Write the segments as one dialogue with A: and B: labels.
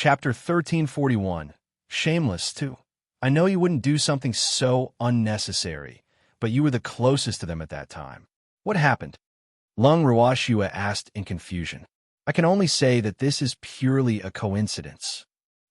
A: Chapter 1341. Shameless, too. I know you wouldn't do something so unnecessary, but you were the closest to them at that time. What happened? Lung Ruashua asked in confusion. I can only say that this is purely a coincidence,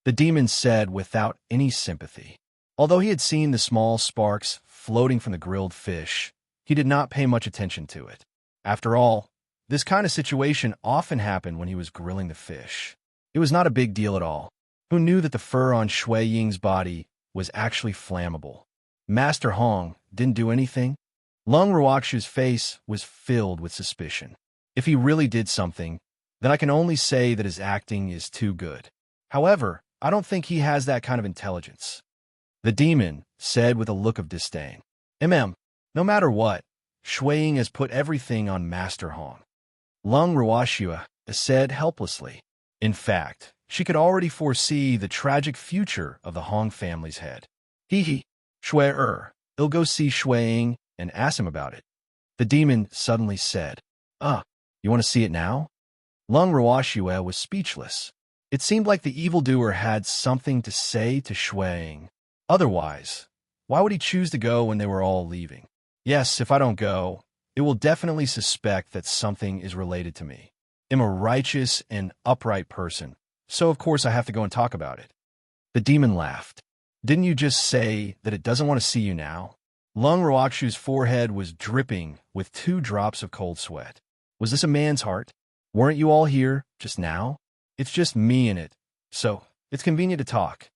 A: the demon said without any sympathy. Although he had seen the small sparks floating from the grilled fish, he did not pay much attention to it. After all, this kind of situation often happened when he was grilling the fish. It was not a big deal at all. Who knew that the fur on Shui Ying's body was actually flammable? Master Hong didn't do anything? Lung Ruakshu's face was filled with suspicion. If he really did something, then I can only say that his acting is too good. However, I don't think he has that kind of intelligence, the demon said with a look of disdain. No matter what, Shui Ying has put everything on Master Hong. Lung Ruashua said helplessly. In fact, she could already foresee the tragic future of the Hong family's head. I'll go see Shui Ying and ask him about it, the demon suddenly said. You want to see it now? Lung Ruashua was speechless. It seemed like the evildoer had something to say to Shui Ying. Otherwise, why would he choose to go when they were all leaving? Yes, if I don't go, it will definitely suspect that something is related to me. I'm a righteous and upright person, so of course I have to go and talk about it. The demon laughed. Didn't you just say that it doesn't want to see you now? Lung Ruakshu's forehead was dripping with 2 drops of cold sweat. Was this a man's heart? Weren't you all here just now? It's just me in it, so it's convenient to talk.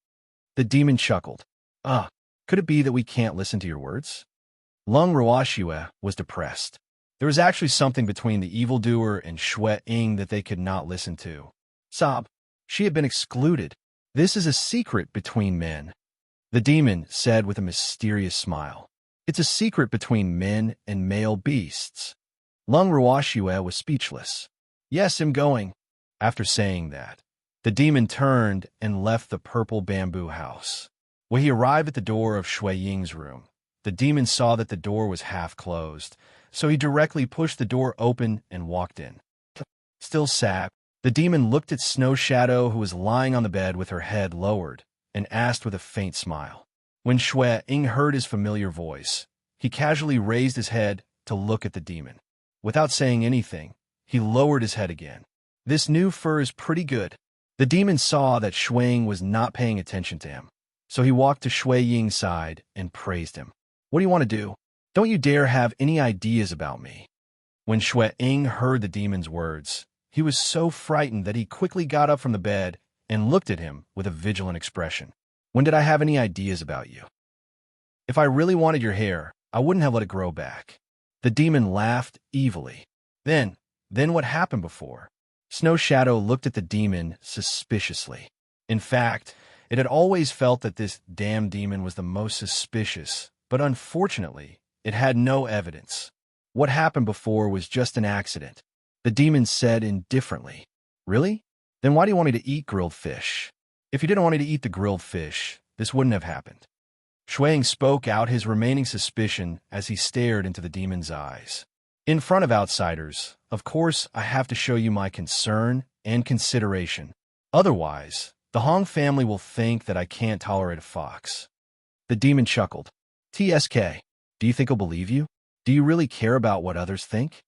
A: The demon chuckled. Could it be that we can't listen to your words? Lung Ruashua was depressed. There was actually something between the evildoer and Shui Ying that they could not listen to. Sob. She had been excluded. This is a secret between men, the demon said with a mysterious smile. It's a secret between men and male beasts. Lung Ruashua was speechless. Yes, I'm going. After saying that, the demon turned and left the purple bamboo house. When he arrived at the door of Shui Ying's room, the demon saw that the door was half closed, so he directly pushed the door open and walked in. Still sad, the demon looked at Snow Shadow, who was lying on the bed with her head lowered, and asked with a faint smile. When Shui Ying heard his familiar voice, he casually raised his head to look at the demon. Without saying anything, he lowered his head again. This new fur is pretty good. The demon saw that Shui Ying was not paying attention to him, so he walked to Shui Ying's side and praised him. What do you want to do? Don't you dare have any ideas about me. When Shui Ying heard the demon's words, he was so frightened that he quickly got up from the bed and looked at him with a vigilant expression. When did I have any ideas about you? If I really wanted your hair, I wouldn't have let it grow back. The demon laughed evilly. Then what happened before? Snow Shadow looked at the demon suspiciously. In fact, it had always felt that this damn demon was the most suspicious, but unfortunately, it had no evidence. What happened before was just an accident, the demon said indifferently. Really? Then why do you want me to eat grilled fish? If you didn't want me to eat the grilled fish, this wouldn't have happened. Shui Ying spoke out his remaining suspicion as he stared into the demon's eyes. In front of outsiders, of course, I have to show you my concern and consideration. Otherwise, the Hong family will think that I can't tolerate a fox. The demon chuckled. TSK, do you think he'll believe you? Do you really care about what others think?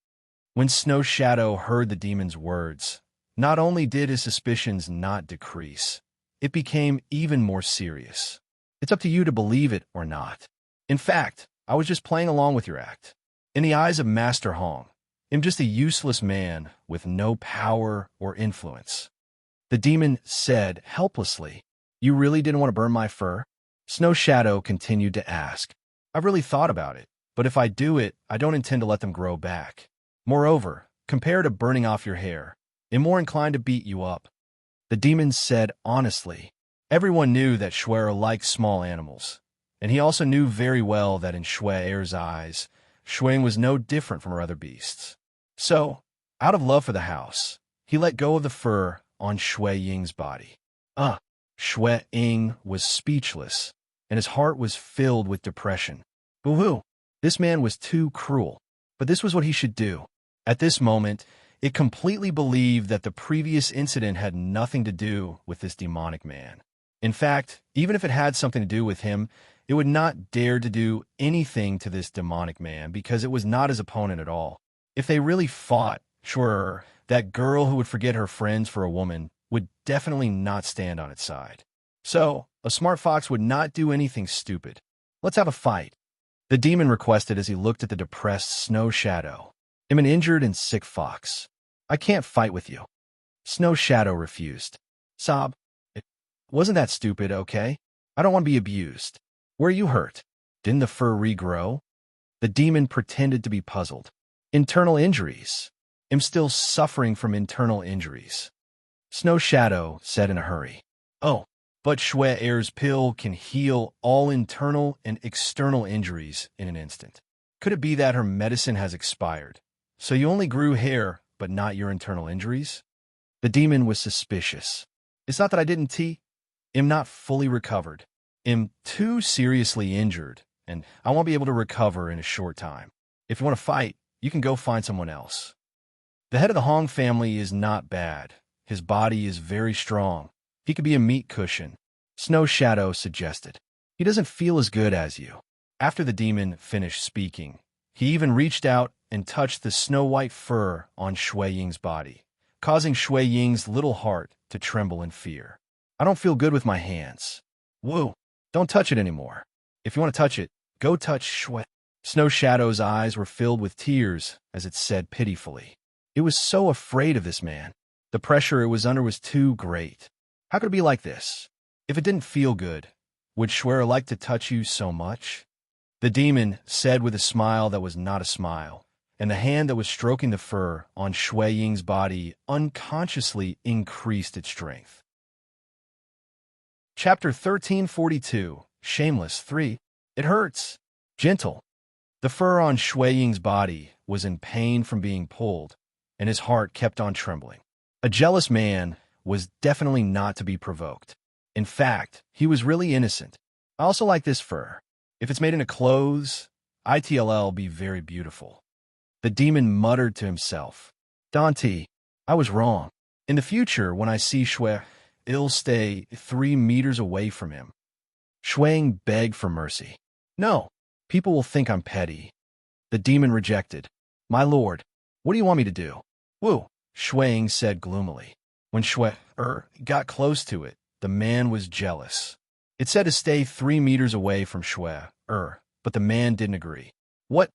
A: When Snow Shadow heard the demon's words, not only did his suspicions not decrease, it became even more serious. It's up to you to believe it or not. In fact, I was just playing along with your act. In the eyes of Master Hong, I'm just a useless man with no power or influence. The demon said helplessly. You really didn't want to burn my fur? Snow Shadow continued to ask. I've really thought about it, but if I do it, I don't intend to let them grow back. Moreover, compared to burning off your hair, I'm more inclined to beat you up. The demon said honestly. Everyone knew that Shui liked small animals, and he also knew very well that in Shui's eyes, Shui Ying was no different from her other beasts. So, out of love for the house, he let go of the fur on Shui Ying's body. Shui Ying was speechless, and his heart was filled with depression. Boo-hoo! This man was too cruel, but this was what he should do. At this moment, It completely believed that the previous incident had nothing to do with this demonic man. In fact, even if it had something to do with him, it would not dare to do anything to this demonic man because it was not his opponent at all. If they really fought, sure, that girl who would forget her friends for a woman would definitely not stand on its side. So, a smart fox would not do anything stupid. Let's have a fight, the demon requested as he looked at the depressed Snow Shadow. I'm an injured and sick fox. I can't fight with you. Snow Shadow refused. Sob, it wasn't that stupid, okay? I don't want to be abused. Where are you hurt? Didn't the fur regrow? The demon pretended to be puzzled. Internal injuries. I'm still suffering from internal injuries. Snow Shadow said in a hurry. Oh, but Shui Air's pill can heal all internal and external injuries in an instant. Could it be that her medicine has expired? So you only grew hair, but not your internal injuries? The demon was suspicious. It's not that I didn't I'm not fully recovered. I'm too seriously injured, and I won't be able to recover in a short time. If you want to fight, you can go find someone else. The head of the Hong family is not bad. His body is very strong. He could be a meat cushion, Snow Shadow suggested. He doesn't feel as good as you. After the demon finished speaking, he even reached out and touched the snow-white fur on Shui Ying's body, causing Shui Ying's little heart to tremble in fear. I don't feel good with my hands. Whoa, don't touch it anymore. If you want to touch it, go touch Shui. Snow Shadow's eyes were filled with tears as it said pitifully. It was so afraid of this man. The pressure it was under was too great. How could it be like this? If it didn't feel good, would Shui like to touch you so much? The demon said with a smile that was not a smile, and the hand that was stroking the fur on Shui Ying's body unconsciously increased its strength. Chapter 1342, Shameless 3. It hurts. Gentle. The fur on Shui Ying's body was in pain from being pulled, and his heart kept on trembling. A jealous man was definitely not to be provoked. In fact, he was really innocent. I also like this fur. If it's made into clothes, it'll be very beautiful. The demon muttered to himself. Dante, I was wrong. In the future, when I see Shui, I'll stay 3 meters away from him. Shuang begged for mercy. No, people will think I'm petty. The demon rejected. My lord, what do you want me to do? Woo, Shuang said gloomily. When Shui got close to it, the man was jealous. It said to stay 3 meters away from Shui, but the man didn't agree. What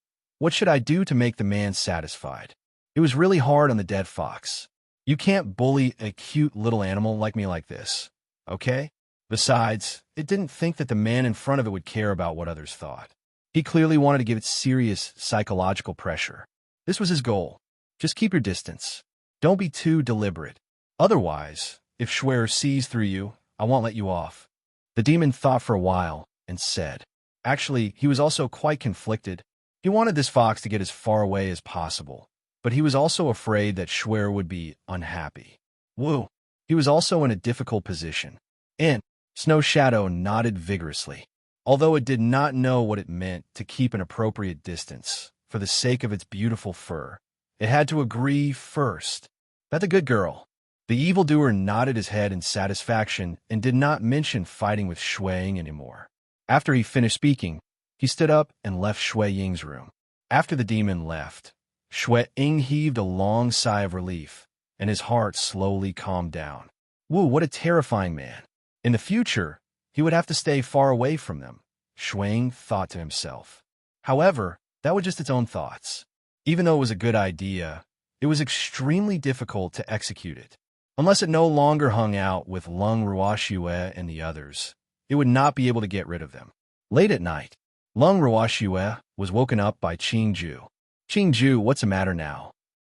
A: should I do to make the man satisfied? It was really hard on the dead fox. You can't bully a cute little animal like me like this, okay? Besides, it didn't think that the man in front of it would care about what others thought. He clearly wanted to give it serious psychological pressure. This was his goal. Just keep your distance. Don't be too deliberate. Otherwise, if Shui sees through you, I won't let you off. The demon thought for a while and said. Actually, he was also quite conflicted. He wanted this fox to get as far away as possible, but he was also afraid that Shui would be unhappy. Woo! He was also in a difficult position. And Snow Shadow nodded vigorously, although it did not know what it meant to keep an appropriate distance for the sake of its beautiful fur. It had to agree first. That's a good girl. The evildoer nodded his head in satisfaction and did not mention fighting with Shui anymore. After he finished speaking, he stood up and left Shui Ying's room. After the demon left, Shui Ying heaved a long sigh of relief, and his heart slowly calmed down. Woo, what a terrifying man. In the future, he would have to stay far away from them, Shui Ying thought to himself. However, that was just its own thoughts. Even though it was a good idea, it was extremely difficult to execute it. Unless it no longer hung out with Lung Ruoxue and the others, it would not be able to get rid of them. Late at night, Lung Ruoxue was woken up by Qingju. Qingju, what's the matter now?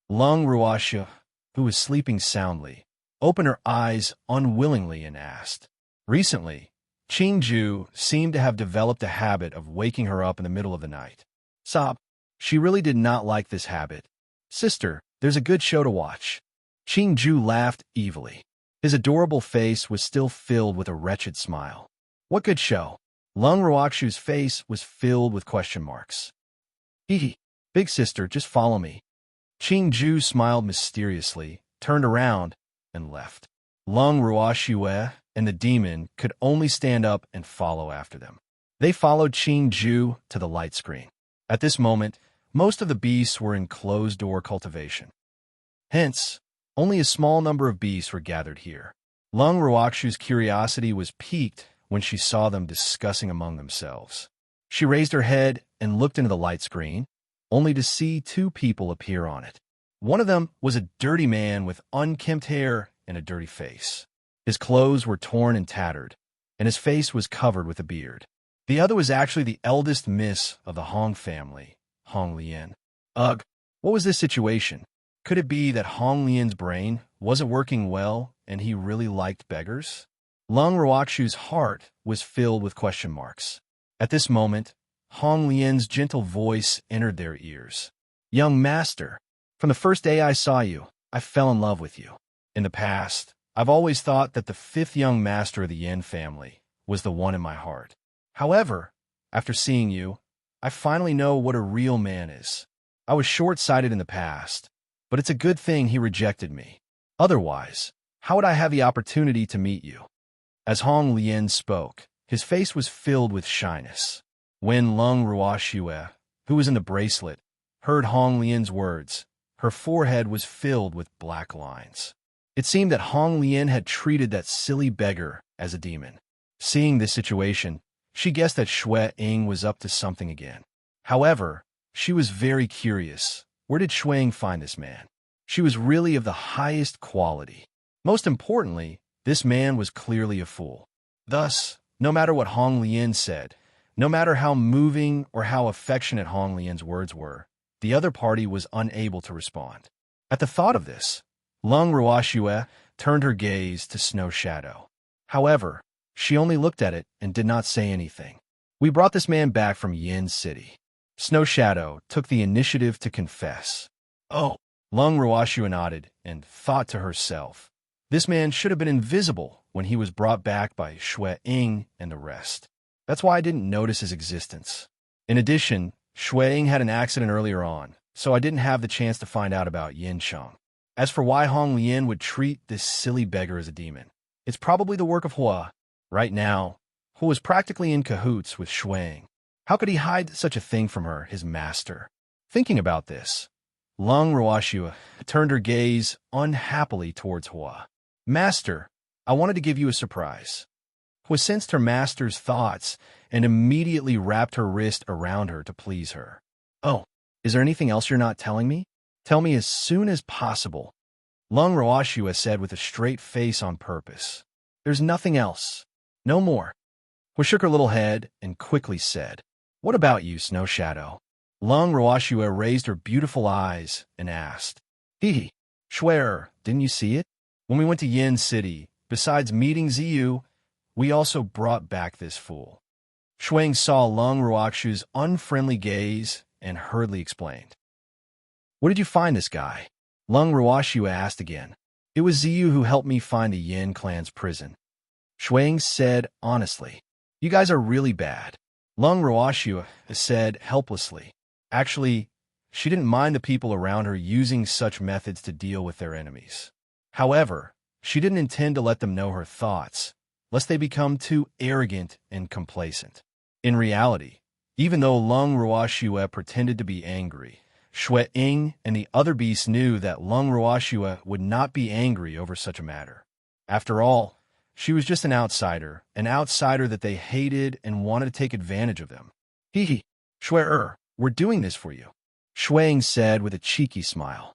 A: Lung Ruoxue, who was sleeping soundly, opened her eyes unwillingly and asked. Recently, Qingju seemed to have developed a habit of waking her up in the middle of the night. Sob, she really did not like this habit. Sister, there's a good show to watch. Qingju laughed evilly. His adorable face was still filled with a wretched smile. What good show? Lung Ruoxue's face was filled with question marks. Hee hee. Big sister, just follow me. Ju smiled mysteriously, turned around, and left. Lung Ruoxue and the demon could only stand up and follow after them. They followed Ju to the light screen. At this moment, most of the beasts were in closed-door cultivation. Hence, only a small number of beasts were gathered here. Lung Ruoxue's curiosity was piqued when she saw them discussing among themselves. She raised her head and looked into the light screen, only to see two people appear on it. One of them was a dirty man with unkempt hair and a dirty face. His clothes were torn and tattered, and his face was covered with a beard. The other was actually the eldest miss of the Hong family, Hong Lian. Ugh, what was this situation? Could it be that Hong Lian's brain wasn't working well and he really liked beggars? Lung Ruoxue's heart was filled with question marks. At this moment, Hong Lian's gentle voice entered their ears. Young master, from the first day I saw you, I fell in love with you. In the past, I've always thought that the fifth young master of the Yin family was the one in my heart. However, after seeing you, I finally know what a real man is. I was short-sighted in the past, but it's a good thing he rejected me. Otherwise, how would I have the opportunity to meet you? As Hong Lian spoke, his face was filled with shyness. When Lung Ruoxue, who was in the bracelet, heard Hong Lian's words, her forehead was filled with black lines. It seemed that Hong Lian had treated that silly beggar as a demon. Seeing this situation, she guessed that Shui Ying was up to something again. However, she was very curious. Where did Shui Ying find this man? She was really of the highest quality. Most importantly, this man was clearly a fool. Thus, no matter what Hong Lian said, no matter how moving or how affectionate Hong Lian's words were, the other party was unable to respond. At the thought of this, Lung Ruoxue turned her gaze to Snow Shadow. However, she only looked at it and did not say anything. We brought this man back from Yin City. Snow Shadow took the initiative to confess. Oh, Lung Ruoxue nodded and thought to herself, this man should have been invisible when he was brought back by Shui Ying and the rest. That's why I didn't notice his existence. In addition, Shui Ying had an accident earlier on, so I didn't have the chance to find out about Yin Cheng. As for why Hong Lian would treat this silly beggar as a demon, it's probably the work of Hua. Right now, Hua was practically in cahoots with Shui Ying. How could he hide such a thing from her, his master? Thinking about this, Lung Ruoxue turned her gaze unhappily towards Hua. Master, I wanted to give you a surprise. Hua sensed her master's thoughts and immediately wrapped her wrist around her to please her. Oh, is there anything else you're not telling me? Tell me as soon as possible. Lung Ruoxue said with a straight face on purpose. There's nothing else. No more. Hua shook her little head and quickly said, What about you, Snow Shadow? Lung Ruoxue raised her beautiful eyes and asked, Hee, Shuer, didn't you see it? When we went to Yin City, besides meeting Ziyu, we also brought back this fool. Shui Ying saw Lung Ruoxue's unfriendly gaze and hurriedly explained. Where did you find this guy? Lung Ruoxue asked again. It was Ziyu who helped me find the Yin clan's prison. Shui Ying said honestly. You guys are really bad. Lung Ruoxue said helplessly. Actually, she didn't mind the people around her using such methods to deal with their enemies. However, she didn't intend to let them know her thoughts, lest they become too arrogant and complacent. In reality, even though Lung Ruoxue pretended to be angry, Shui Ying and the other beasts knew that Lung Ruoxue would not be angry over such a matter. After all, she was just an outsider that they hated and wanted to take advantage of them. Hee, Shui, we're doing this for you, Shui Ying said with a cheeky smile.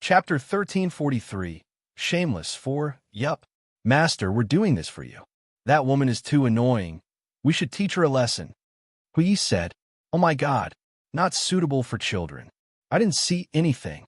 A: Chapter 1343, Shameless 4, Yup. Master, we're doing this for you. That woman is too annoying. We should teach her a lesson. Hui said, Oh my God, not suitable for children. I didn't see anything.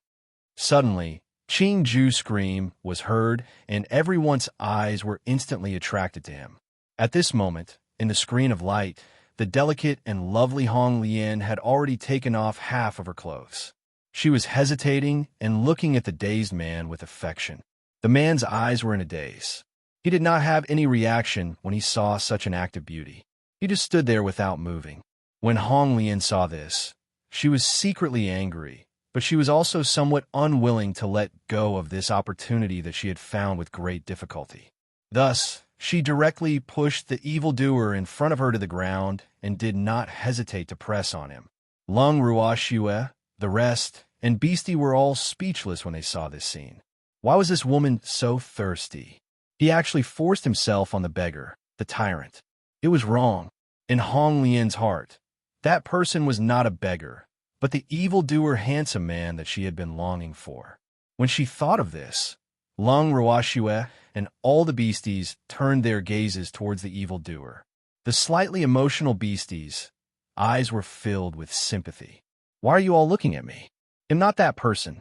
A: Suddenly, Ju's scream was heard, and everyone's eyes were instantly attracted to him. At this moment, in the screen of light, the delicate and lovely Hong Lian had already taken off half of her clothes. She was hesitating and looking at the dazed man with affection. The man's eyes were in a daze. He did not have any reaction when he saw such an act of beauty. He just stood there without moving. When Hong Lian saw this, She was secretly angry, but she was also somewhat unwilling to let go of this opportunity that she had found with great difficulty. Thus, she directly pushed the evildoer in front of her to the ground and did not hesitate to press on him. Lung Ruoxue, the rest, and Beastie were all speechless when they saw this scene. Why was this woman so thirsty? He actually forced himself on the beggar, the tyrant. It was wrong. In Hong Lian's heart, that person was not a beggar, but the evildoer handsome man that she had been longing for. When she thought of this, Lung Ruoxue and all the beasties turned their gazes towards the evildoer. The slightly emotional beasties' eyes were filled with sympathy. Why are you all looking at me? I'm not that person.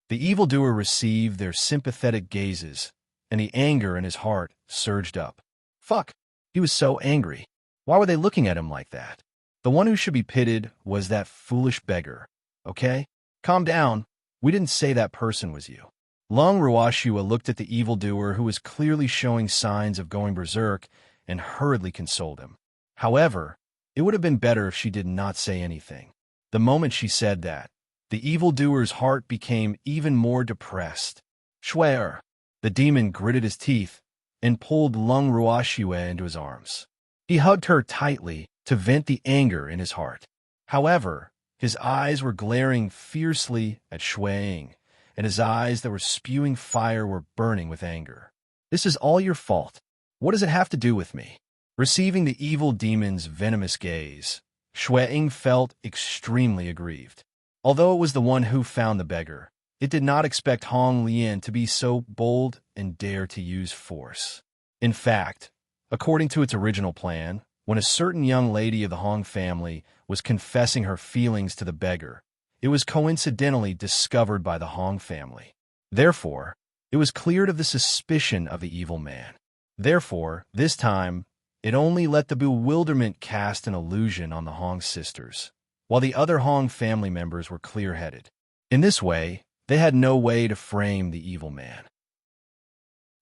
A: The evildoer received their sympathetic gazes, and the anger in his heart surged up. Fuck! He was so angry. Why were they looking at him like that? The one who should be pitied was that foolish beggar. Okay? Calm down. We didn't say that person was you. Lung Ruoxue looked at the evildoer who was clearly showing signs of going berserk and hurriedly consoled him. However, it would have been better if she did not say anything. The moment she said that, the evildoer's heart became even more depressed. Schwer! The demon gritted his teeth and pulled Lung Ruoxue into his arms. He hugged her tightly to vent the anger in his heart. However, his eyes were glaring fiercely at Shuang, and his eyes that were spewing fire were burning with anger. This is all your fault. What does it have to do with me? Receiving the evil demon's venomous gaze, Shuang felt extremely aggrieved. Although it was the one who found the beggar, it did not expect Hong Lian to be so bold and dare to use force. In fact, according to its original plan, when a certain young lady of the Hong family was confessing her feelings to the beggar, it was coincidentally discovered by the Hong family. Therefore, it was cleared of the suspicion of the evil man. Therefore, this time, it only let the bewilderment cast an illusion on the Hong sisters, while the other Hong family members were clear-headed. In this way, they had no way to frame the evil man.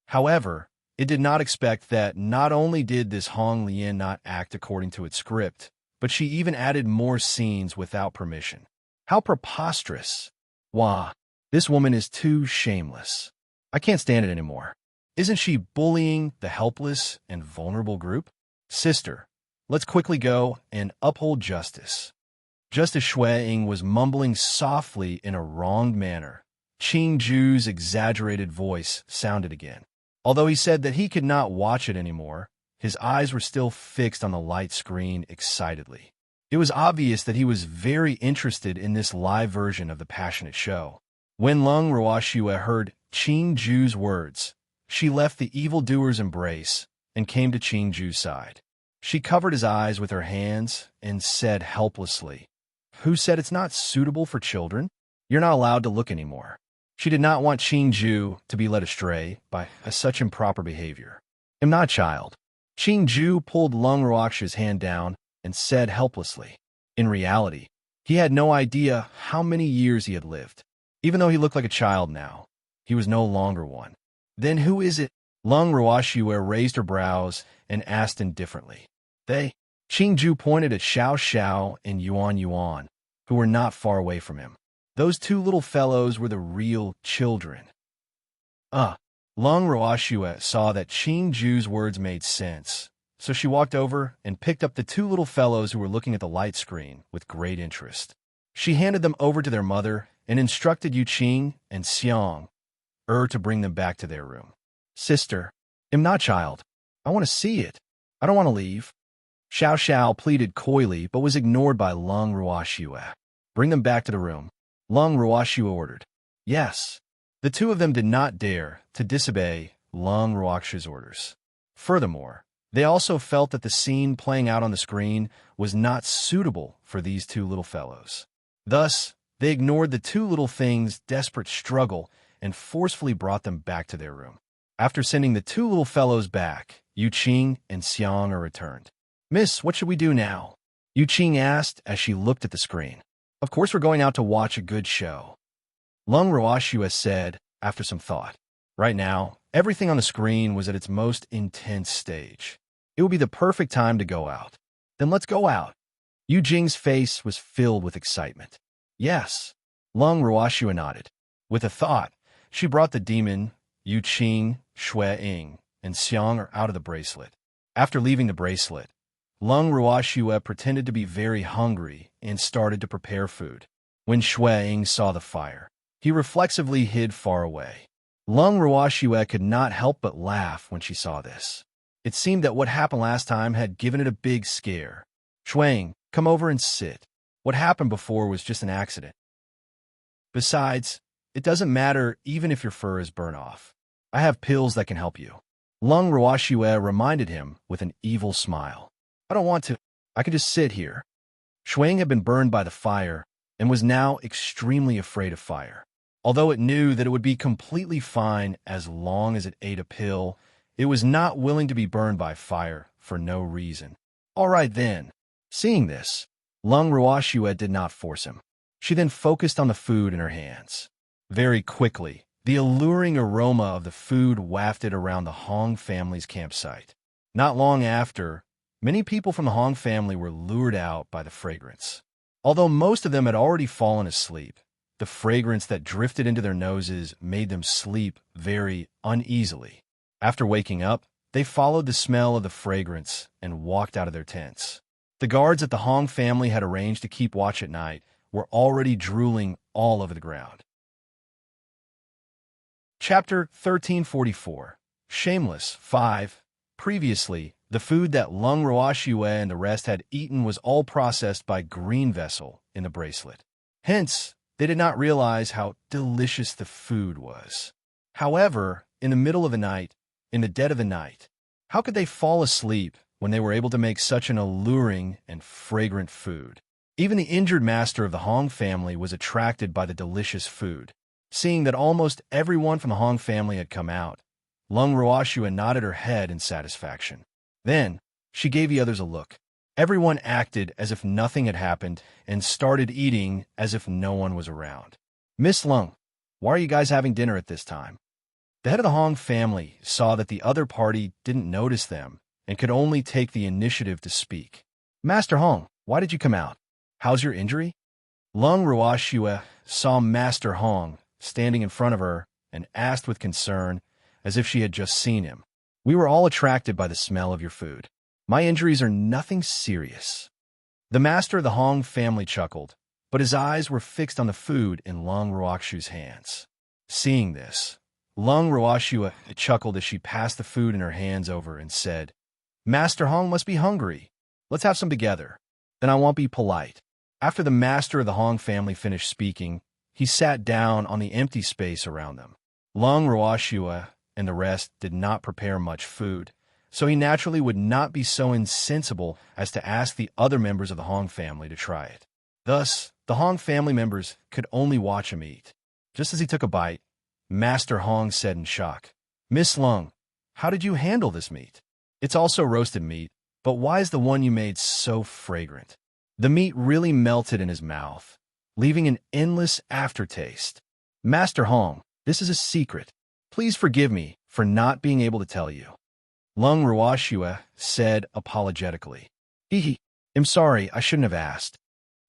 A: However, it did not expect that not only did this Hong Lian not act according to its script, but she even added more scenes without permission. How preposterous! Wah, this woman is too shameless. I can't stand it anymore. Isn't she bullying the helpless and vulnerable group? Sister, let's quickly go and uphold justice. Just as Shuang was mumbling softly in a wronged manner, Qing Ju's exaggerated voice sounded again. Although he said that he could not watch it anymore, his eyes were still fixed on the light screen excitedly. It was obvious that he was very interested in this live version of the passionate show. When Lung Ruoxue heard Qing Ju's words, she left the evildoer's embrace and came to Qing Ju's side. She covered his eyes with her hands and said helplessly, "Who said it's not suitable for children? You're not allowed to look anymore." She did not want Qing Ju to be led astray by such improper behavior. "I'm not a child." Qing Ju pulled Lung Ruoxue's hand down and said helplessly. In reality, he had no idea how many years he had lived. Even though he looked like a child now, he was no longer one. "Then who is it?" Lung Ruoxue raised her brows and asked indifferently. "They." Qing Ju pointed at Xiao Xiao and Yuan Yuan, who were not far away from him. Those two little fellows were the real children. Lung Ruoxue saw that Qing Ju's words made sense, so she walked over and picked up the two little fellows who were looking at the light screen with great interest. She handed them over to their mother and instructed Yu Qing and Xiang to bring them back to their room. "Sister, I'm not child. I want to see it. I don't want to leave." Xiao Xiao pleaded coyly but was ignored by Lung Ruoxue. "Bring them back to the room," Lung Ruoxue ordered. Yes. The two of them did not dare to disobey Lung Ruoxue's orders. Furthermore, they also felt that the scene playing out on the screen was not suitable for these two little fellows. Thus, they ignored the two little things' desperate struggle and forcefully brought them back to their room. After sending the two little fellows back, Yu Qing and Xiang returned. "Miss, what should we do now?" Yu Qing asked as she looked at the screen. "Of course we're going out to watch a good show," Lung Ruoxue said after some thought. Right now, everything on the screen was at its most intense stage. It would be the perfect time to go out. "Then let's go out." Yu Jing's face was filled with excitement. Yes. Lung Ruoxue nodded. With a thought, she brought the demon, Yu Qing, Shui Ying, and Xiang out of the bracelet. After leaving the bracelet, Lung Ruoxue pretended to be very hungry and started to prepare food. When Shui Ying saw the fire, he reflexively hid far away. Lung Ruoxue could not help but laugh when she saw this. It seemed that what happened last time had given it a big scare. Shuang, come over and sit. What happened before was just an accident. Besides, it doesn't matter even if your fur is burnt off. I have pills that can help you. Lung Ruoxue reminded him with an evil smile. I don't want to. I can just sit here. Shuang had been burned by the fire and was now extremely afraid of fire. Although it knew that it would be completely fine as long as it ate a pill, it was not willing to be burned by fire for no reason. All right then. Seeing this, Lung Ruoxue did not force him. She then focused on the food in her hands. Very quickly, the alluring aroma of the food wafted around the Hong family's campsite. Not long after, many people from the Hong family were lured out by the fragrance. Although most of them had already fallen asleep, the fragrance that drifted into their noses made them sleep very uneasily. After waking up, they followed the smell of the fragrance and walked out of their tents. The guards that the Hong family had arranged to keep watch at night were already drooling all over the ground. Chapter 1344. Shameless 5. Previously, the food that Lung Ruoxue and the rest had eaten was all processed by Green Vessel in the bracelet. Hence, they did not realize how delicious the food was. However, in the middle of the night, in the dead of the night, how could they fall asleep when they were able to make such an alluring and fragrant food? Even the injured master of the Hong family was attracted by the delicious food. Seeing that almost everyone from the Hong family had come out, Lung Ruoxue nodded her head in satisfaction. Then, she gave the others a look. Everyone acted as if nothing had happened and started eating as if no one was around. Miss Lung, why are you guys having dinner at this time? The head of the Hong family saw that the other party didn't notice them and could only take the initiative to speak. Master Hong, why did you come out? How's your injury? Lung Ruoxue saw Master Hong standing in front of her and asked with concern, as if she had just seen him. We were all attracted by the smell of your food. My injuries are nothing serious. The master of the Hong family chuckled, but his eyes were fixed on the food in Lung Ruoxue's hands. Seeing this, Lung Ruoxue chuckled as she passed the food in her hands over and said, Master Hong must be hungry. Let's have some together. Then I won't be polite. After the master of the Hong family finished speaking, he sat down on the empty space around them. Lung Ruoxue and the rest did not prepare much food, so he naturally would not be so insensible as to ask the other members of the Hong family to try it. Thus, the Hong family members could only watch him eat. Just as he took a bite, Master Hong said in shock, Miss Lung, how did you handle this meat? It's also roasted meat, but why is the one you made so fragrant? The meat really melted in his mouth, leaving an endless aftertaste. Master Hong, this is a secret. Please forgive me for not being able to tell you. Lung Ruoxue said apologetically. I'm sorry, I shouldn't have asked.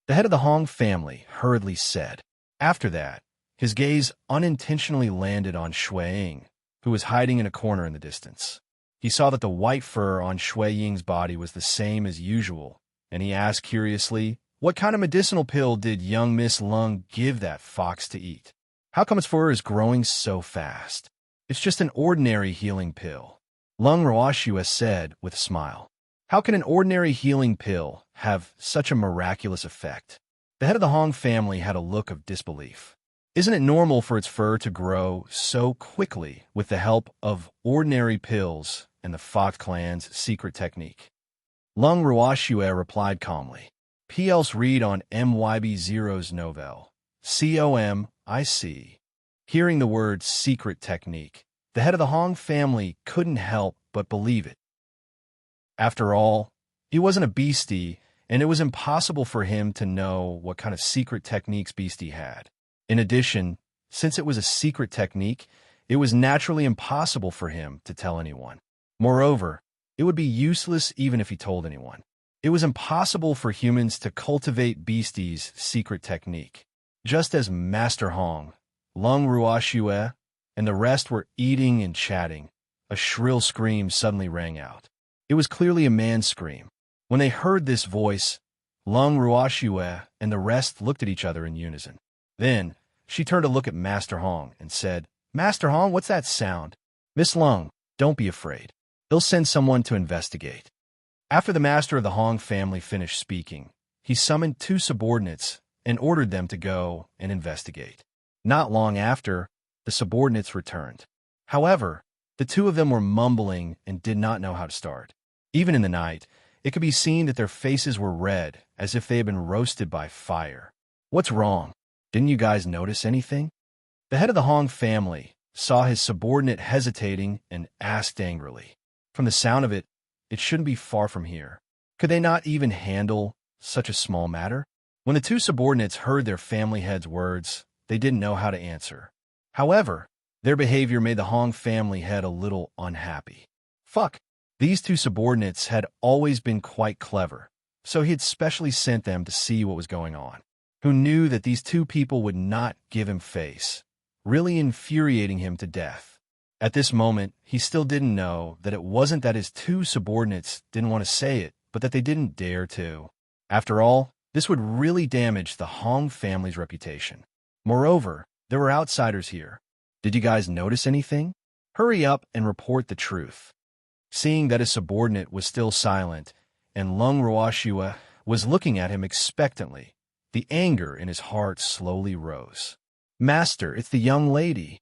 A: The head of the Hong family hurriedly said. After that, his gaze unintentionally landed on Shui Ying, who was hiding in a corner in the distance. He saw that the white fur on Shui Ying's body was the same as usual, and he asked curiously, what kind of medicinal pill did young Miss Lung give that fox to eat? How come its fur is growing so fast? It's just an ordinary healing pill. Lung Ruoxue said with a smile. How can an ordinary healing pill have such a miraculous effect? The head of the Hong family had a look of disbelief. Isn't it normal for its fur to grow so quickly with the help of ordinary pills and the Fox clan's secret technique? Lung Ruoxue replied calmly. P.L.'s read on MYB0's novel. COMIC. Hearing the word secret technique, the head of the Hong family couldn't help but believe it. After all, he wasn't a beastie, and it was impossible for him to know what kind of secret techniques beastie had. In addition, since it was a secret technique, it was naturally impossible for him to tell anyone. Moreover, it would be useless even if he told anyone. It was impossible for humans to cultivate Beastie's secret technique. Just as Master Hong, Lung Ruoxue, and the rest were eating and chatting, a shrill scream suddenly rang out. It was clearly a man's scream. When they heard this voice, Lung Ruoxue and the rest looked at each other in unison. Then, she turned to look at Master Hong and said, "Master Hong, what's that sound?" "Miss Lung, don't be afraid. They'll send someone to investigate." After the master of the Hong family finished speaking, he summoned two subordinates and ordered them to go and investigate. Not long after, the subordinates returned. However, the two of them were mumbling and did not know how to start. Even in the night, it could be seen that their faces were red, as if they had been roasted by fire. "What's wrong? Didn't you guys notice anything?" The head of the Hong family saw his subordinate hesitating and asked angrily. From the sound of it, it shouldn't be far from here. Could they not even handle such a small matter? When the two subordinates heard their family head's words, they didn't know how to answer. However, their behavior made the Hong family head a little unhappy. Fuck. These two subordinates had always been quite clever, so he had specially sent them to see what was going on. Who knew that these two people would not give him face, really infuriating him to death. At this moment, he still didn't know that it wasn't that his two subordinates didn't want to say it, but that they didn't dare to. After all, this would really damage the Hong family's reputation. Moreover, there were outsiders here. Did you guys notice anything? Hurry up and report the truth. Seeing that his subordinate was still silent, and Lung Ruoxue was looking at him expectantly, the anger in his heart slowly rose. "Master, it's the young lady."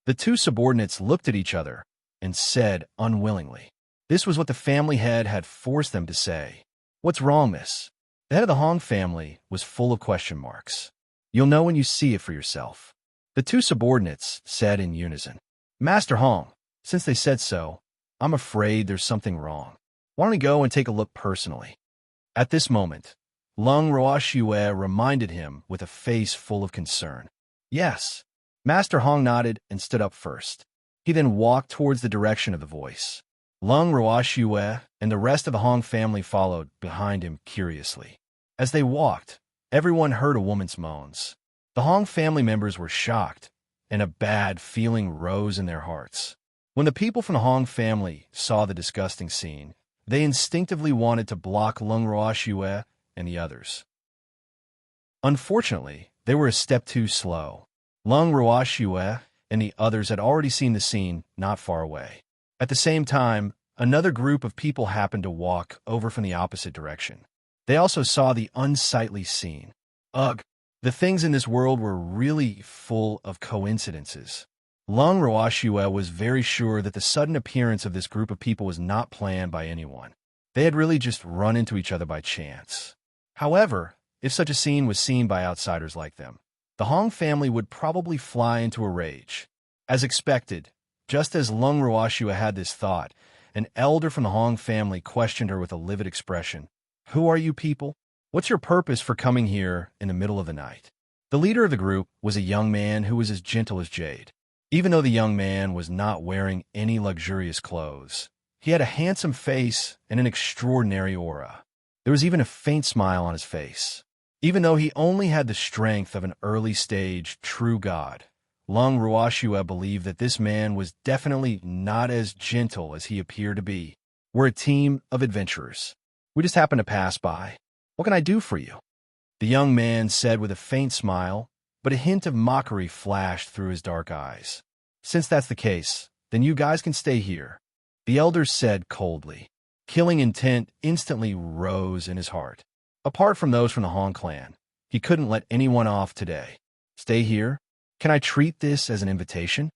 A: The two subordinates looked at each other and said unwillingly. This was what the family head had forced them to say. "What's wrong, miss?" The head of the Hong family was full of question marks. "You'll know when you see it for yourself." The two subordinates said in unison. "Master Hong, since they said so, I'm afraid there's something wrong. Why don't we go and take a look personally?" At this moment, Lung Ruoxue reminded him with a face full of concern. "Yes." Master Hong nodded and stood up first. He then walked towards the direction of the voice. Lung Ruoxue and the rest of the Hong family followed behind him curiously. As they walked, everyone heard a woman's moans. The Hong family members were shocked, and a bad feeling rose in their hearts. When the people from the Hong family saw the disgusting scene, they instinctively wanted to block Lung Ruoxue and the others. Unfortunately, they were a step too slow. Lung Ruoxue and the others had already seen the scene not far away. At the same time, another group of people happened to walk over from the opposite direction. They also saw the unsightly scene. Ugh, the things in this world were really full of coincidences. Lung Ruoxue was very sure that the sudden appearance of this group of people was not planned by anyone. They had really just run into each other by chance. However, if such a scene was seen by outsiders like them, the Hong family would probably fly into a rage. As expected, just as Lung Ruoxue had this thought, an elder from the Hong family questioned her with a livid expression. "Who are you people? What's your purpose for coming here in the middle of the night?" The leader of the group was a young man who was as gentle as jade. Even though the young man was not wearing any luxurious clothes, he had a handsome face and an extraordinary aura. There was even a faint smile on his face. Even though he only had the strength of an early-stage true god, Lung Ruoxue believed that this man was definitely not as gentle as he appeared to be. "We're a team of adventurers. We just happened to pass by. What can I do for you?" The young man said with a faint smile, but a hint of mockery flashed through his dark eyes. "Since that's the case, then you guys can stay here," the elder said coldly. Killing intent instantly rose in his heart. Apart from those from the Hong clan, he couldn't let anyone off today. "Stay here? Can I treat this as an invitation?"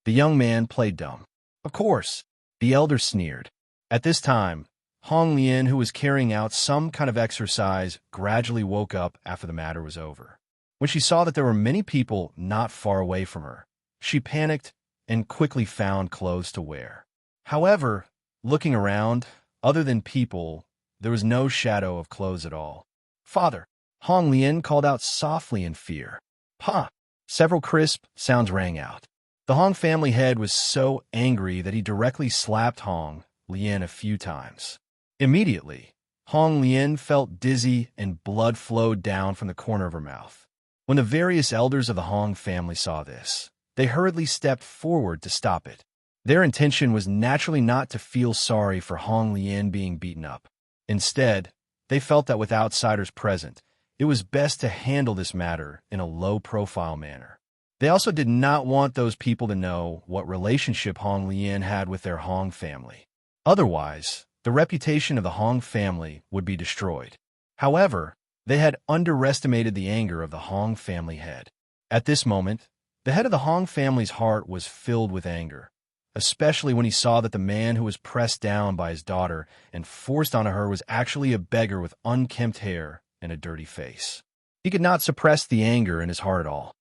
A: The young man played dumb. "Of course," the elder sneered. At this time, Hong Lian, who was carrying out some kind of exercise, gradually woke up after the matter was over. When she saw that there were many people not far away from her, she panicked and quickly found clothes to wear. However, looking around, other than people, there was no shadow of clothes at all. "Father!" Hong Lian called out softly in fear. "Pa!" Several crisp sounds rang out. The Hong family head was so angry that he directly slapped Hong Lian a few times. Immediately, Hong Lian felt dizzy and blood flowed down from the corner of her mouth. When the various elders of the Hong family saw this, they hurriedly stepped forward to stop it. Their intention was naturally not to feel sorry for Hong Lian being beaten up. Instead, they felt that with outsiders present, it was best to handle this matter in a low-profile manner. They also did not want those people to know what relationship Hong Lian had with their Hong family. Otherwise, the reputation of the Hong family would be destroyed. However, they had underestimated the anger of the Hong family head. At this moment, the head of the Hong family's heart was filled with anger, especially when he saw that the man who was pressed down by his daughter and forced onto her was actually a beggar with unkempt hair and a dirty face. He could not suppress the anger in his heart at all.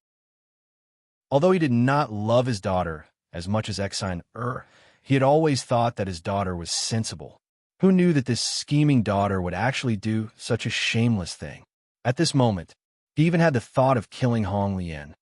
A: Although he did not love his daughter as much as Exine he had always thought that his daughter was sensible. Who knew that this scheming daughter would actually do such a shameless thing? At this moment, he even had the thought of killing Hong Lian.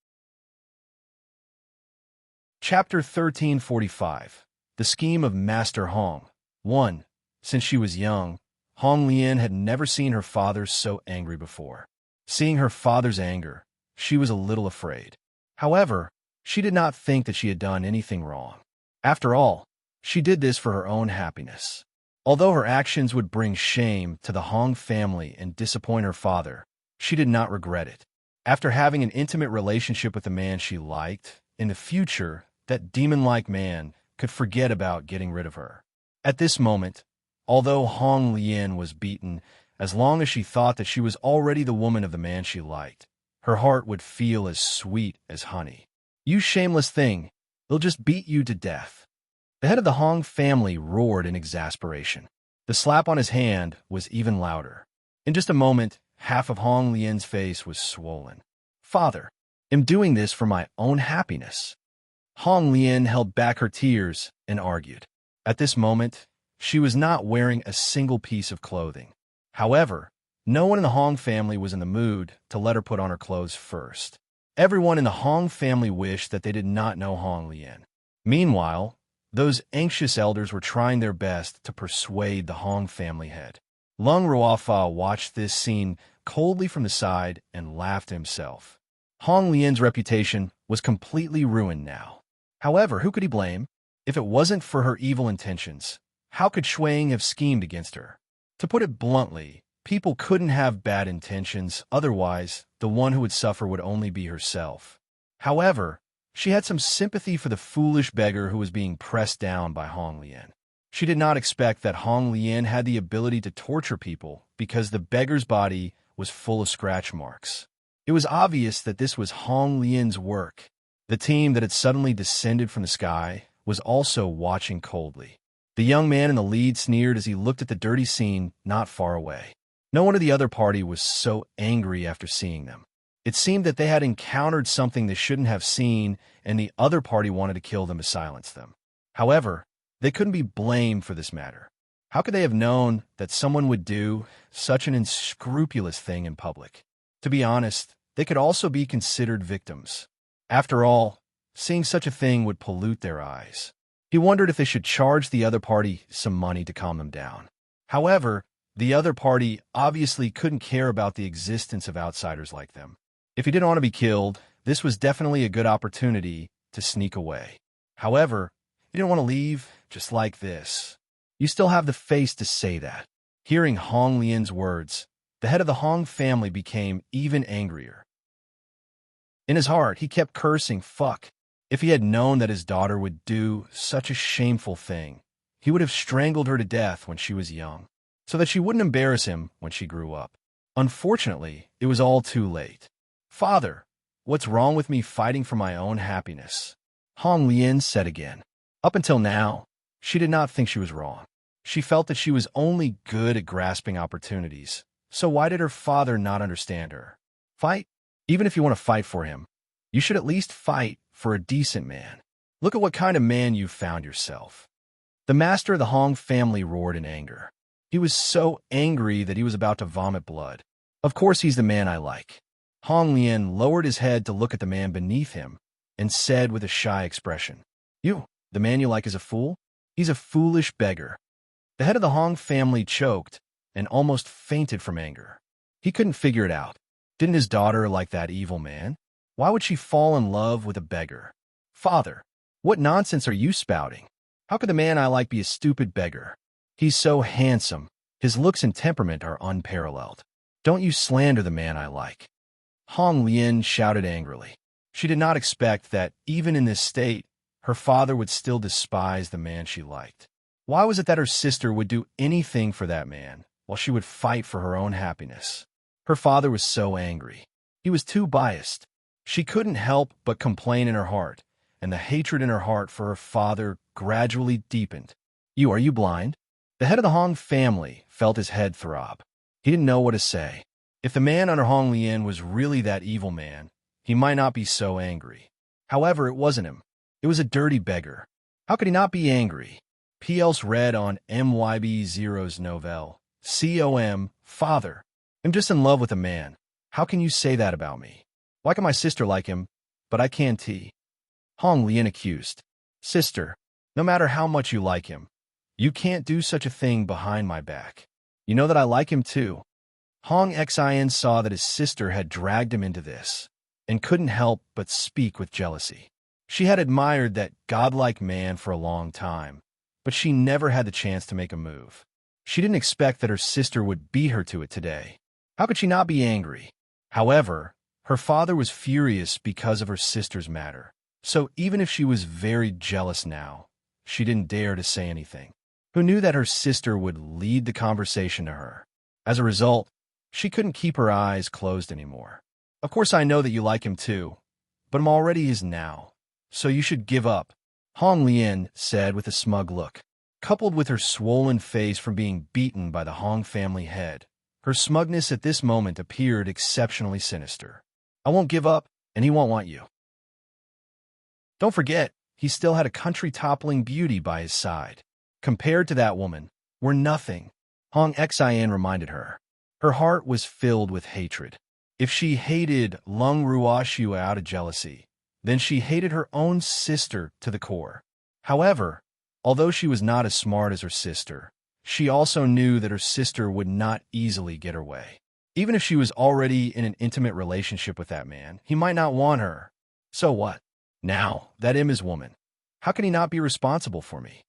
A: Chapter 1345. The Scheme of Master Hong. 1. Since she was young, Hong Lian had never seen her father so angry before. Seeing her father's anger, she was a little afraid. However, she did not think that she had done anything wrong. After all, she did this for her own happiness. Although her actions would bring shame to the Hong family and disappoint her father, she did not regret it. After having an intimate relationship with the man she liked, in the future, that demon-like man could forget about getting rid of her. At this moment, although Hong Lian was beaten, as long as she thought that she was already the woman of the man she liked, her heart would feel as sweet as honey. "You shameless thing, they'll just beat you to death." The head of the Hong family roared in exasperation. The slap on his hand was even louder. In just a moment, half of Hong Lian's face was swollen. "Father, I'm doing this for my own happiness." Hong Lian held back her tears and argued. At this moment, she was not wearing a single piece of clothing. However, no one in the Hong family was in the mood to let her put on her clothes first. Everyone in the Hong family wished that they did not know Hong Lian. Meanwhile, those anxious elders were trying their best to persuade the Hong family head. Lung Ruofa watched this scene coldly from the side and laughed to himself. Hong Lian's reputation was completely ruined now. However, who could he blame? If it wasn't for her evil intentions, how could Shuang have schemed against her? To put it bluntly, people couldn't have bad intentions, otherwise, the one who would suffer would only be herself. However, she had some sympathy for the foolish beggar who was being pressed down by Hong Lian. She did not expect that Hong Lian had the ability to torture people because the beggar's body was full of scratch marks. It was obvious that this was Hong Lian's work. The team that had suddenly descended from the sky was also watching coldly. The young man in the lead sneered as he looked at the dirty scene not far away. No one of the other party was so angry after seeing them. It seemed that they had encountered something they shouldn't have seen, and the other party wanted to kill them to silence them. However, they couldn't be blamed for this matter. How could they have known that someone would do such an unscrupulous thing in public? To be honest, they could also be considered victims. After all, seeing such a thing would pollute their eyes. He wondered if they should charge the other party some money to calm them down. However, the other party obviously couldn't care about the existence of outsiders like them. If he didn't want to be killed, this was definitely a good opportunity to sneak away. However, he didn't want to leave just like this. You still have the face to say that. Hearing Hong Lian's words, the head of the Hong family became even angrier. In his heart, he kept cursing, fuck. If he had known that his daughter would do such a shameful thing, he would have strangled her to death when she was young, so that she wouldn't embarrass him when she grew up. Unfortunately, it was all too late. "Father, what's wrong with me fighting for my own happiness?" Hong Lian said again. Up until now, she did not think she was wrong. She felt that she was only good at grasping opportunities, so why did her father not understand her? Fight? Even if you want to fight for him, you should at least fight for a decent man. Look at what kind of man you've found yourself. The master of the Hong family roared in anger. He was so angry that he was about to vomit blood. Of course he's the man I like. Hong Lian lowered his head to look at the man beneath him and said with a shy expression, "You, the man you like is a fool? He's a foolish beggar." The head of the Hong family choked and almost fainted from anger. He couldn't figure it out. Didn't his daughter like that evil man? Why would she fall in love with a beggar? Father, what nonsense are you spouting? How could the man I like be a stupid beggar? He's so handsome. His looks and temperament are unparalleled. Don't you slander the man I like. Hong Lian shouted angrily. She did not expect that, even in this state, her father would still despise the man she liked. Why was it that her sister would do anything for that man, while she would fight for her own happiness? Her father was so angry. He was too biased. She couldn't help but complain in her heart, and the hatred in her heart for her father gradually deepened. Are you blind? The head of the Hong family felt his head throb. He didn't know what to say. If the man under Hong Lian was really that evil man, he might not be so angry. However, it wasn't him. It was a dirty beggar. How could he not be angry? P. else read on MYB Zero's novelle, COM, Father, I'm just in love with a man. How can you say that about me? Why can my sister like him, but I can't T? Hong Lian accused. Sister, no matter how much you like him, you can't do such a thing behind my back. You know that I like him too. Hong Xin saw that his sister had dragged him into this, and couldn't help but speak with jealousy. She had admired that godlike man for a long time, but she never had the chance to make a move. She didn't expect that her sister would beat her to it today. How could she not be angry? However, her father was furious because of her sister's matter, so even if she was very jealous now, she didn't dare to say anything. Who knew that her sister would lead the conversation to her? As a result, she couldn't keep her eyes closed anymore. Of course I know that you like him too, but I'm already his now, so you should give up, Hong Lian said with a smug look. Coupled with her swollen face from being beaten by the Hong family head, her smugness at this moment appeared exceptionally sinister. I won't give up, and he won't want you. Don't forget, he still had a country-toppling beauty by his side. Compared to that woman, we're nothing, Hong Xian reminded her. Her heart was filled with hatred. If she hated Lung Ruoxue out of jealousy, then she hated her own sister to the core. However, although she was not as smart as her sister, she also knew that her sister would not easily get her way. Even if she was already in an intimate relationship with that man, he might not want her. So what? Now, that Im is woman. How can he not be responsible for me?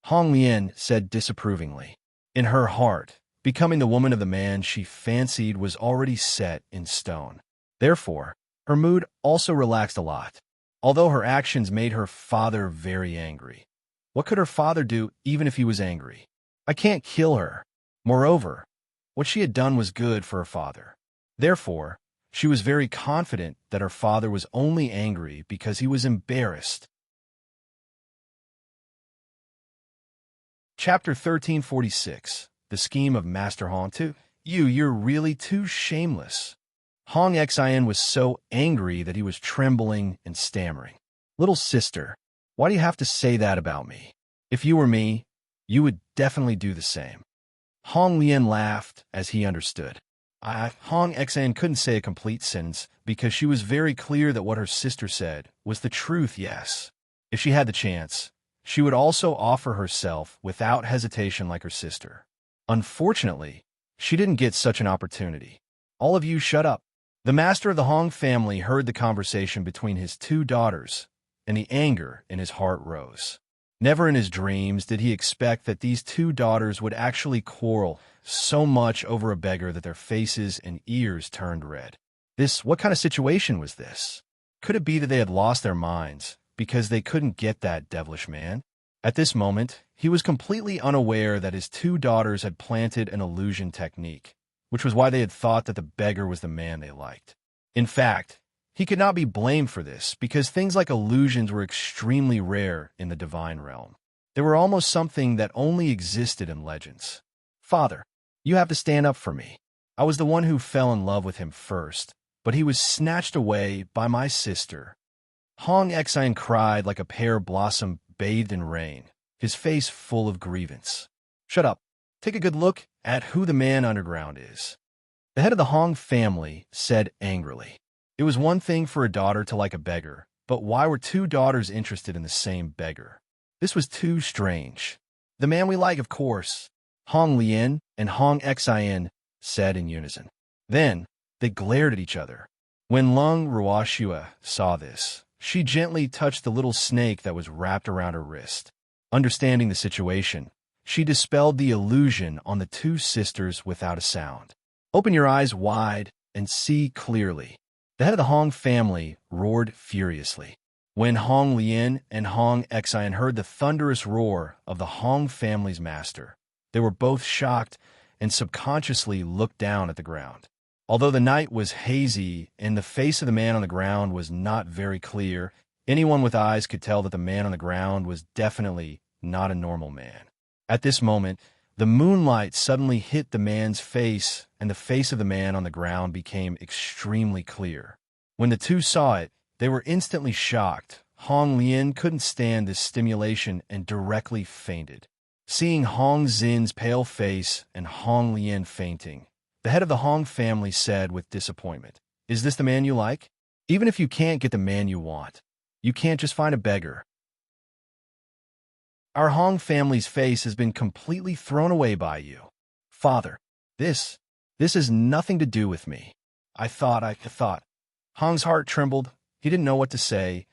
A: Hong Lian said disapprovingly. In her heart, becoming the woman of the man she fancied was already set in stone. Therefore, her mood also relaxed a lot, although her actions made her father very angry. What could her father do even if he was angry? I can't kill her. Moreover, what she had done was good for her father. Therefore, she was very confident that her father was only angry because he was embarrassed. Chapter 1346. The Scheme of Master Hong. You're really too shameless. Hong Xian was so angry that he was trembling and stammering. Little sister, why do you have to say that about me? If you were me, you would definitely do the same. Hong Lian laughed as he understood. Hong Xian couldn't say a complete sentence because she was very clear that what her sister said was the truth, yes. If she had the chance, she would also offer herself without hesitation like her sister. Unfortunately, she didn't get such an opportunity. All of you shut up. The master of the Hong family heard the conversation between his two daughters, and the anger in his heart rose. Never in his dreams did he expect that these two daughters would actually quarrel so much over a beggar that their faces and ears turned red. What kind of situation was this? Could it be that they had lost their minds because they couldn't get that devilish man? At this moment, he was completely unaware that his two daughters had planted an illusion technique, which was why they had thought that the beggar was the man they liked. In fact, he could not be blamed for this because things like illusions were extremely rare in the divine realm. They were almost something that only existed in legends. Father, you have to stand up for me. I was the one who fell in love with him first, but he was snatched away by my sister. Hong Xian cried like a pear blossom bathed in rain, his face full of grievance. Shut up. Take a good look at who the man underground is. The head of the Hong family said angrily. It was one thing for a daughter to like a beggar, but why were two daughters interested in the same beggar? This was too strange. The man we like, of course. Hong Lian and Hong Xin said in unison. Then, they glared at each other. When Lung Ruoxue saw this, she gently touched the little snake that was wrapped around her wrist. Understanding the situation, she dispelled the illusion on the two sisters without a sound. Open your eyes wide and see clearly. The head of the Hong family roared furiously. When Hong Lian and Hong Xin heard the thunderous roar of the Hong family's master, they were both shocked and subconsciously looked down at the ground. Although the night was hazy and the face of the man on the ground was not very clear, anyone with eyes could tell that the man on the ground was definitely not a normal man. At this moment, the moonlight suddenly hit the man's face, and the face of the man on the ground became extremely clear. When the two saw it, they were instantly shocked. Hong Lian couldn't stand this stimulation and directly fainted. Seeing Hong Xin's pale face and Hong Lian fainting, the head of the Hong family said with disappointment, "Is this the man you like? Even if you can't get the man you want, you can't just find a beggar." Our Hong family's face has been completely thrown away by you. Father, this has nothing to do with me. I thought. Hong's heart trembled. He didn't know what to say.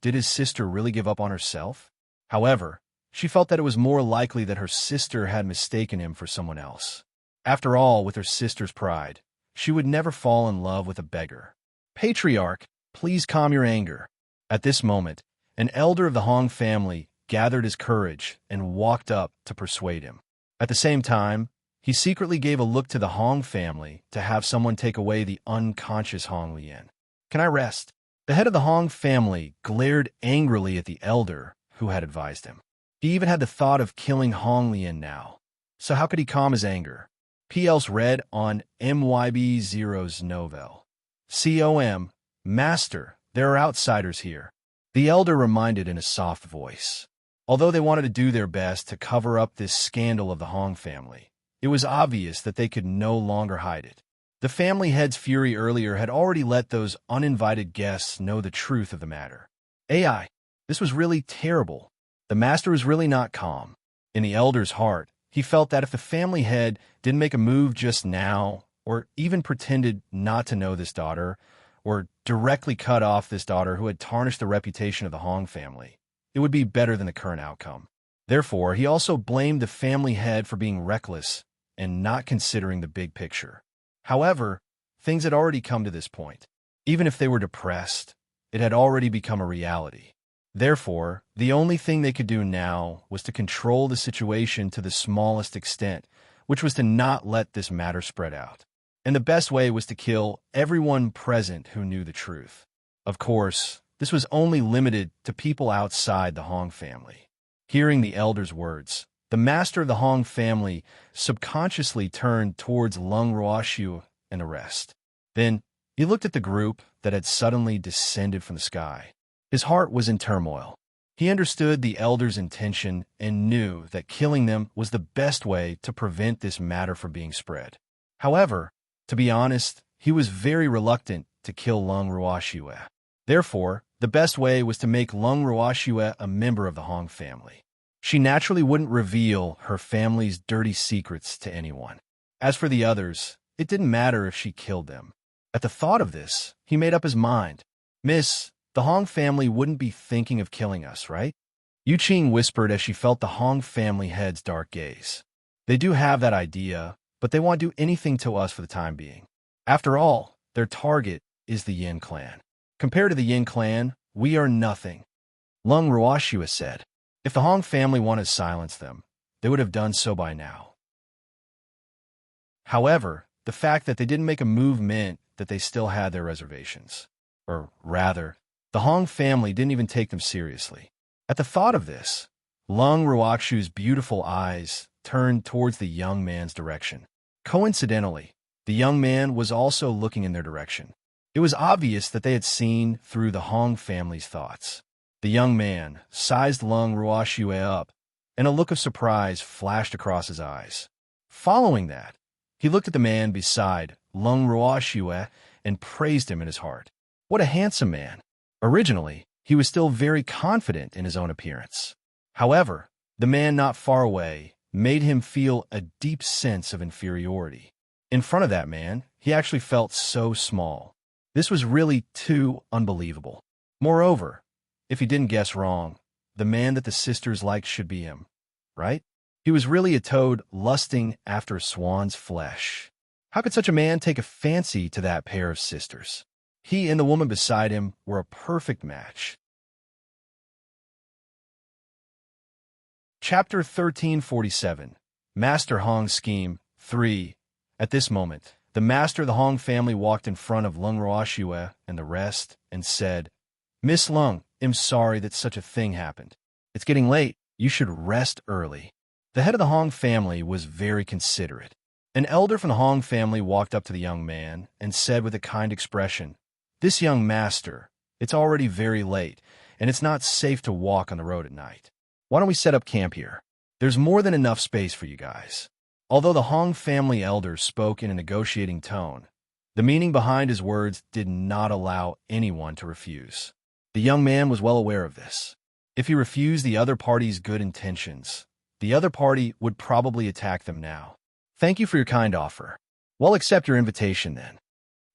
A: Did his sister really give up on herself? However, she felt that it was more likely that her sister had mistaken him for someone else. After all, with her sister's pride, she would never fall in love with a beggar. Patriarch, please calm your anger. At this moment, an elder of the Hong family gathered his courage and walked up to persuade him. At the same time, he secretly gave a look to the Hong family to have someone take away the unconscious Hong Lian. Can I rest? The head of the Hong family glared angrily at the elder who had advised him. He even had the thought of killing Hong Lian now. So how could he calm his anger? P.L.'s read on MYB0's novel. COM, Master, there are outsiders here. The elder reminded in a soft voice. Although they wanted to do their best to cover up this scandal of the Hong family, it was obvious that they could no longer hide it. The family head's fury earlier had already let those uninvited guests know the truth of the matter. AI, this was really terrible. The master was really not calm. In the elder's heart, he felt that if the family head didn't make a move just now, or even pretended not to know this daughter, or directly cut off this daughter who had tarnished the reputation of the Hong family, it would be better than the current outcome. Therefore, he also blamed the family head for being reckless and not considering the big picture. However, things had already come to this point. Even if they were depressed, it had already become a reality. Therefore, the only thing they could do now was to control the situation to the smallest extent, which was to not let this matter spread out. And the best way was to kill everyone present who knew the truth. Of course, this was only limited to people outside the Hong family. Hearing the elder's words, the master of the Hong family subconsciously turned towards Lung Ruoxue in arrest. Then, he looked at the group that had suddenly descended from the sky. His heart was in turmoil. He understood the elder's intention and knew that killing them was the best way to prevent this matter from being spread. However, to be honest, he was very reluctant to kill Lung Ruoxue. Therefore, the best way was to make Lung Ruoxue a member of the Hong family. She naturally wouldn't reveal her family's dirty secrets to anyone. As for the others, it didn't matter if she killed them. At the thought of this, he made up his mind. "Miss, the Hong family wouldn't be thinking of killing us, right?" Yu Qing whispered as she felt the Hong family head's dark gaze. "They do have that idea, but they won't do anything to us for the time being. After all, their target is the Yin clan. Compared to the Yin clan, we are nothing." Lung Ruoxue said. If the Hong family wanted to silence them, they would have done so by now. However, the fact that they didn't make a move meant that they still had their reservations. Or rather, the Hong family didn't even take them seriously. At the thought of this, Lung Ruoxue's beautiful eyes turned towards the young man's direction. Coincidentally, the young man was also looking in their direction. It was obvious that they had seen through the Hong family's thoughts. The young man sized Lung Ruoxue up, and a look of surprise flashed across his eyes. Following that, he looked at the man beside Lung Ruoxue and praised him in his heart. What a handsome man! Originally, he was still very confident in his own appearance. However, the man not far away made him feel a deep sense of inferiority. In front of that man, he actually felt so small. This was really too unbelievable. Moreover, if he didn't guess wrong, the man that the sisters liked should be him, right? He was really a toad lusting after a swan's flesh. How could such a man take a fancy to that pair of sisters? He and the woman beside him were a perfect match. Chapter 1347, Master Hong's Scheme 3. At this moment, the master of the Hong family walked in front of Lung Ruoxue and the rest and said, "Miss Lung, I'm sorry that such a thing happened. It's getting late. You should rest early." The head of the Hong family was very considerate. An elder from the Hong family walked up to the young man and said with a kind expression, "This young master, it's already very late, and it's not safe to walk on the road at night. Why don't we set up camp here? There's more than enough space for you guys." Although the Hong family elder spoke in a negotiating tone, the meaning behind his words did not allow anyone to refuse. The young man was well aware of this. If he refused the other party's good intentions, the other party would probably attack them now. "Thank you for your kind offer. We'll accept your invitation then."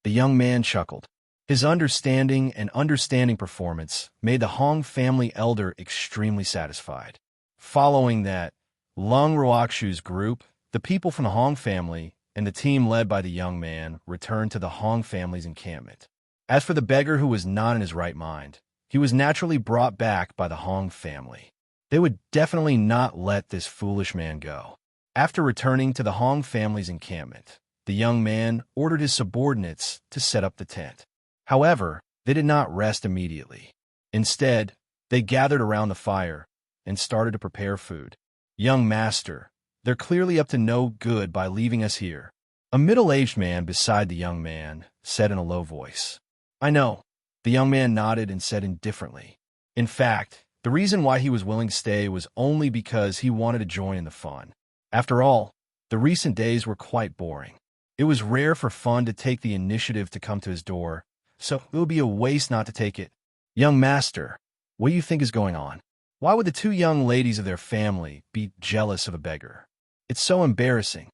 A: The young man chuckled. His understanding performance made the Hong family elder extremely satisfied. Following that, Lung Ruoxue's group, the people from the Hong family, and the team led by the young man returned to the Hong family's encampment. As for the beggar who was not in his right mind, he was naturally brought back by the Hong family. They would definitely not let this foolish man go. After returning to the Hong family's encampment, the young man ordered his subordinates to set up the tent. However, they did not rest immediately. Instead, they gathered around the fire and started to prepare food. "Young master, they're clearly up to no good by leaving us here," a middle-aged man beside the young man said in a low voice. "I know." The young man nodded and said indifferently. In fact, the reason why he was willing to stay was only because he wanted to join in the fun. After all, the recent days were quite boring. It was rare for fun to take the initiative to come to his door, so it would be a waste not to take it. "Young master, what do you think is going on? Why would the two young ladies of their family be jealous of a beggar? It's so embarrassing."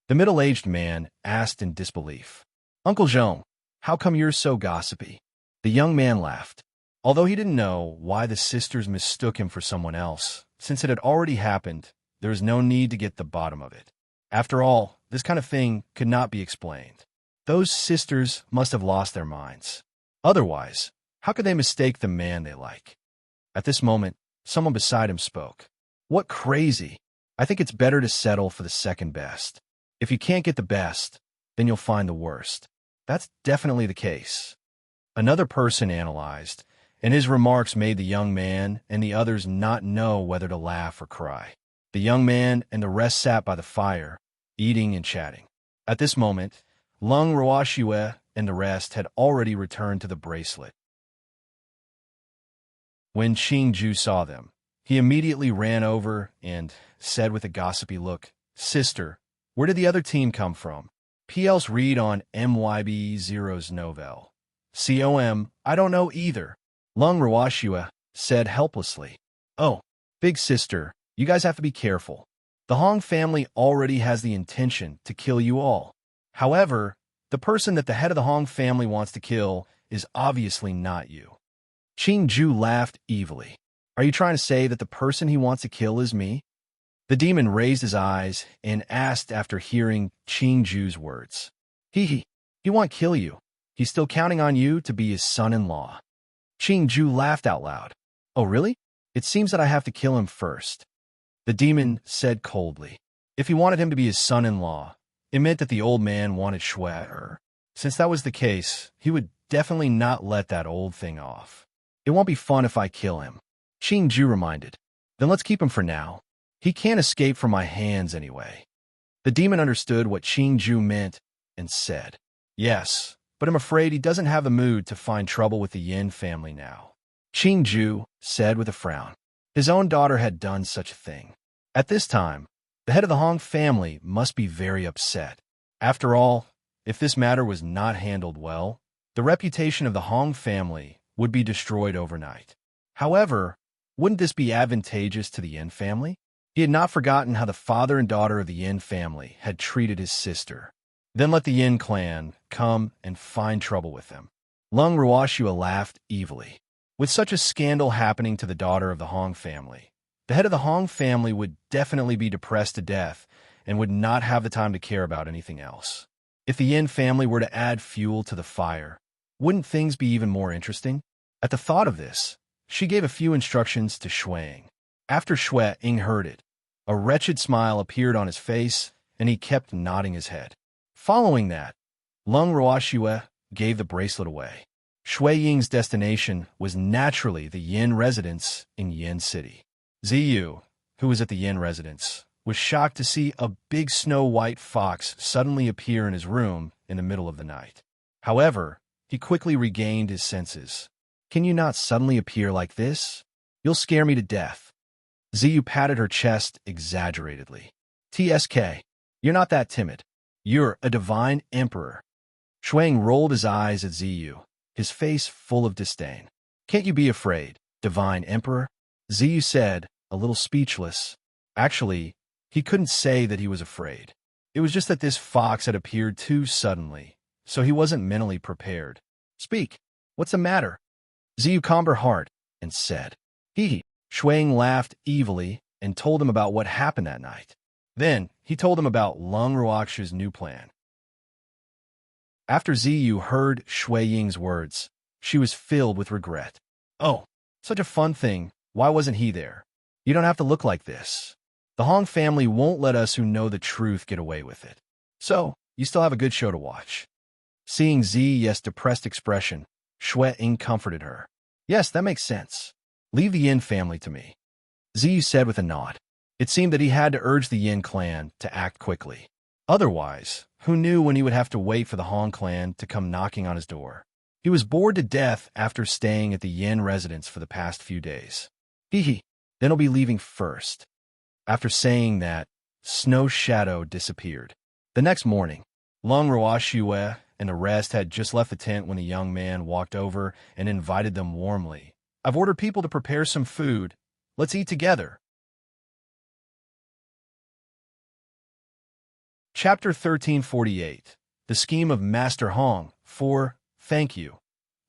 A: The middle-aged man asked in disbelief. "Uncle Jean, how come you're so gossipy?" The young man laughed. Although he didn't know why the sisters mistook him for someone else, since it had already happened, there was no need to get the bottom of it. After all, this kind of thing could not be explained. Those sisters must have lost their minds. Otherwise, how could they mistake the man they like? At this moment, someone beside him spoke. "What crazy! I think it's better to settle for the second best. If you can't get the best, then you'll find the worst." That's definitely the case. Another person analyzed, and his remarks made the young man and the others not know whether to laugh or cry. The young man and the rest sat by the fire, eating and chatting. At this moment, Lung Ruoxue and the rest had already returned to the bracelet. When Qingju saw them, he immediately ran over and said with a gossipy look, "Sister, where did the other team come from? P.L.'s read on MYB0's novel." "COM, I don't know either," Lung Ruoxue said helplessly. "Oh, big sister, you guys have to be careful. The Hong family already has the intention to kill you all. However, the person that the head of the Hong family wants to kill is obviously not you." Qingju laughed evilly. "Are you trying to say that the person he wants to kill is me?" The demon raised his eyes and asked after hearing Qingju's words. He won't kill you. He's still counting on you to be his son-in-law." Qingju laughed out loud. "Oh, really? It seems that I have to kill him first." The demon said coldly. If he wanted him to be his son-in-law, it meant that the old man wanted Shui. Since that was the case, he would definitely not let that old thing off. "It won't be fun if I kill him," Qingju reminded. "Then let's keep him for now. He can't escape from my hands anyway." The demon understood what Qingju meant and said, "Yes, but I'm afraid he doesn't have the mood to find trouble with the Yin family now." Qingju said with a frown. His own daughter had done such a thing. At this time, the head of the Hong family must be very upset. After all, if this matter was not handled well, the reputation of the Hong family would be destroyed overnight. However, wouldn't this be advantageous to the Yin family? He had not forgotten how the father and daughter of the Yin family had treated his sister, then let the Yin clan come and find trouble with them. Lung Ruoxua laughed evilly. With such a scandal happening to the daughter of the Hong family, the head of the Hong family would definitely be depressed to death and would not have the time to care about anything else. If the Yin family were to add fuel to the fire, wouldn't things be even more interesting? At the thought of this, she gave a few instructions to Shuang. After Shuang heard it, a wretched smile appeared on his face, and he kept nodding his head. Following that, Lung Ruoxua gave the bracelet away. Shui Ying's destination was naturally the Yin residence in Yin City. Ziyu, who was at the Yin residence, was shocked to see a big snow-white fox suddenly appear in his room in the middle of the night. However, he quickly regained his senses. "Can you not suddenly appear like this? You'll scare me to death." Ziyu patted her chest exaggeratedly. "TSK, you're not that timid. You're a divine emperor." Shuang rolled his eyes at Ziyu, his face full of disdain. "Can't you be afraid, divine emperor?" Ziyu said, a little speechless. Actually, he couldn't say that he was afraid. It was just that this fox had appeared too suddenly, so he wasn't mentally prepared. "Speak. What's the matter?" Ziyu calmed her heart and said, "Hee." Shuang laughed evilly and told him about what happened that night. Then he told him about Lung Ruoxua's new plan. After Ziyu heard Shui Ying's words, she was filled with regret. "Oh, such a fun thing. Why wasn't he there? You don't have to look like this. The Hong family won't let us who know the truth get away with it. So, you still have a good show to watch." Seeing Ziya's depressed expression, Shui Ying comforted her. "Yes, that makes sense. Leave the Yin family to me," Ziyu said with a nod. It seemed that he had to urge the Yin clan to act quickly. Otherwise, who knew when he would have to wait for the Hong clan to come knocking on his door? He was bored to death after staying at the Yin residence for the past few days. Hee, then he'll be leaving first. After saying that, Snow Shadow disappeared. The next morning, Lung Ruoxua and the rest had just left the tent when the young man walked over and invited them warmly. "I've ordered people to prepare some food. Let's eat together." Chapter 1348. The Scheme of Master Hong. 4. Thank you.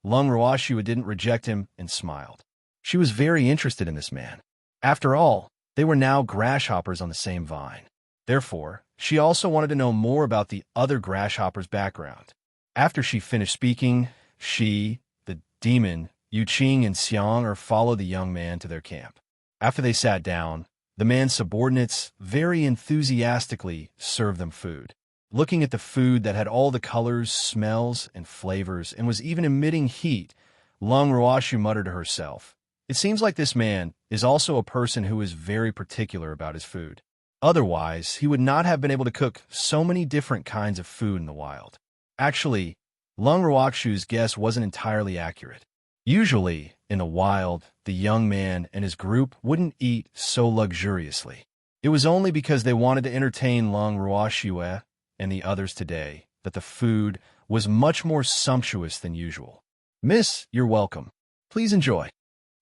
A: Lung Ruoxua didn't reject him and smiled. She was very interested in this man. After all, they were now grasshoppers on the same vine. Therefore, she also wanted to know more about the other grasshopper's background. After she finished speaking, she, the demon, Yuqing and Xiang followed the young man to their camp. After they sat down, the man's subordinates very enthusiastically served them food. Looking at the food that had all the colors, smells, and flavors and was even emitting heat, Lung Ruoxu muttered to herself, "It seems like this man is also a person who is very particular about his food. Otherwise, he would not have been able to cook so many different kinds of food in the wild." Actually, Lung Ruoxu's guess wasn't entirely accurate. Usually, in the wild, the young man and his group wouldn't eat so luxuriously. It was only because they wanted to entertain Lung Ruoxua and the others today that the food was much more sumptuous than usual. "Miss, you're welcome. Please enjoy,"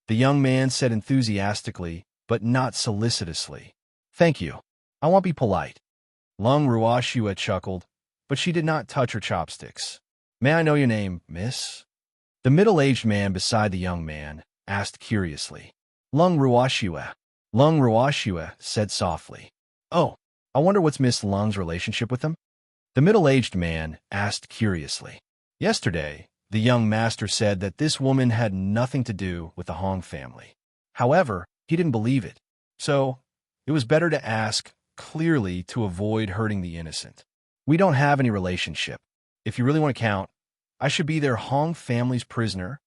A: the young man said enthusiastically, but not solicitously. "Thank you. I won't be polite." Lung Ruoxua chuckled, but she did not touch her chopsticks. "May I know your name, miss?" The middle-aged man beside the young man asked curiously. "Lung Ruoxua." Lung Ruoxua said softly. "Oh, I wonder what's Miss Lung's relationship with him?" The middle-aged man asked curiously. Yesterday, the young master said that this woman had nothing to do with the Hong family. However, he didn't believe it, so it was better to ask clearly to avoid hurting the innocent. "We don't have any relationship. If you really want to count, I should be their Hong family's prisoner."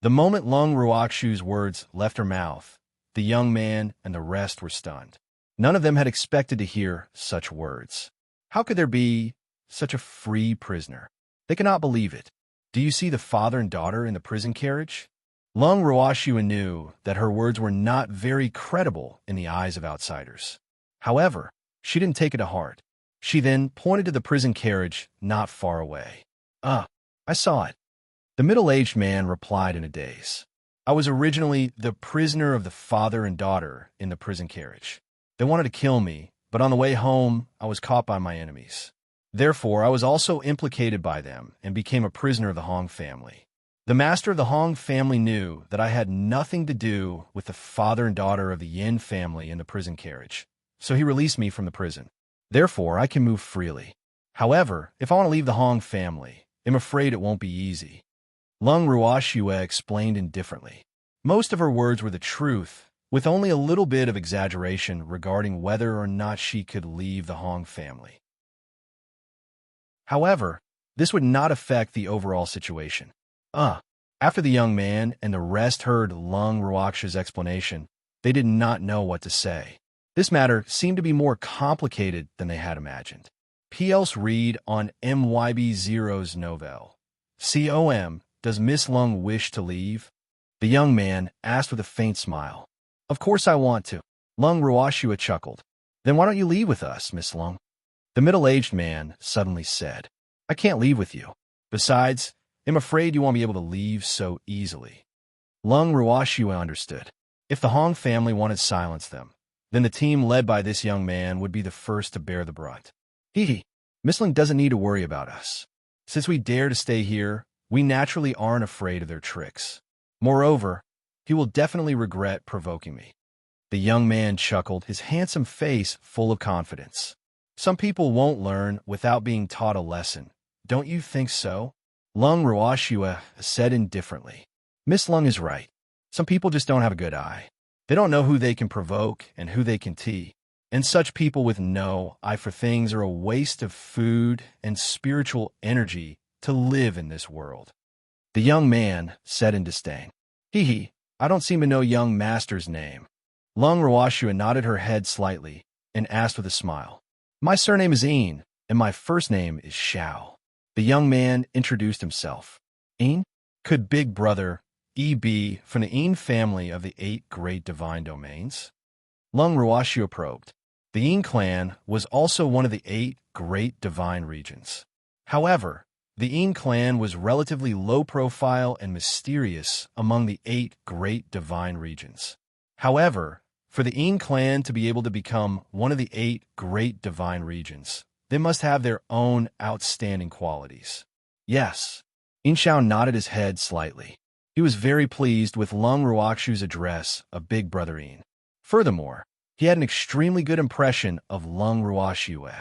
A: The moment Lung Ruoxu's words left her mouth, the young man and the rest were stunned. None of them had expected to hear such words. How could there be such a free prisoner? They could not believe it. "Do you see the father and daughter in the prison carriage?" Lung Ruoxua knew that her words were not very credible in the eyes of outsiders. However, she didn't take it to heart. She then pointed to the prison carriage not far away. I saw it." The middle-aged man replied in a daze. "I was originally the prisoner of the father and daughter in the prison carriage. They wanted to kill me, but on the way home, I was caught by my enemies. Therefore, I was also implicated by them and became a prisoner of the Hong family. The master of the Hong family knew that I had nothing to do with the father and daughter of the Yin family in the prison carriage, so he released me from the prison. Therefore, I can move freely. However, if I want to leave the Hong family, I'm afraid it won't be easy. Lung Ruoxue explained indifferently. Most of her words were the truth, with only a little bit of exaggeration regarding whether or not she could leave the Hong family. However, this would not affect the overall situation. After the young man and the rest heard Lung Ruoxue's explanation, they did not know what to say. This matter seemed to be more complicated than they had imagined. P.L.'s read on MYB0's novel. COM, does Miss Lung wish to leave? The young man asked with a faint smile. Of course I want to. Lung Ruoxue chuckled. Then why don't you leave with us, Miss Lung? The middle-aged man suddenly said. I can't leave with you. Besides, I'm afraid you won't be able to leave so easily. Lung Ruoxue understood. If the Hong family wanted to silence them, then the team led by this young man would be the first to bear the brunt. Miss Lung doesn't need to worry about us. Since we dare to stay here, we naturally aren't afraid of their tricks. Moreover, he will definitely regret provoking me. The young man chuckled, his handsome face full of confidence. Some people won't learn without being taught a lesson. Don't you think so? Lung Ruoxue said indifferently. Miss Lung is right. Some people just don't have a good eye. They don't know who they can provoke and who they can tease. And such people with no eye for things are a waste of food and spiritual energy to live in this world. The young man said in disdain. I don't seem to know young master's name. Lung Ruoxue nodded her head slightly and asked with a smile. My surname is Een, and my first name is Xiao. The young man introduced himself. Een? Could Big Brother E be from the Een family of the 8 great divine domains? Lung Ruoxue probed. The Een clan was also one of the 8 great divine regions. However, the Een clan was relatively low profile and mysterious among the 8 great divine regions. However, for the Een clan to be able to become one of the 8 great divine regions, they must have their own outstanding qualities. Yes. Een Xiao nodded his head slightly. He was very pleased with Lung Ruoxue's address of Big Brother Een. Furthermore, he had an extremely good impression of Lung Ruoxue.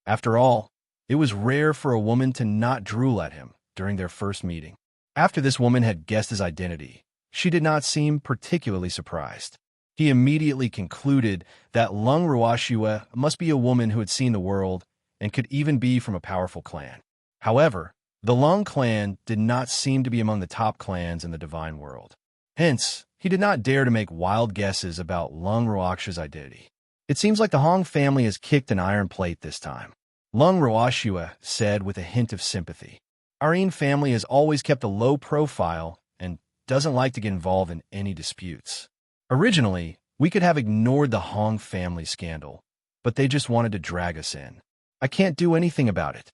A: After all, it was rare for a woman to not drool at him during their first meeting. After this woman had guessed his identity, she did not seem particularly surprised. He immediately concluded that Lung Ruoxue must be a woman who had seen the world and could even be from a powerful clan. However, the Lung clan did not seem to be among the top clans in the divine world. Hence, he did not dare to make wild guesses about Lung Ruoxue's identity. It seems like the Hong family has kicked an iron plate this time. Lung Ruoxue said with a hint of sympathy. Our Een family has always kept a low profile and doesn't like to get involved in any disputes. Originally, we could have ignored the Hong family scandal, but they just wanted to drag us in. I can't do anything about it.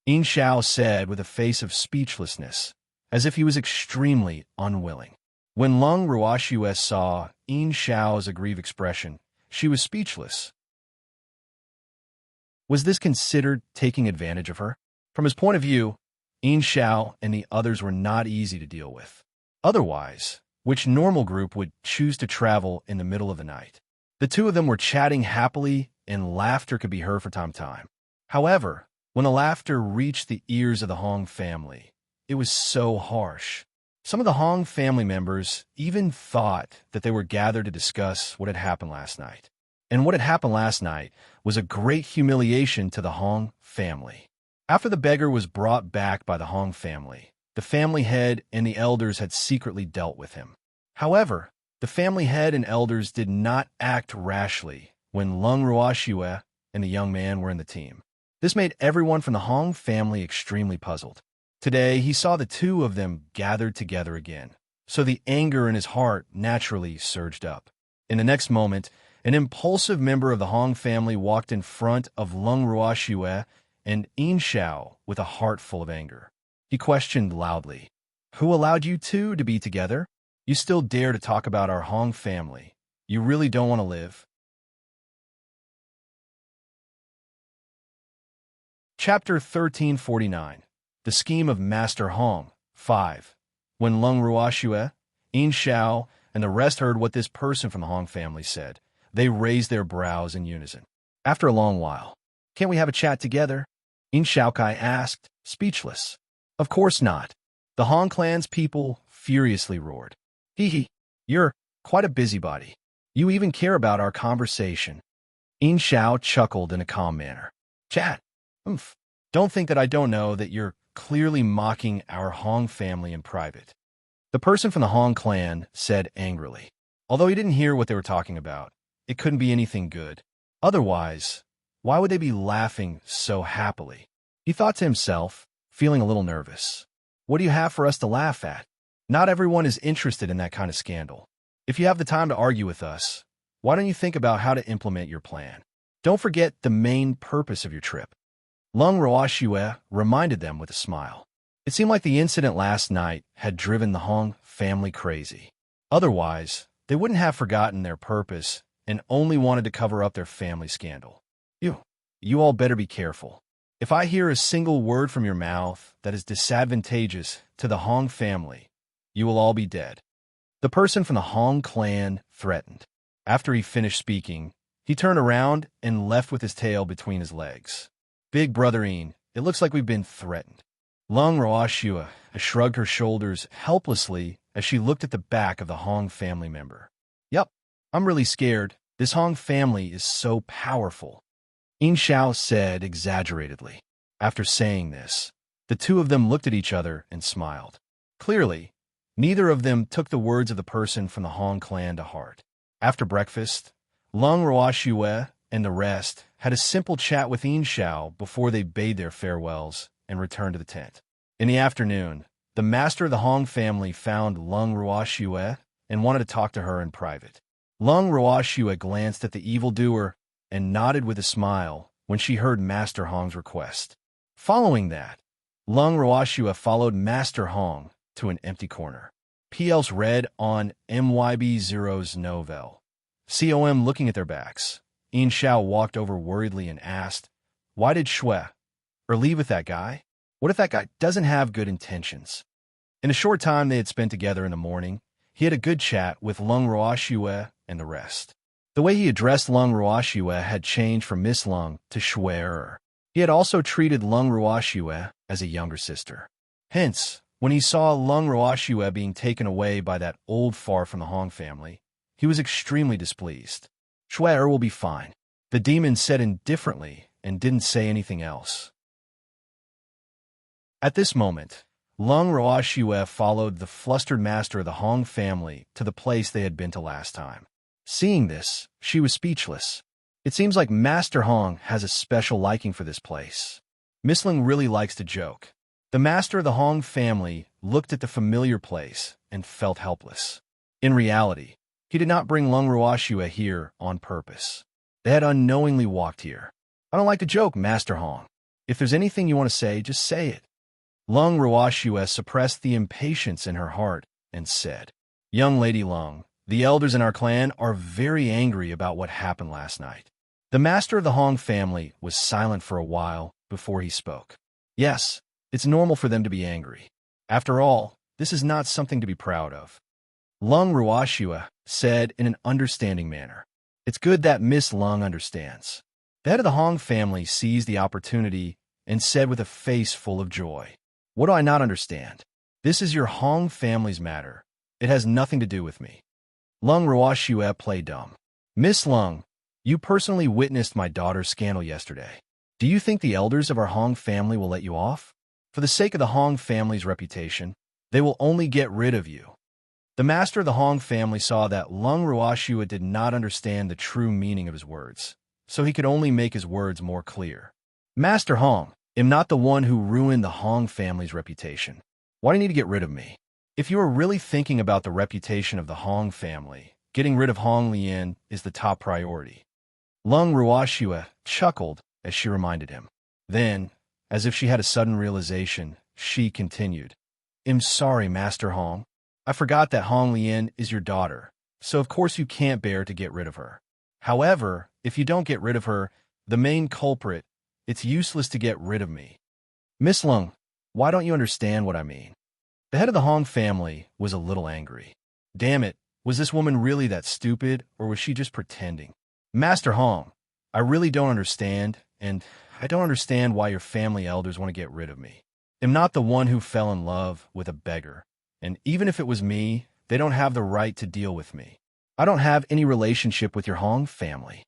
A: Een Xiao said with a face of speechlessness, as if he was extremely unwilling. When Lung Ruoxue saw Een Xiao's aggrieved expression, she was speechless. Was this considered taking advantage of her? From his point of view, Een Xiao and the others were not easy to deal with. Otherwise, which normal group would choose to travel in the middle of the night? The two of them were chatting happily, and laughter could be heard from time to time. However, when the laughter reached the ears of the Hong family, it was so harsh. Some of the Hong family members even thought that they were gathered to discuss what had happened last night. And what had happened last night was a great humiliation to the Hong family. After the beggar was brought back by the Hong family, the family head and the elders had secretly dealt with him. However, the family head and elders did not act rashly when Lung Ruoxue and the young man were in the team. This made everyone from the Hong family extremely puzzled. Today, he saw the two of them gathered together again, so the anger in his heart naturally surged up. In the next moment, an impulsive member of the Hong family walked in front of Lung Ruoxue and Een Xiao with a heart full of anger. He questioned loudly, "Who allowed you two to be together? You still dare to talk about our Hong family. You really don't want to live?" Chapter 1349. The Scheme of Master Hong. 5. When Lung Ruoxue, Yin Xiao, and the rest heard what this person from the Hong family said, they raised their brows in unison. After a long while, "Can't we have a chat together?" Yin Xiaokai asked, speechless. "Of course not." The Hong clan's people furiously roared. "Hee, you're quite a busybody. You even care about our conversation." Yin Xiao chuckled in a calm manner. "Chat? Oomph. Don't think that I don't know that you're clearly mocking our Hong family in private." The person from the Hong clan said angrily. Although he didn't hear what they were talking about, it couldn't be anything good. Otherwise, why would they be laughing so happily? He thought to himself, feeling a little nervous. What do you have for us to laugh at? Not everyone is interested in that kind of scandal. If you have the time to argue with us, why don't you think about how to implement your plan? Don't forget the main purpose of your trip. Lung Ruoxue reminded them with a smile. It seemed like the incident last night had driven the Hong family crazy. Otherwise, they wouldn't have forgotten their purpose and only wanted to cover up their family scandal. You all better be careful. If I hear a single word from your mouth that is disadvantageous to the Hong family, you will all be dead. The person from the Hong clan threatened. After he finished speaking, he turned around and left with his tail between his legs. "Big Brother Yin, it looks like we've been threatened." Lung Ruoxue shrugged her shoulders helplessly as she looked at the back of the Hong family member. "Yup, I'm really scared. This Hong family is so powerful," Yin Xiao said exaggeratedly. After saying this, the two of them looked at each other and smiled. Clearly, neither of them took the words of the person from the Hong clan to heart. After breakfast, Lung Ruoxue and the rest had a simple chat with Yin Xiao before they bade their farewells and returned to the tent. In the afternoon, the master of the Hong family found Lung Ruoxue and wanted to talk to her in private. Lung Ruoxue glanced at the evildoer and nodded with a smile when she heard Master Hong's request. Following that, Lung Ruoxue followed Master Hong to an empty corner. P.L.'s read on MYB0's novel. COM looking at their backs. Yin Xiao walked over worriedly and asked, "Why did Shui leave with that guy? What if that guy doesn't have good intentions?" In a short time they had spent together in the morning, he had a good chat with Lung Ruoxue and the rest. The way he addressed Lung Ruoxue had changed from Miss Lung to Shui. He had also treated Lung Ruoxue as a younger sister. Hence, when he saw Lung Ruoxue being taken away by that old far from the Hong family, he was extremely displeased. "Shui will be fine," the demon said indifferently and didn't say anything else. At this moment, Lung Ruoxue followed the flustered master of the Hong family to the place they had been to last time. Seeing this, she was speechless. It seems like Master Hong has a special liking for this place. Miss Ling really likes to joke. The master of the Hong family looked at the familiar place and felt helpless. In reality, he did not bring Lung Ruoxue here on purpose. They had unknowingly walked here. "I don't like to joke, Master Hong. If there's anything you want to say, just say it." Lung Ruoxue suppressed the impatience in her heart and said, "Young Lady Lung, the elders in our clan are very angry about what happened last night." The master of the Hong family was silent for a while before he spoke. "Yes, it's normal for them to be angry. After all, this is not something to be proud of," Lung Ruoxue said in an understanding manner. "It's good that Miss Lung understands." The head of the Hong family seized the opportunity and said with a face full of joy, "What do I not understand? This is your Hong family's matter. It has nothing to do with me." Lung Ruoxue played dumb. "Miss Lung, you personally witnessed my daughter's scandal yesterday. Do you think the elders of our Hong family will let you off? For the sake of the Hong family's reputation, they will only get rid of you." The master of the Hong family saw that Lung Ruoxue did not understand the true meaning of his words, so he could only make his words more clear. "Master Hong, am not the one who ruined the Hong family's reputation. Why do you need to get rid of me? If you are really thinking about the reputation of the Hong family, getting rid of Hong Lian is the top priority." Lung Ruoxue chuckled as she reminded him. Then, as if she had a sudden realization, she continued, "I'm sorry, Master Hong. I forgot that Hong Lian is your daughter, so of course you can't bear to get rid of her. However, if you don't get rid of her, the main culprit It's useless to get rid of me. Miss Lung, why don't you understand what I mean? The head of the Hong family was a little angry. Damn it, was this woman really that stupid, or was she just pretending? Master Hong, I really don't understand, and I don't understand why your family elders want to get rid of me. I'm not the one who fell in love with a beggar, and even if it was me, they don't have the right to deal with me. I don't have any relationship with your Hong family.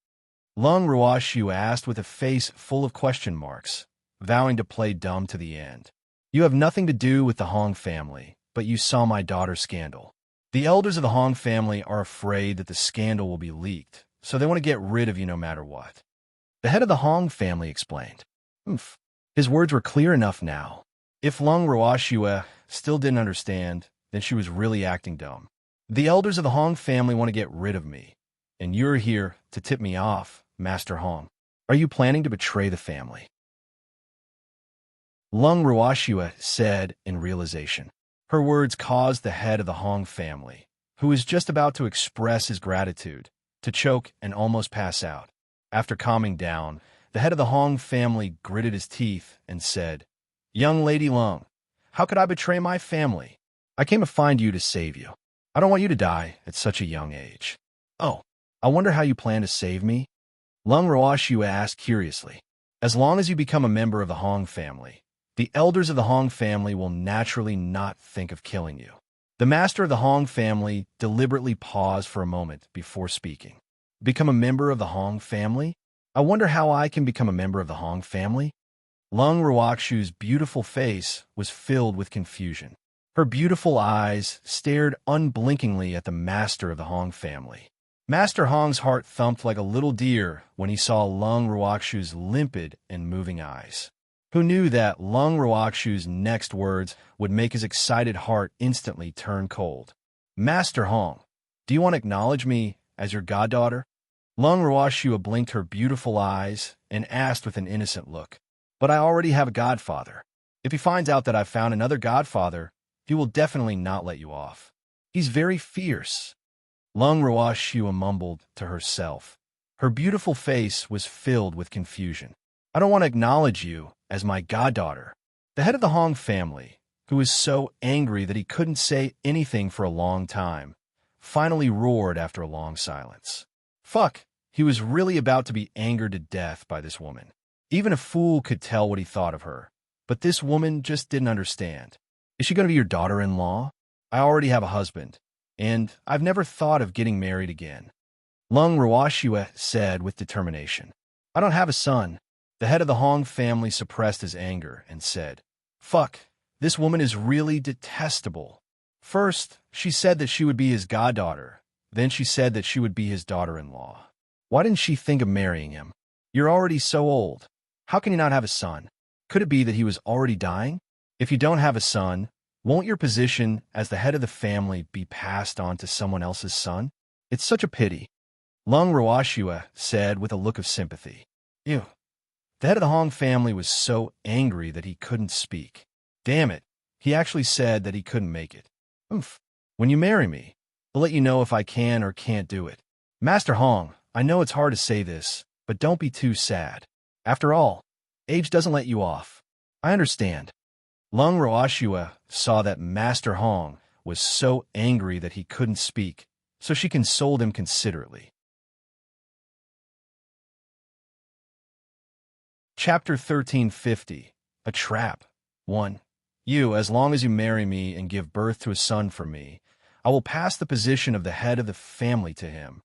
A: Lung Ruoshu asked with a face full of question marks, vowing to play dumb to the end. You have nothing to do with the Hong family, but you saw my daughter's scandal. The elders of the Hong family are afraid that the scandal will be leaked, so they want to get rid of you no matter what. The head of the Hong family explained. Oomph. His words were clear enough now. If Lung Ruoshua still didn't understand, then she was really acting dumb. The elders of the Hong family want to get rid of me, and you're here to tip me off, Master Hong. Are you planning to betray the family? Lung Ruoshua said in realization. Her words caused the head of the Hong family, who was just about to express his gratitude, to choke and almost pass out. After calming down, the head of the Hong family gritted his teeth and said, Young Lady Lung, how could I betray my family? I came to find you to save you. I don't want you to die at such a young age. Oh, I wonder how you plan to save me? Lung Ruoshua asked curiously. As long as you become a member of the Hong family, the elders of the Hong family will naturally not think of killing you. The master of the Hong family deliberately paused for a moment before speaking. Become a member of the Hong family? I wonder how I can become a member of the Hong family? Lung Ruokshu's beautiful face was filled with confusion. Her beautiful eyes stared unblinkingly at the master of the Hong family. Master Hong's heart thumped like a little deer when he saw Lung Ruokshu's limpid and moving eyes. Who knew that Lung Ruokshu's next words would make his excited heart instantly turn cold? Master Hong, do you want to acknowledge me as your goddaughter? Lung Ruoshua blinked her beautiful eyes and asked with an innocent look. But I already have a godfather. If he finds out that I've found another godfather, he will definitely not let you off. He's very fierce. Lung Ruoshua mumbled to herself. Her beautiful face was filled with confusion. I don't want to acknowledge you as my goddaughter. The head of the Hong family, who was so angry that he couldn't say anything for a long time, finally roared after a long silence. Fuck, he was really about to be angered to death by this woman. Even a fool could tell what he thought of her, but this woman just didn't understand. Is she going to be your daughter-in-law? I already have a husband, and I've never thought of getting married again. Lung Ruoshua said with determination. I don't have a son. The head of the Hong family suppressed his anger and said, Fuck, this woman is really detestable. First, she said that she would be his goddaughter. Then she said that she would be his daughter-in-law. Why didn't she think of marrying him? You're already so old. How can you not have a son? Could it be that he was already dying? If you don't have a son, won't your position as the head of the family be passed on to someone else's son? It's such a pity. Lung Ruoshua said with a look of sympathy. Ew. The head of the Hong family was so angry that he couldn't speak. Damn it, he actually said that he couldn't make it. Oomph. When you marry me, I'll let you know if I can or can't do it. Master Hong, I know it's hard to say this, but don't be too sad. After all, age doesn't let you off. I understand. Lung Ruoshua saw that Master Hong was so angry that he couldn't speak, so she consoled him considerately. Chapter 1350. A Trap. 1. You, as long as you marry me and give birth to a son for me, I will pass the position of the head of the family to him.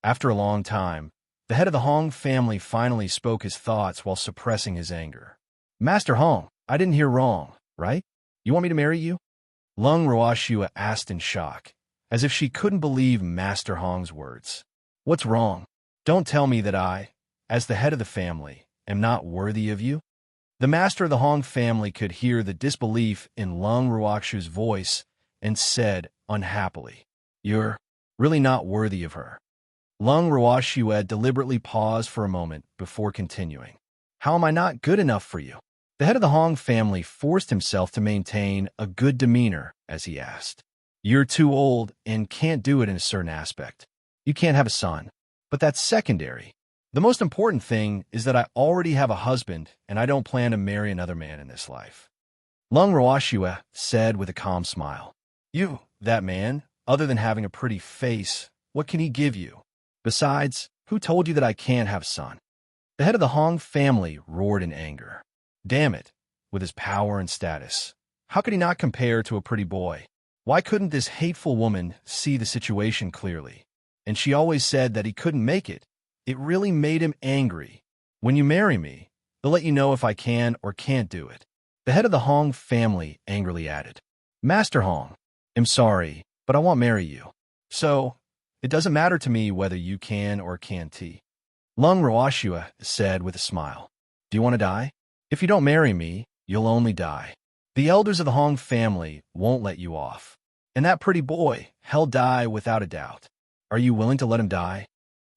A: After a long time, the head of the Hong family finally spoke his thoughts while suppressing his anger. Master Hong, I didn't hear wrong, right? You want me to marry you? Lung Ruoshua asked in shock, as if she couldn't believe Master Hong's words. What's wrong? Don't tell me that I, as the head of the family, am not worthy of you? The master of the Hong family could hear the disbelief in Lung Ruokshu's voice and said unhappily, You're really not worthy of her. Lung Ruoshua deliberately paused for a moment before continuing. How am I not good enough for you? The head of the Hong family forced himself to maintain a good demeanor as he asked. You're too old and can't do it in a certain aspect. You can't have a son, but that's secondary. The most important thing is that I already have a husband and I don't plan to marry another man in this life. Lung Roashua said with a calm smile. You, that man, other than having a pretty face, what can he give you? Besides, who told you that I can't have a son? The head of the Hong family roared in anger. Damn it, with his power and status. How could he not compare to a pretty boy? Why couldn't this hateful woman see the situation clearly? And she always said that he couldn't make it. It really made him angry. When you marry me, they'll let you know if I can or can't do it. The head of the Hong family angrily added. Master Hong, I'm sorry, but I won't marry you. So, it doesn't matter to me whether you can or can't. Lung Roashua said with a smile. Do you want to die? If you don't marry me, you'll only die. The elders of the Hong family won't let you off. And that pretty boy, he'll die without a doubt. Are you willing to let him die?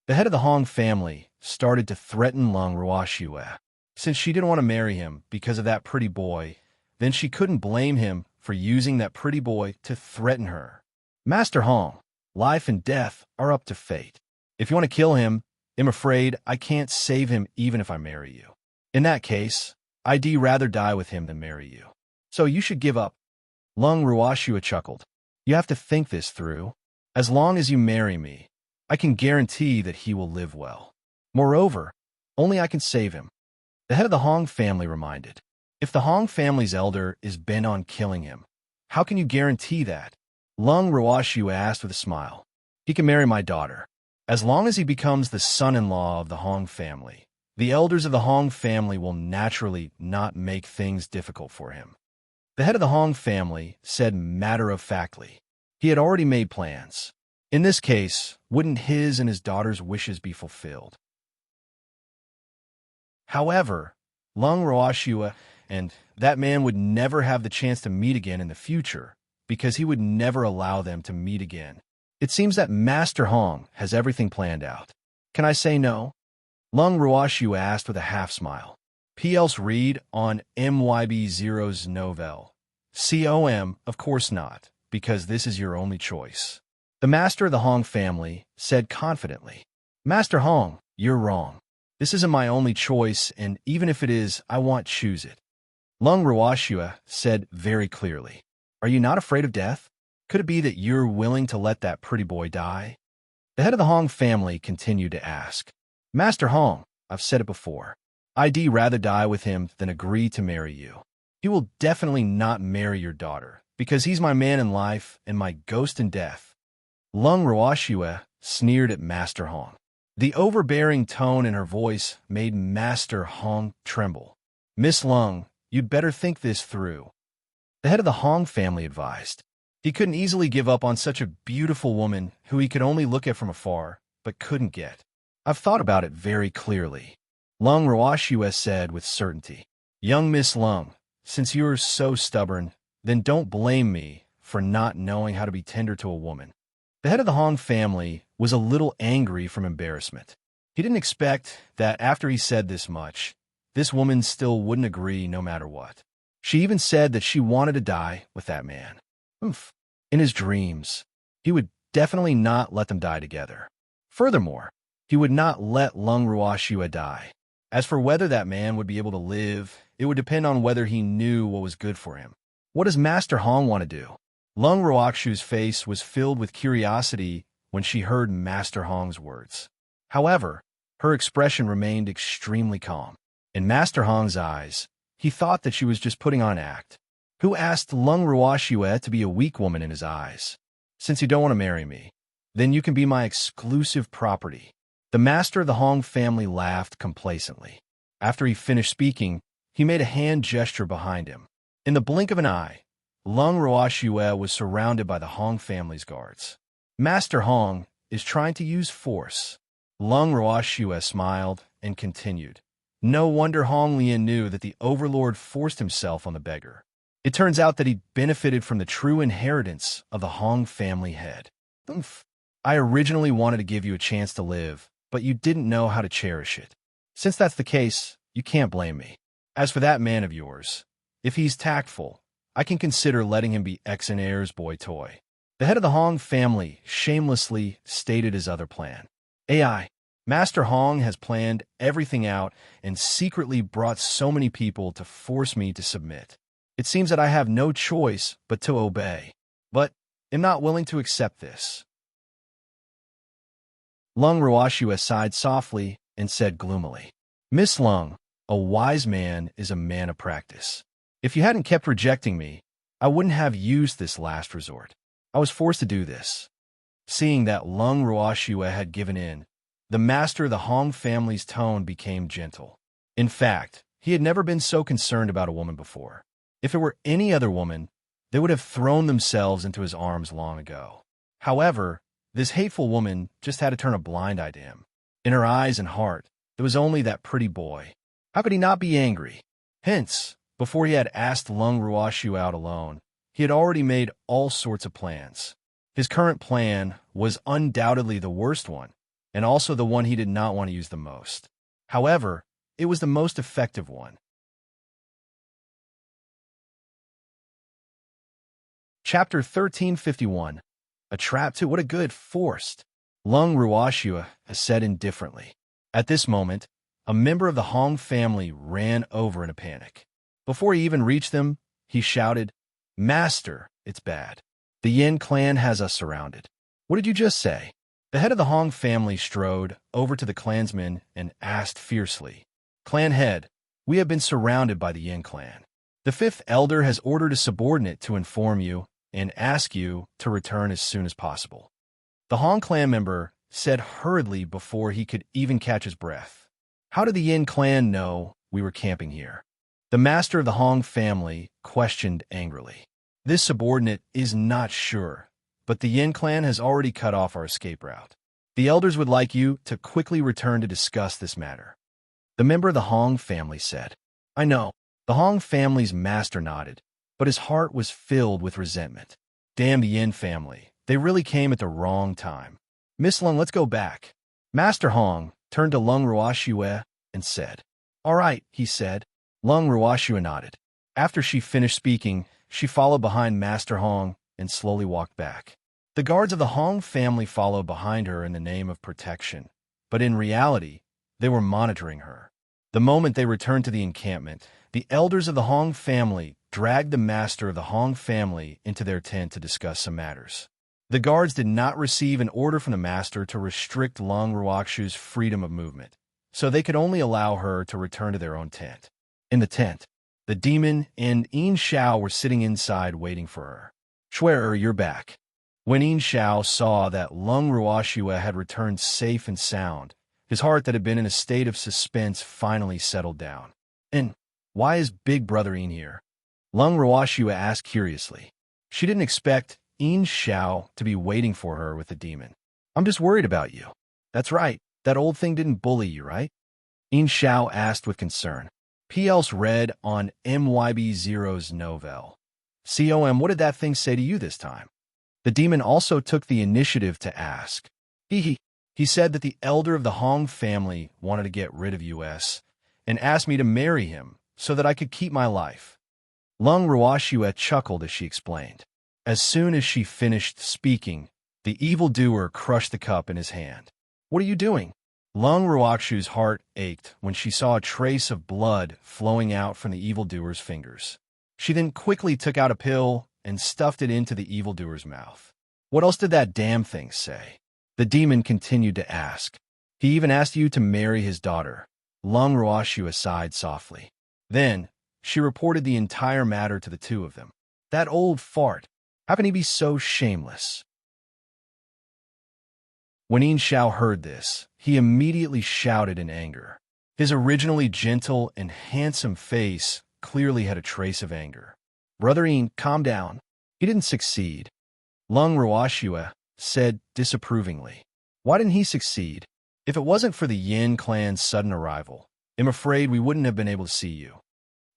A: The head of the Hong family started to threaten Lung Roashua. Since she didn't want to marry him because of that pretty boy, then she couldn't blame him for using that pretty boy to threaten her. Master Hong, life and death are up to fate. If you want to kill him, I'm afraid I can't save him even if I marry you. In that case, I'd rather die with him than marry you. So you should give up. Lung Roashua chuckled. You have to think this through. As long as you marry me, I can guarantee that he will live well. Moreover, only I can save him. The head of the Hong family reminded. If the Hong family's elder is bent on killing him, how can you guarantee that? Lung Roashua asked with a smile. He can marry my daughter. As long as he becomes the son-in-law of the Hong family, the elders of the Hong family will naturally not make things difficult for him. The head of the Hong family said matter-of-factly. He had already made plans. In this case, wouldn't his and his daughter's wishes be fulfilled? However, Lung Roashua and that man would never have the chance to meet again in the future because he would never allow them to meet again. It seems that Master Hong has everything planned out. Can I say no? Lung Roashua asked with a half-smile. P.L.'s read on MYB0's novel. COM, of course not, because this is your only choice. The master of the Hong family said confidently. Master Hong, you're wrong. This isn't my only choice, and even if it is, I won't choose it. Lung Roashua said very clearly. Are you not afraid of death? Could it be that you're willing to let that pretty boy die? The head of the Hong family continued to ask. Master Hong, I've said it before. I'd rather die with him than agree to marry you. He will definitely not marry your daughter, because he's my man in life and my ghost in death. Lung Roashua sneered at Master Hong. The overbearing tone in her voice made Master Hong tremble. Miss Lung, you'd better think this through. The head of the Hong family advised. He couldn't easily give up on such a beautiful woman who he could only look at from afar, but couldn't get. I've thought about it very clearly. Lung Roashua said with certainty. Young Miss Lung, since you're so stubborn, then don't blame me for not knowing how to be tender to a woman. The head of the Hong family was a little angry from embarrassment. He didn't expect that after he said this much, this woman still wouldn't agree no matter what. She even said that she wanted to die with that man. Oof. In his dreams, he would definitely not let them die together. Furthermore, he would not let Lung Roashua die. As for whether that man would be able to live, it would depend on whether he knew what was good for him. What does Master Hong want to do? Lung Roashua's face was filled with curiosity when she heard Master Hong's words. However, her expression remained extremely calm. In Master Hong's eyes, he thought that she was just putting on an act. Who asked Lung Roashua to be a weak woman in his eyes? Since you don't want to marry me, then you can be my exclusive property. The master of the Hong family laughed complacently. After he finished speaking, he made a hand gesture behind him. In the blink of an eye, Lung Roashua was surrounded by the Hong family's guards. Master Hong is trying to use force. Lung Roashua smiled and continued. No wonder Hong Lian knew that the overlord forced himself on the beggar. It turns out that he benefited from the true inheritance of the Hong family head. Oomph. I originally wanted to give you a chance to live, but you didn't know how to cherish it. Since that's the case, you can't blame me. As for that man of yours, if he's tactful, I can consider letting him be X and Heir's boy toy. The head of the Hong family shamelessly stated his other plan. AI, Master Hong has planned everything out and secretly brought so many people to force me to submit. It seems that I have no choice but to obey, but am not willing to accept this." Lung Ruoxue sighed softly and said gloomily, "Miss Lung, a wise man is a man of practice. If you hadn't kept rejecting me, I wouldn't have used this last resort. I was forced to do this." Seeing that Lung Ruoxue had given in, the master of the Hong family's tone became gentle. In fact, he had never been so concerned about a woman before. If it were any other woman, they would have thrown themselves into his arms long ago. However, this hateful woman just had to turn a blind eye to him. In her eyes and heart, there was only that pretty boy. How could he not be angry? Hence, before he had asked Lung Ruoxue out alone, he had already made all sorts of plans. His current plan was undoubtedly the worst one, and also the one he did not want to use the most. However, it was the most effective one. Chapter 1351. A Trap to What a Good Forced. Lung Ruoxue said indifferently. At this moment, a member of the Hong family ran over in a panic. Before he even reached them, he shouted, "Master, it's bad. The Yin clan has us surrounded." "What did you just say?" The head of the Hong family strode over to the clansman and asked fiercely, "Clan head, we have been surrounded by the Yin clan. The fifth elder has ordered a subordinate to inform you and ask you to return as soon as possible." The Hong clan member said hurriedly before he could even catch his breath, "How did the Yin clan know we were camping here?" The master of the Hong family questioned angrily. "This subordinate is not sure, but the Yin clan has already cut off our escape route. The elders would like you to quickly return to discuss this matter." The member of the Hong family said, "I know." The Hong family's master nodded, but his heart was filled with resentment. Damn the Yin family. They really came at the wrong time. "Miss Lung, let's go back." Master Hong turned to Lung Ruoxue and said, "All right," he said. Lung Ruoxue nodded. After she finished speaking, she followed behind Master Hong and slowly walked back. The guards of the Hong family followed behind her in the name of protection, but in reality, they were monitoring her. The moment they returned to the encampment, the elders of the Hong family dragged the master of the Hong family into their tent to discuss some matters. The guards did not receive an order from the master to restrict Lung Ruoxue's freedom of movement, so they could only allow her to return to their own tent. In the tent, the demon and Yin Xiao were sitting inside waiting for her. "Schwerer, you're back." When Yin Xiao saw that Lung Ruoxue had returned safe and sound, his heart that had been in a state of suspense finally settled down. "And why is Big Brother Yin here?" Lung Ruoxue asked curiously. She didn't expect Yin Xiao to be waiting for her with the demon. "I'm just worried about you." "That's right. That old thing didn't bully you, right?" Yin Xiao asked with concern. P.L.'s read on MYB0's novel. "COM, what did that thing say to you this time?" The demon also took the initiative to ask. He said that the elder of the Hong family wanted to get rid of us and asked me to marry him so that I could keep my life. Lung Ruoxue chuckled as she explained. As soon as she finished speaking, the evildoer crushed the cup in his hand. "What are you doing?" Lung Ruoxue's heart ached when she saw a trace of blood flowing out from the evildoer's fingers. She then quickly took out a pill and stuffed it into the evildoer's mouth. "What else did that damn thing say?" The demon continued to ask. "He even asked you to marry his daughter." Lung Ruoxue sighed softly. Then, she reported the entire matter to the two of them. "That old fart. How can he be so shameless?" When Yin Xiao heard this, he immediately shouted in anger. His originally gentle and handsome face clearly had a trace of anger. "Brother Yin, calm down." "He didn't succeed," Lung Ruoxue said disapprovingly. "Why didn't he succeed? If it wasn't for the Yin clan's sudden arrival, I'm afraid we wouldn't have been able to see you."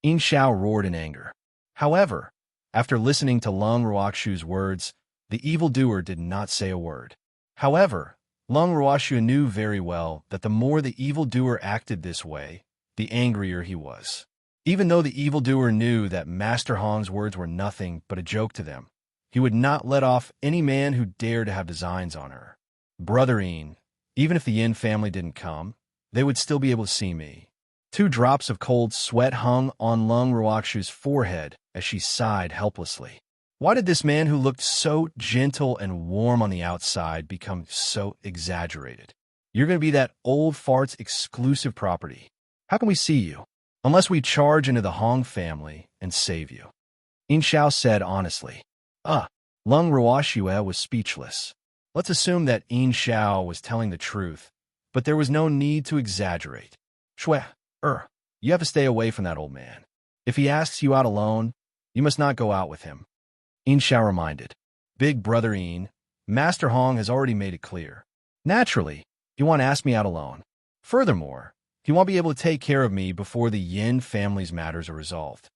A: Yin Xiao roared in anger. However, after listening to Lung Ruoxue's words, the evildoer did not say a word. However, Lung Ruoxue knew very well that the more the evildoer acted this way, the angrier he was. Even though the evildoer knew that Master Hong's words were nothing but a joke to them, he would not let off any man who dared to have designs on her. "Brother Yin, Even if the Yin family didn't come, they would still be able to see me. 2 drops of cold sweat hung on Lung Ruoxu's forehead as she sighed helplessly. Why did this man who looked so gentle and warm on the outside become so exaggerated? You're going to be that old fart's exclusive property. How can we see you? Unless we charge into the Hong family and save you. Yin Xiao said honestly. Lung Ruoxue was speechless. Let's assume that Yin Xiao was telling the truth, but there was no need to exaggerate. Shui, you have to stay away from that old man. If he asks you out alone, you must not go out with him. Yin Xiao reminded. Big brother Yin, Master Hong has already made it clear. Naturally, he won't ask me out alone. Furthermore, he won't be able to take care of me before the Yin family's matters are resolved.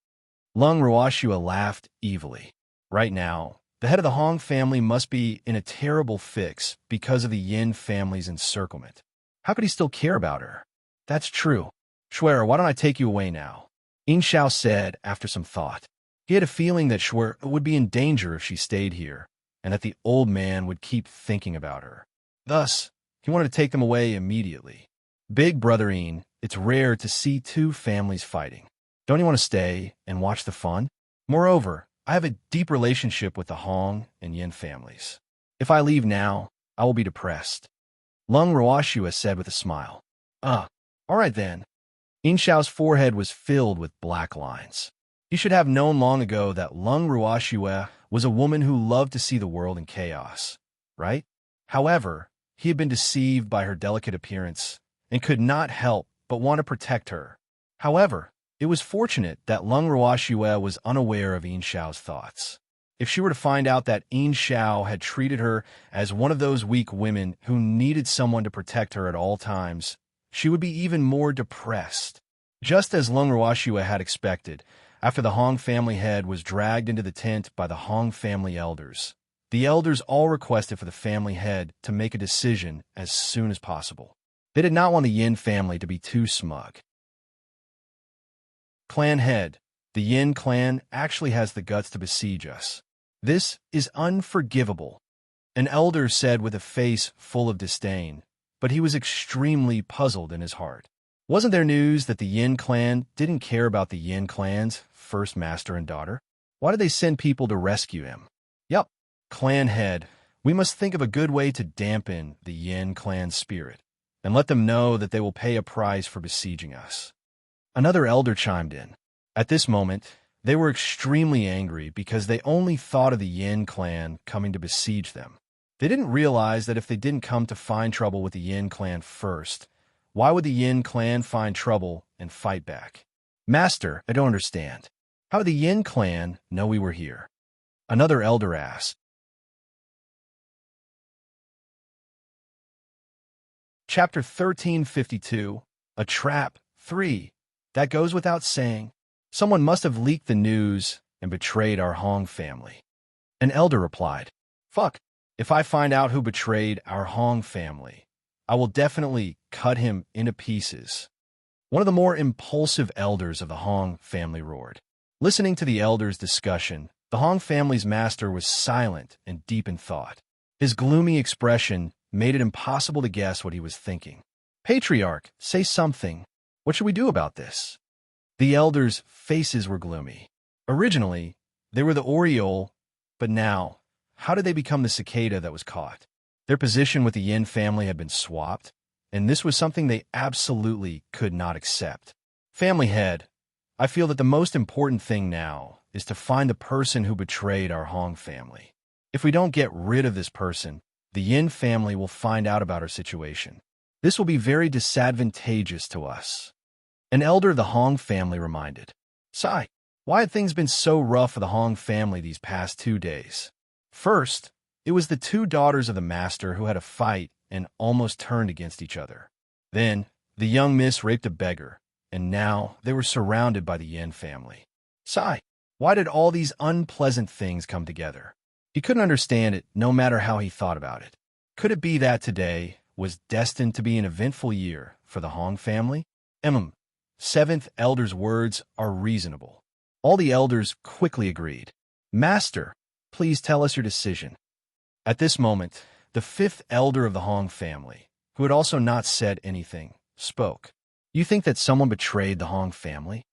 A: Lung Ruoxue laughed evilly. Right now, the head of the Hong family must be in a terrible fix because of the Yin family's encirclement. How could he still care about her? That's true. Shui, why don't I take you away now? Yin Xiao said after some thought. He had a feeling that Shui would be in danger if she stayed here, and that the old man would keep thinking about her. Thus, he wanted to take them away immediately. Big brother Yin, it's rare to see 2 families fighting. Don't you want to stay and watch the fun? Moreover, I have a deep relationship with the Hong and Yin families. If I leave now, I will be depressed. Lung Ruoxue said with a smile. All right then. Yin Xiao's forehead was filled with black lines. He should have known long ago that Lung Ruoxue was a woman who loved to see the world in chaos, right? However, he had been deceived by her delicate appearance and could not help but want to protect her. However, it was fortunate that Lung Ruoxue was unaware of Yin Xiao's thoughts. If she were to find out that Yin Xiao had treated her as one of those weak women who needed someone to protect her at all times, she would be even more depressed. Just as Lung Ruoxue had expected, after the Hong family head was dragged into the tent by the Hong family elders, the elders all requested for the family head to make a decision as soon as possible. They did not want the Yin family to be too smug. Clan head, the Yin clan actually has the guts to besiege us. This is unforgivable, an elder said with a face full of disdain, but he was extremely puzzled in his heart. Wasn't there news that the Yin clan didn't care about the Yin clan's first master and daughter? Why did they send people to rescue him? Yup, clan head, we must think of a good way to dampen the Yin clan's spirit, and let them know that they will pay a price for besieging us. Another elder chimed in. At this moment, they were extremely angry because they only thought of the Yin clan coming to besiege them. They didn't realize that if they didn't come to find trouble with the Yin clan first, why would the Yin clan find trouble and fight back? Master, I don't understand. How did the Yin clan know we were here? Another elder asked. Chapter 1352, A Trap 3. That goes without saying. Someone must have leaked the news and betrayed our Hong family. An elder replied, Fuck, if I find out who betrayed our Hong family, I will definitely cut him into pieces. One of the more impulsive elders of the Hong family roared. Listening to the elders' discussion, the Hong family's master was silent and deep in thought. His gloomy expression made it impossible to guess what he was thinking. Patriarch, say something. What should we do about this? The elders' faces were gloomy. Originally, they were the Oriole, but now, how did they become the cicada that was caught? Their position with the Yin family had been swapped, and this was something they absolutely could not accept. Family head, I feel that the most important thing now is to find the person who betrayed our Hong family. If we don't get rid of this person, the Yin family will find out about our situation. This will be very disadvantageous to us. An elder of the Hong family reminded. Sai, why had things been so rough for the Hong family these past 2 days? First, it was the 2 daughters of the master who had a fight and almost turned against each other. Then, the young miss raped a beggar, and now they were surrounded by the Yin family. Sai, why did all these unpleasant things come together? He couldn't understand it no matter how he thought about it. Could it be that today was destined to be an eventful year for the Hong family? Seventh elder's words are reasonable. All the elders quickly agreed. Master, please tell us your decision. At this moment, the 5th elder of the Hong family, who had also not said anything, spoke. You think that someone betrayed the Hong family?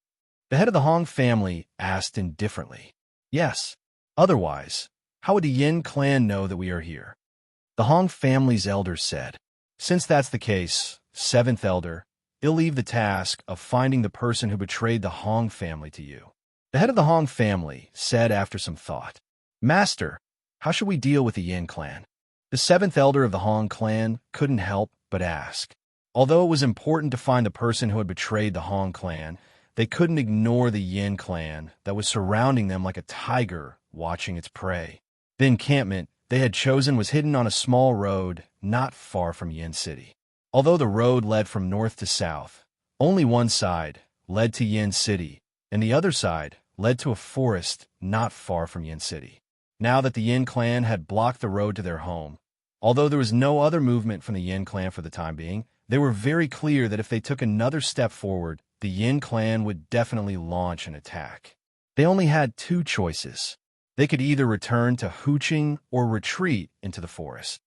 A: The head of the Hong family asked indifferently. Yes. Otherwise, how would the Yin clan know that we are here? The Hong family's elder said. Since that's the case, seventh elder, you'll leave the task of finding the person who betrayed the Hong family to you. The head of the Hong family said after some thought. Master, how should we deal with the Yin clan? The seventh elder of the Hong clan couldn't help but ask. Although it was important to find the person who had betrayed the Hong clan, they couldn't ignore the Yin clan that was surrounding them like a tiger watching its prey. The encampment they had chosen was hidden on a small road not far from Yin City. Although the road led from north to south, only one side led to Yin City, and the other side led to a forest not far from Yin City. Now that the Yin clan had blocked the road to their home, although there was no other movement from the Yin clan for the time being, they were very clear that if they took another step forward, the Yin clan would definitely launch an attack. They only had two choices. They could either return to Huqing or retreat into the forest.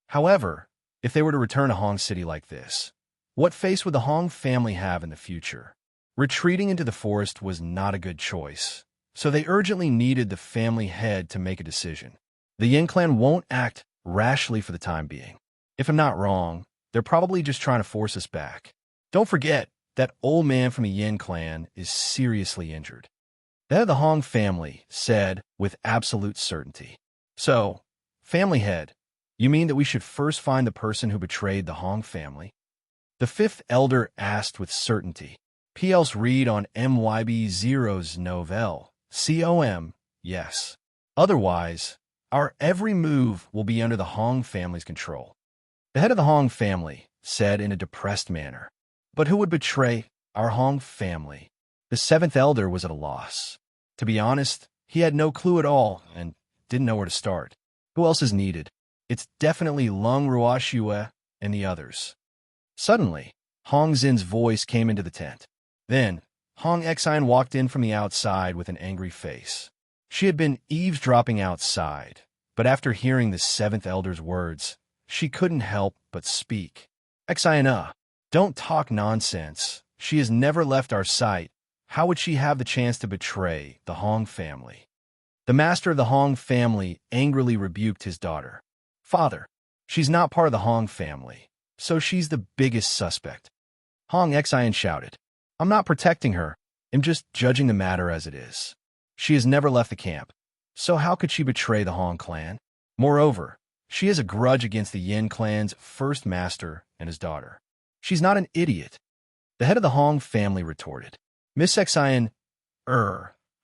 A: However, if they were to return to Hong City like this, what face would the Hong family have in the future? Retreating into the forest was not a good choice, so they urgently needed the family head to make a decision. The Yin clan won't act rashly for the time being. If I'm not wrong, they're probably just trying to force us back. Don't forget, that old man from the Yin clan is seriously injured. The head of the Hong family said with absolute certainty. So, family head, you mean that we should first find the person who betrayed the Hong family? The fifth elder asked with certainty. P.L.'s read on MYB0's novel. COM, yes. Otherwise, our every move will be under the Hong family's control. The head of the Hong family said in a depressed manner. But who would betray our Hong family? The seventh elder was at a loss. To be honest, he had no clue at all and didn't know where to start. Who else is needed? It's definitely Lung Ruoxue and the others. Suddenly, Hong Xin's voice came into the tent. Then, Hong Xian walked in from the outside with an angry face. She had been eavesdropping outside, but after hearing the seventh elder's words, she couldn't help but speak. Xian, don't talk nonsense. She has never left our sight. How would she have the chance to betray the Hong family? The master of the Hong family angrily rebuked his daughter. Father, she's not part of the Hong family, so she's the biggest suspect. Hong Xian shouted. I'm not protecting her. I'm just judging the matter as it is. She has never left the camp, so how could she betray the Hong clan? Moreover, she has a grudge against the Yin clan's first master and his daughter. She's not an idiot. The head of the Hong family retorted. Miss Xian,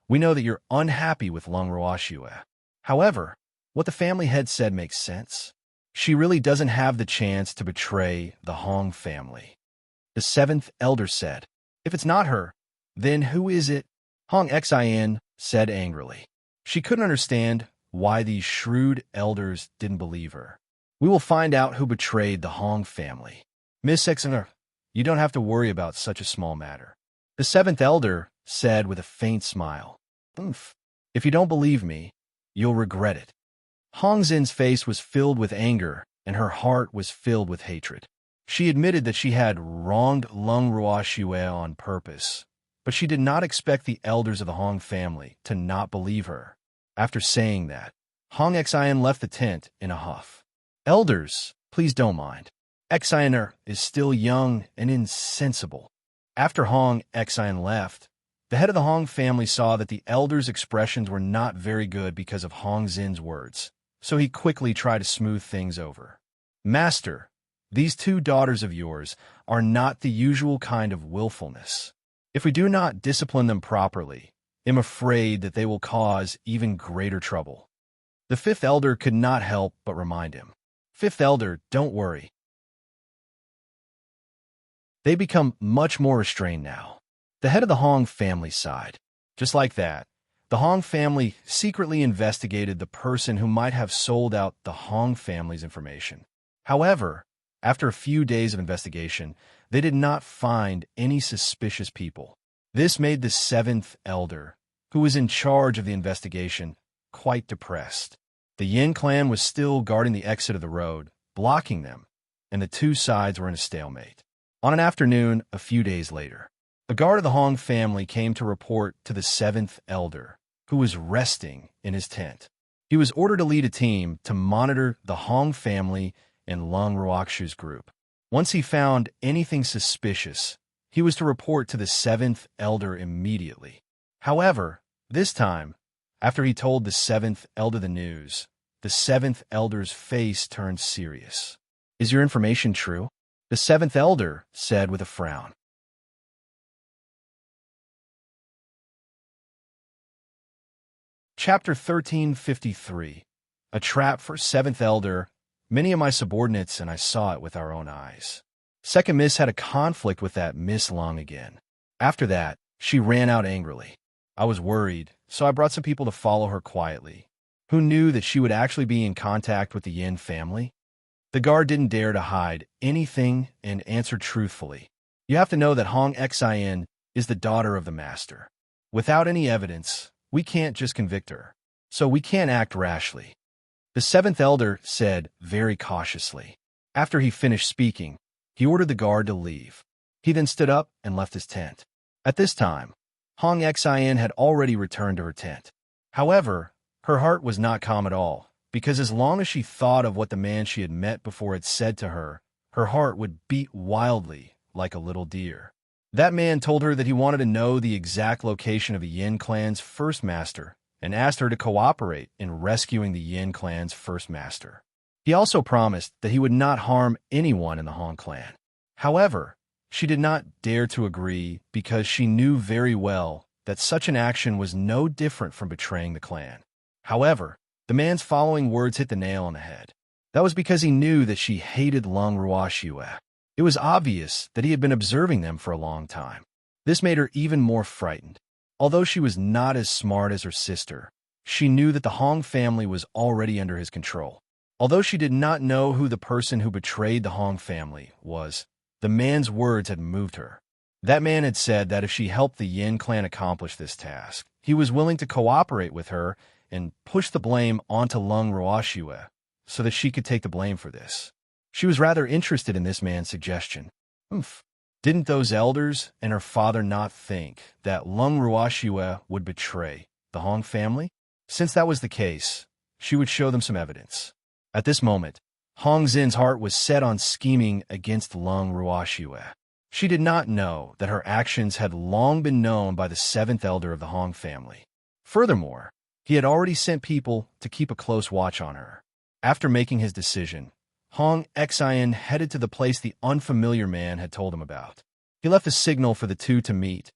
A: we know that you're unhappy with Lung Ruoxue. However, what the family head said makes sense. She really doesn't have the chance to betray the Hong family. The seventh elder said, If it's not her, then who is it? Hong Xian said angrily. She couldn't understand why these shrewd elders didn't believe her. We will find out who betrayed the Hong family. Miss Xian, you don't have to worry about such a small matter. The seventh elder said with a faint smile. If you don't believe me, you'll regret it. Hong Xin's face was filled with anger, and her heart was filled with hatred. She admitted that she had wronged Lung Ruoxue on purpose, but she did not expect the elders of the Hong family to not believe her. After saying that, Hong Xian left the tent in a huff. Elders, please don't mind. Xian is still young and insensible. After Hong Xian left, the head of the Hong family saw that the elders' expressions were not very good because of Hong Xin's words, so he quickly tried to smooth things over. Master, these two daughters of yours are not the usual kind of willfulness. If we do not discipline them properly, I'm afraid that they will cause even greater trouble. The fifth elder could not help but remind him. Fifth elder, don't worry. They become much more restrained now. The head of the Hong family sighed. Just like that, the Hong family secretly investigated the person who might have sold out the Hong family's information. However, after a few days of investigation, they did not find any suspicious people. This made the seventh elder, who was in charge of the investigation, quite depressed. The Yin clan was still guarding the exit of the road, blocking them, and the two sides were in a stalemate. On an afternoon, a few days later, a guard of the Hong family came to report to the seventh elder, who was resting in his tent. He was ordered to lead a team to monitor the Hong family and Lung Ruoxu's group. Once he found anything suspicious, he was to report to the seventh elder immediately. However, this time, after he told the seventh elder the news, the seventh elder's face turned serious. "Is your information true?" the seventh elder said with a frown. Chapter 1353. A Trap for Seventh Elder. Many of my subordinates and I saw it with our own eyes. Second Miss had a conflict with that Miss Long again. After that, she ran out angrily. I was worried, so I brought some people to follow her quietly. Who knew that she would actually be in contact with the Yin family? The guard didn't dare to hide anything and answered truthfully. You have to know that Hong Xin is the daughter of the master. Without any evidence, we can't just convict her, so we can't act rashly. The seventh elder said very cautiously. After he finished speaking, he ordered the guard to leave. He then stood up and left his tent. At this time, Hong Xin had already returned to her tent. However, her heart was not calm at all, because as long as she thought of what the man she had met before had said to her, her heart would beat wildly like a little deer. That man told her that he wanted to know the exact location of the Yin clan's first master and asked her to cooperate in rescuing the Yin clan's first master. He also promised that he would not harm anyone in the Hong clan. However, she did not dare to agree because she knew very well that such an action was no different from betraying the clan. However, the man's following words hit the nail on the head. That was because he knew that she hated Lung Ruoxu. It was obvious that he had been observing them for a long time. This made her even more frightened. Although she was not as smart as her sister, she knew that the Hong family was already under his control. Although she did not know who the person who betrayed the Hong family was, the man's words had moved her. That man had said that if she helped the Yin clan accomplish this task, he was willing to cooperate with her and push the blame onto Lung Ruoxu so that she could take the blame for this. She was rather interested in this man's suggestion. Didn't those elders and her father not think that Lung Ruoxu would betray the Hong family? Since that was the case, she would show them some evidence. At this moment, Hong Xin's heart was set on scheming against Lung Ruoxu. She did not know that her actions had long been known by the seventh elder of the Hong family. Furthermore, he had already sent people to keep a close watch on her. After making his decision, Hong Xin headed to the place the unfamiliar man had told him about. He left a signal for the two to meet,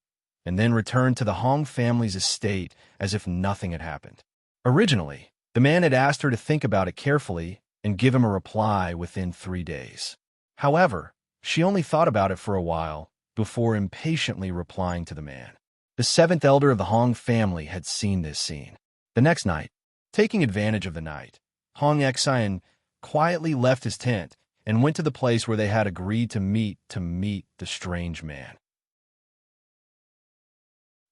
A: and then returned to the Hong family's estate as if nothing had happened. Originally, the man had asked her to think about it carefully and give him a reply within 3 days. However, she only thought about it for a while before impatiently replying to the man. The seventh elder of the Hong family had seen this scene. The next night, taking advantage of the night, Hong Xin quietly left his tent and went to the place where they had agreed to meet the strange man.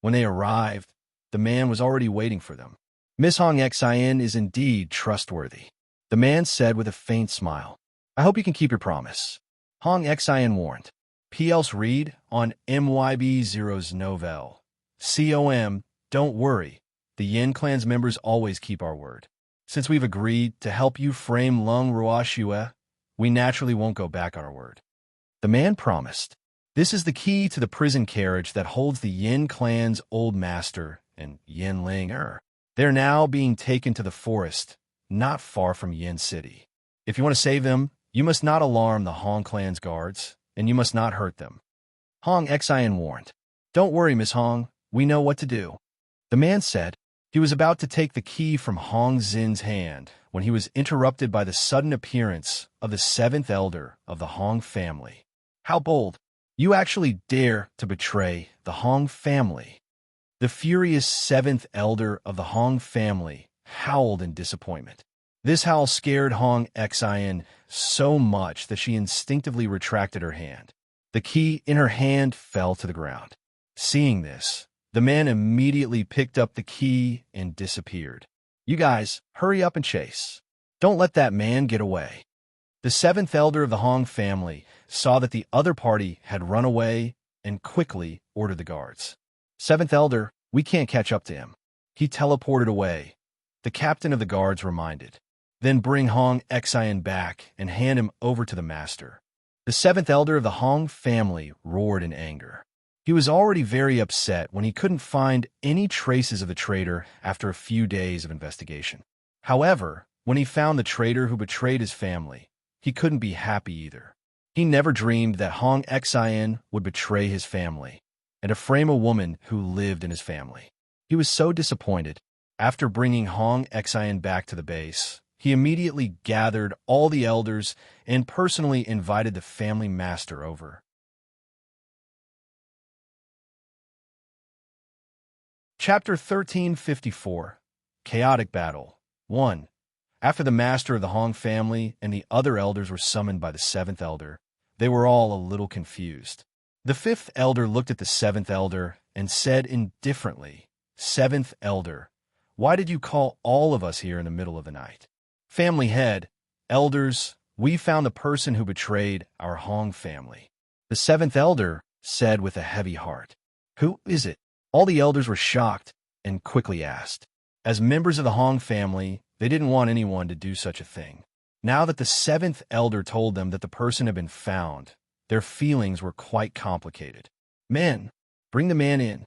A: When they arrived, the man was already waiting for them. "Miss Hong Xin is indeed trustworthy," the man said with a faint smile. "I hope you can keep your promise." Hong Xin warned. P.L.'s read on MYB0's novel. COM, don't worry. The Yin clan's members always keep our word. Since we've agreed to help you frame Lung Ruoxu, we naturally won't go back on our word. The man promised. This is the key to the prison carriage that holds the Yin clan's old master and Yin Ling. They're now being taken to the forest, not far from Yin City. If you want to save them, you must not alarm the Hong clan's guards, and you must not hurt them. Hong Xin warned. "Don't worry, Miss Hong. We know what to do." The man said. He was about to take the key from Hong Xin's hand when he was interrupted by the sudden appearance of the seventh elder of the Hong family. "How bold! You actually dare to betray the Hong family." The furious seventh elder of the Hong family howled in disappointment. This howl scared Hong Xin so much that she instinctively retracted her hand. The key in her hand fell to the ground. Seeing this, the man immediately picked up the key and disappeared. "You guys, hurry up and chase. Don't let that man get away." The seventh elder of the Hong family saw that the other party had run away and quickly ordered the guards. Seventh elder, we can't catch up to him. He teleported away. The captain of the guards reminded. Then bring Hong Xian back and hand him over to the master. The seventh elder of the Hong family roared in anger. He was already very upset when he couldn't find any traces of the traitor after a few days of investigation. However, when he found the traitor who betrayed his family, he couldn't be happy either. He never dreamed that Hong Xian would betray his family and frame a woman who lived in his family. He was so disappointed. After bringing Hong Xian back to the base, he immediately gathered all the elders and personally invited the family master over. Chapter 1354, Chaotic Battle 1. After the master of the Hong family and the other elders were summoned by the seventh elder, they were all a little confused. The fifth elder looked at the seventh elder and said indifferently, "Seventh elder, why did you call all of us here in the middle of the night?" Family head, elders, we found the person who betrayed our Hong family. The seventh elder said with a heavy heart. Who is it? All the elders were shocked and quickly asked. As members of the Hong family, they didn't want anyone to do such a thing. Now that the seventh elder told them that the person had been found, their feelings were quite complicated. Men, bring the man in.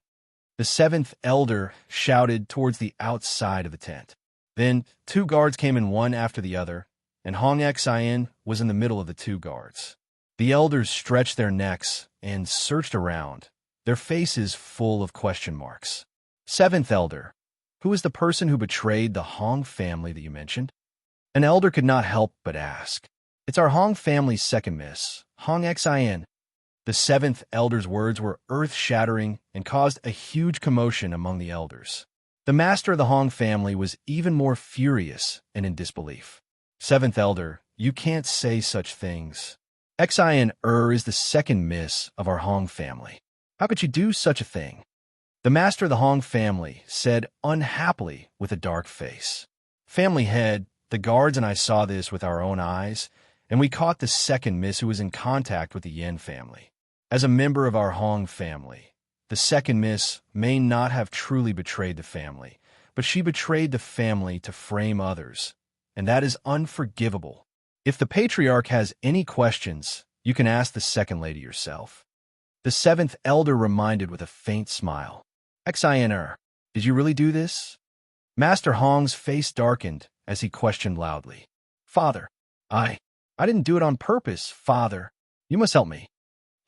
A: The seventh elder shouted towards the outside of the tent. Then 2 guards came in one after the other, and Hong Xian was in the middle of the 2 guards. The elders stretched their necks and searched around, their faces full of question marks. Seventh elder, who is the person who betrayed the Hong family that you mentioned? An elder could not help but ask. It's our Hong family's second miss, Hong Xian. The seventh elder's words were earth-shattering and caused a huge commotion among the elders. The master of the Hong family was even more furious and in disbelief. Seventh elder, you can't say such things. Xian is the second miss of our Hong family. How could you do such a thing? The master of the Hong family said unhappily with a dark face. Family head, the guards and I saw this with our own eyes, and we caught the second miss who was in contact with the Yin family. As a member of our Hong family, the second miss may not have truly betrayed the family, but she betrayed the family to frame others, and that is unforgivable. If the patriarch has any questions, you can ask the second lady yourself. The seventh elder reminded with a faint smile. Xian, did you really do this? Master Hong's face darkened as he questioned loudly. Father, I didn't do it on purpose, Father. You must help me.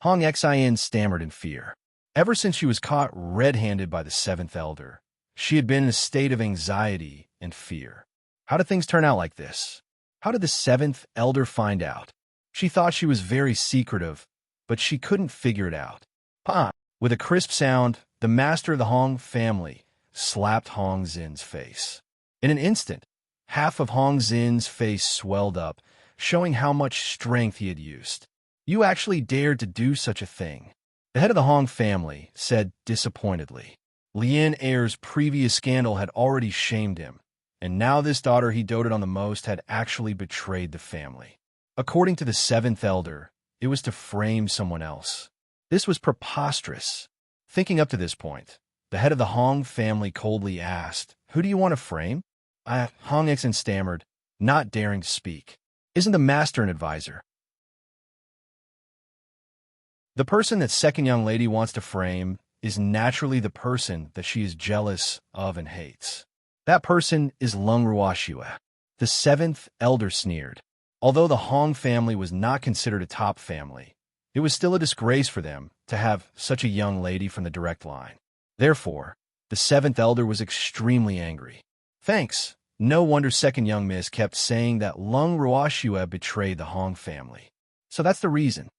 A: Hong Xian stammered in fear. Ever since she was caught red-handed by the seventh elder, she had been in a state of anxiety and fear. How did things turn out like this? How did the seventh elder find out? She thought she was very secretive, but she couldn't figure it out. Pa! With a crisp sound, the master of the Hong family slapped Hong Xin's face. In an instant, half of Hong Xin's face swelled up, showing how much strength he had used. You actually dared to do such a thing. The head of the Hong family said disappointedly. Lien Heir's previous scandal had already shamed him, and now this daughter he doted on the most had actually betrayed the family. According to the seventh elder, it was to frame someone else. This was preposterous. Thinking up to this point, the head of the Hong family coldly asked, "Who do you want to frame?" Hong Xian stammered, not daring to speak. Isn't the master an advisor? The person that second young lady wants to frame is naturally the person that she is jealous of and hates. That person is Lung Ruoxue. The seventh elder sneered. Although the Hong family was not considered a top family, it was still a disgrace for them to have such a young lady from the direct line. Therefore, the seventh elder was extremely angry. Thanks. No wonder second young miss kept saying that Lung Ruoxue betrayed the Hong family. So that's the reason.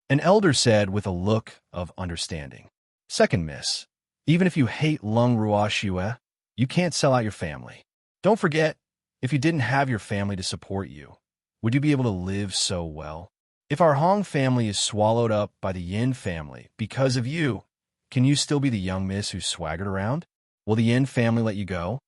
A: An elder said with a look of understanding. Second miss, even if you hate Lung Ruoxue, you can't sell out your family. Don't forget, if you didn't have your family to support you, would you be able to live so well? If our Hong family is swallowed up by the Yin family because of you, can you still be the young miss who swaggered around? Will the Yin family let you go?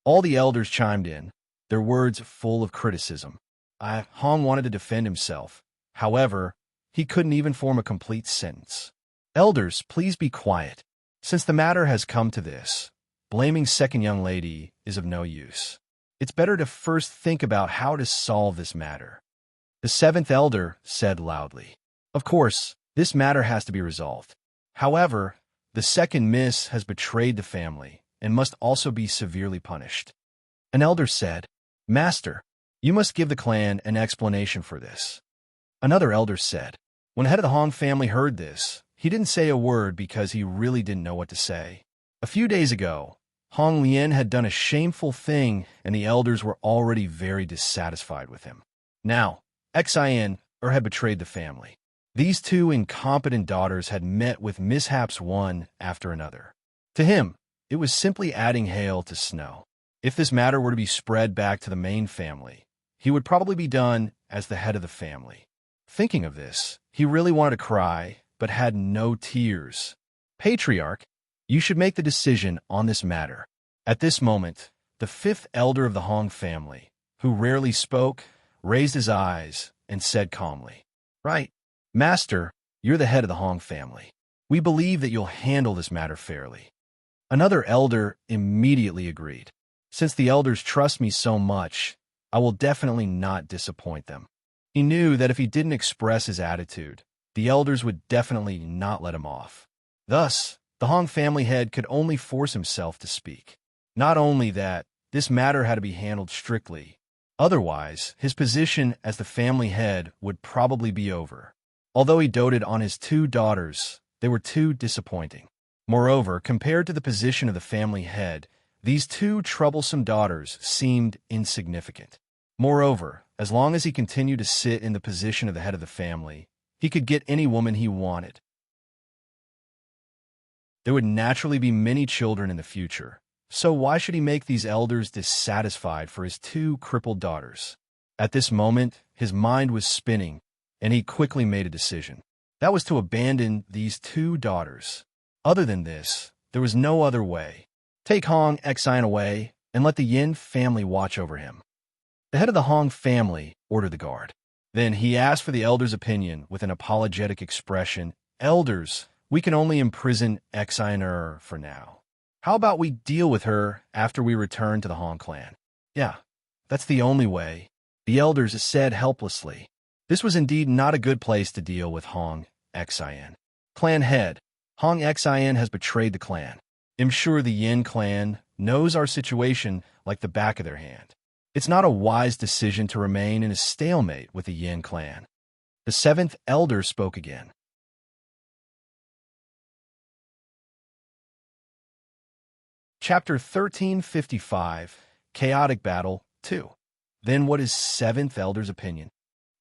A: All the elders chimed in, their words full of criticism. Hong wanted to defend himself. However, he couldn't even form a complete sentence. Elders, please be quiet. Since the matter has come to this, blaming second young lady is of no use. It's better to first think about how to solve this matter. The seventh elder said loudly. Of course, this matter has to be resolved. However, the second miss has betrayed the family and must also be severely punished. An elder said, Master, you must give the clan an explanation for this. Another elder said, when the head of the Hong family heard this, he didn't say a word because he really didn't know what to say. A few days ago, Hong Lian had done a shameful thing and the elders were already very dissatisfied with him. Now, Xian had betrayed the family. These two incompetent daughters had met with mishaps one after another. To him, it was simply adding hail to snow. If this matter were to be spread back to the main family, he would probably be done as the head of the family. Thinking of this, he really wanted to cry, but had no tears. Patriarch, you should make the decision on this matter. At this moment, the fifth elder of the Hong family, who rarely spoke, raised his eyes and said calmly, Right, Master, you're the head of the Hong family. We believe that you'll handle this matter fairly. Another elder immediately agreed. Since the elders trust me so much, I will definitely not disappoint them. He knew that if he didn't express his attitude, the elders would definitely not let him off. Thus, the Hong family head could only force himself to speak. Not only that, this matter had to be handled strictly. Otherwise, his position as the family head would probably be over. Although he doted on his two daughters, they were too disappointing. Moreover, compared to the position of the family head, these two troublesome daughters seemed insignificant. Moreover, as long as he continued to sit in the position of the head of the family, he could get any woman he wanted. There would naturally be many children in the future, so why should he make these elders dissatisfied for his two crippled daughters? At this moment, his mind was spinning, and he quickly made a decision. That was to abandon these two daughters. Other than this, there was no other way. Take Hong Xian away, and let the Yin family watch over him. The head of the Hong family ordered the guard. Then he asked for the elders' opinion with an apologetic expression. Elders, we can only imprison Xian for now. How about we deal with her after we return to the Hong clan? Yeah, that's the only way, the elders said helplessly. This was indeed not a good place to deal with Hong Xian. Clan head, Hong Xian has betrayed the clan. I'm sure the Yin clan knows our situation like the back of their hand. It's not a wise decision to remain in a stalemate with the Yin clan. The seventh elder spoke again. Chapter 1355, Chaotic Battle 2. Then what is seventh elder's opinion?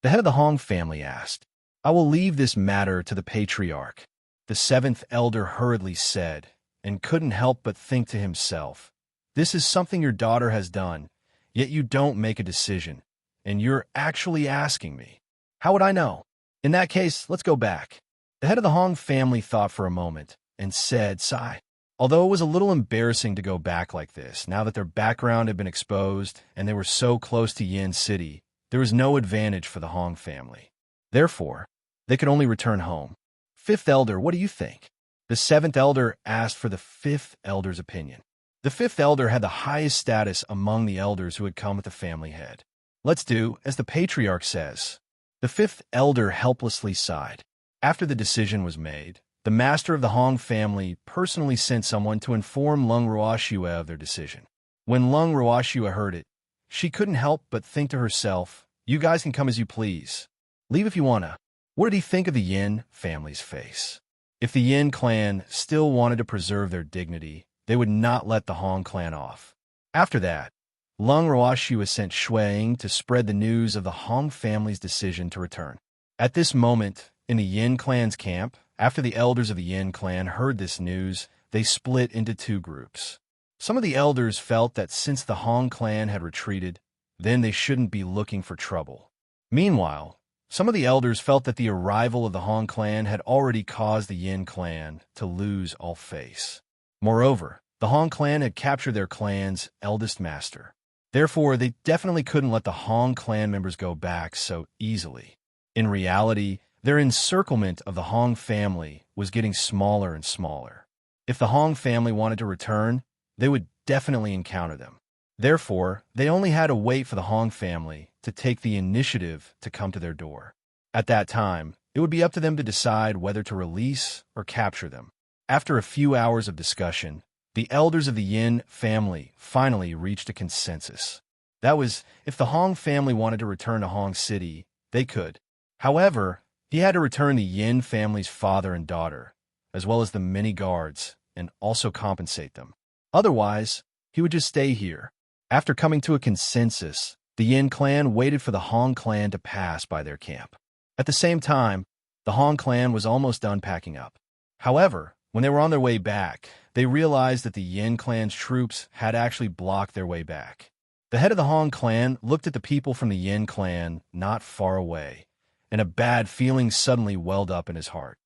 A: The head of the Hong family asked. I will leave this matter to the patriarch, the seventh elder hurriedly said, and couldn't help but think to himself, this is something your daughter has done, yet you don't make a decision, and you're actually asking me. How would I know? In that case, let's go back. The head of the Hong family thought for a moment and said, sigh. Although it was a little embarrassing to go back like this, now that their background had been exposed and they were so close to Yin City, there was no advantage for the Hong family. Therefore, they could only return home. Fifth elder, what do you think? The seventh elder asked for the fifth elder's opinion. The fifth elder had the highest status among the elders who had come with the family head. Let's do as the patriarch says. The fifth elder helplessly sighed. After the decision was made, the master of the Hong family personally sent someone to inform Lung Ruoxue of their decision. When Lung Ruoxue heard it, she couldn't help but think to herself, you guys can come as you please. Leave if you wanna. What did he think of the Yin family's face? If the Yin clan still wanted to preserve their dignity, they would not let the Hong clan off. After that, Lung Ruoxue sent Shuang to spread the news of the Hong family's decision to return. At this moment, in the Yin clan's camp, after the elders of the Yin clan heard this news, they split into two groups. Some of the elders felt that since the Hong clan had retreated, then they shouldn't be looking for trouble. Meanwhile, some of the elders felt that the arrival of the Hong clan had already caused the Yin clan to lose all face. Moreover, the Hong clan had captured their clan's eldest master. Therefore, they definitely couldn't let the Hong clan members go back so easily. In reality, their encirclement of the Hong family was getting smaller and smaller. If the Hong family wanted to return, they would definitely encounter them. Therefore, they only had to wait for the Hong family to take the initiative to come to their door. At that time, it would be up to them to decide whether to release or capture them. After a few hours of discussion, the elders of the Yin family finally reached a consensus. That was, if the Hong family wanted to return to Hong City, they could. However, he had to return the Yin family's father and daughter, as well as the many guards, and also compensate them. Otherwise, he would just stay here. After coming to a consensus, the Yin clan waited for the Hong clan to pass by their camp. At the same time, the Hong clan was almost done packing up. However, when they were on their way back, they realized that the Yin clan's troops had actually blocked their way back. The head of the Hong clan looked at the people from the Yin clan not far away, and a bad feeling suddenly welled up in his heart.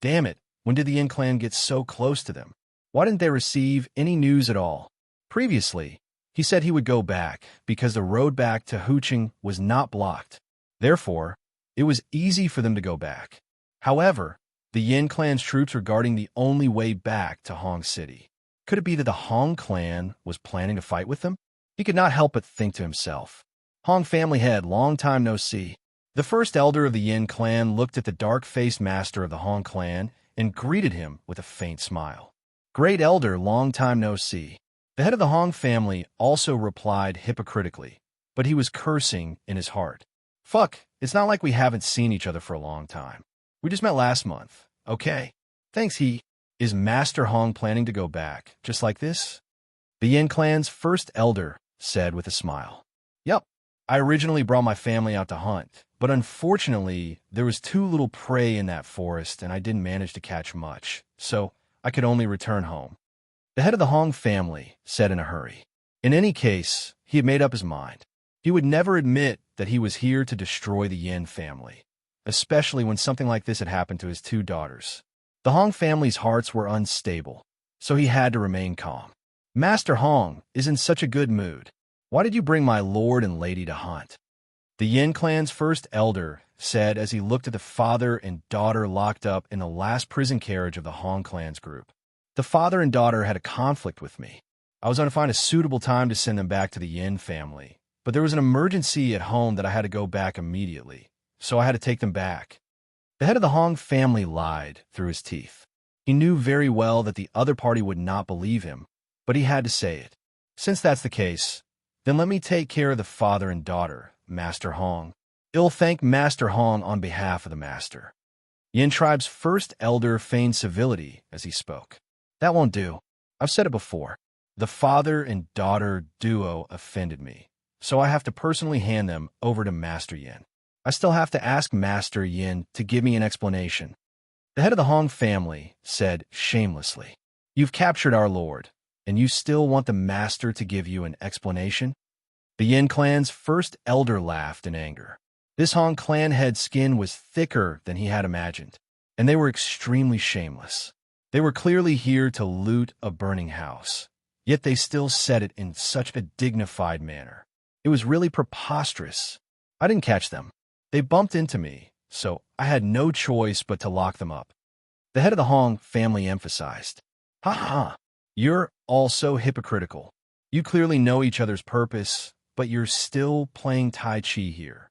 A: Damn it, when did the Yin clan get so close to them? Why didn't they receive any news at all? Previously, he said he would go back because the road back to Huqing was not blocked. Therefore, it was easy for them to go back. However, the Yin clan's troops were guarding the only way back to Hong City. Could it be that the Hong clan was planning to fight with them? He could not help but think to himself. Hong family head, long time no see. The first elder of the Yin clan looked at the dark-faced master of the Hong clan and greeted him with a faint smile. Great elder, long time no see. The head of the Hong family also replied hypocritically, but he was cursing in his heart. Fuck, it's not like we haven't seen each other for a long time. We just met last month. Okay. Thanks, Is Master Hong planning to go back, just like this? The Yin clan's first elder said with a smile. Yep. I originally brought my family out to hunt, but unfortunately, there was too little prey in that forest and I didn't manage to catch much, so I could only return home. The head of the Hong family said in a hurry. In any case, he had made up his mind. He would never admit that he was here to destroy the Yin family, especially when something like this had happened to his two daughters. The Hong family's hearts were unstable, so he had to remain calm. Master Hong is in such a good mood. Why did you bring my lord and lady to hunt? The Yin clan's first elder said as he looked at the father and daughter locked up in the last prison carriage of the Hong clan's group. The father and daughter had a conflict with me. I was going to find a suitable time to send them back to the Yin family, but there was an emergency at home that I had to go back immediately, so I had to take them back. The head of the Hong family lied through his teeth. He knew very well that the other party would not believe him, but he had to say it. Since that's the case, then let me take care of the father and daughter, Master Hong. I'll thank Master Hong on behalf of the master. Yin tribe's first elder feigned civility as he spoke. That won't do. I've said it before. The father and daughter duo offended me, so I have to personally hand them over to Master Yin. I still have to ask Master Yin to give me an explanation. The head of the Hong family said shamelessly, You've captured our lord, and you still want the master to give you an explanation? The Yin clan's first elder laughed in anger. This Hong clan head's skin was thicker than he had imagined, and they were extremely shameless. They were clearly here to loot a burning house, yet they still said it in such a dignified manner. It was really preposterous. I didn't catch them. They bumped into me, so I had no choice but to lock them up. The head of the Hong family emphasized, Ha ha, you're also hypocritical. You clearly know each other's purpose, but you're still playing Tai Chi here.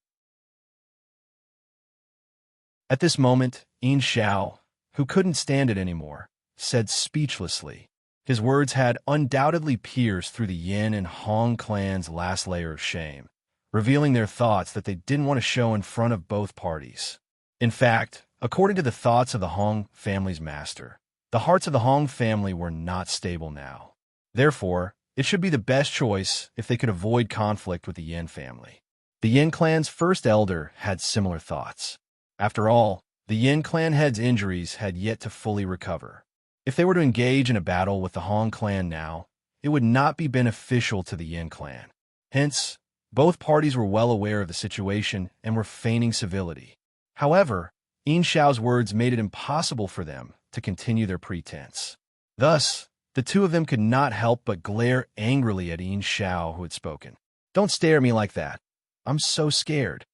A: At this moment, Yin Xiao, who couldn't stand it anymore, said speechlessly. His words had undoubtedly pierced through the Yin and Hong clan's last layer of shame, revealing their thoughts that they didn't want to show in front of both parties. In fact, according to the thoughts of the Hong family's master, the hearts of the Hong family were not stable now. Therefore, it should be the best choice if they could avoid conflict with the Yin family. The Yin clan's first elder had similar thoughts. After all, the Yin clan head's injuries had yet to fully recover. If they were to engage in a battle with the Hong clan now, it would not be beneficial to the Yin clan. Hence, both parties were well aware of the situation and were feigning civility. However, Yin Xiao's words made it impossible for them to continue their pretense. Thus, The two of them could not help but glare angrily at Yin Xiao, who had spoken. "Don't stare at me like that. I'm so scared,"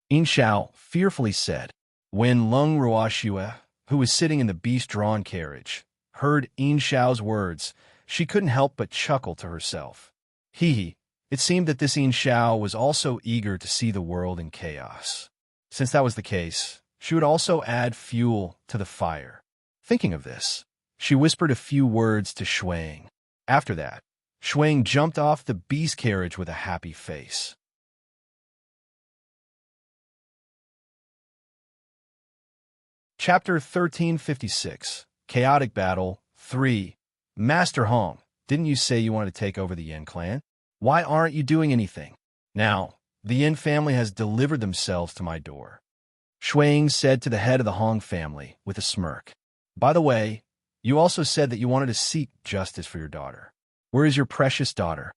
A: Yin Xiao fearfully said. When Lung Ruoxue, who was sitting in the beast-drawn carriage, heard Yin Xiao's words, she couldn't help but chuckle to herself. Hee. It seemed that this Yin Xiao was also eager to see the world in chaos. Since that was the case, she would also add fuel to the fire. Thinking of this, she whispered a few words to Shuang. After that, Shuang jumped off the beast carriage with a happy face. Chapter 1356, Chaotic Battle 3. Master Hong, didn't you say you wanted to take over the Yin clan? Why aren't you doing anything? Now, the Yin family has delivered themselves to my door, Shuang said to the head of the Hong family with a smirk. By the way, you also said that you wanted to seek justice for your daughter. Where is your precious daughter?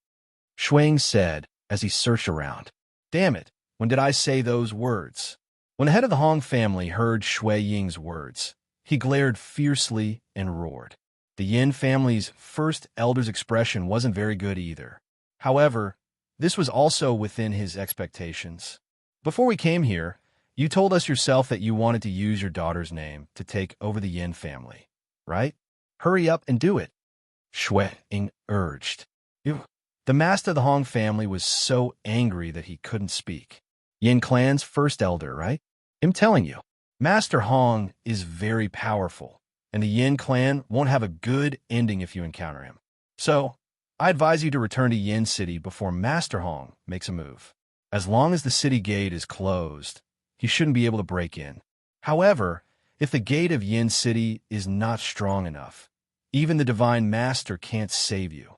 A: Shuang said as he searched around. Damn it, when did I say those words? When the head of the Hong family heard Shui Ying's words, he glared fiercely and roared. The Yin family's first elder's expression wasn't very good either. However, this was also within his expectations. Before we came here, you told us yourself that you wanted to use your daughter's name to take over the Yin family, right? Hurry up and do it, Shui Ying urged. The master of the Hong family was so angry that he couldn't speak. Yin clan's first elder, right? I'm telling you, Master Hong is very powerful, and the Yin clan won't have a good ending if you encounter him. So, I advise you to return to Yin City before Master Hong makes a move. As long as the city gate is closed, he shouldn't be able to break in. However, if the gate of Yin City is not strong enough, even the Divine Master can't save you.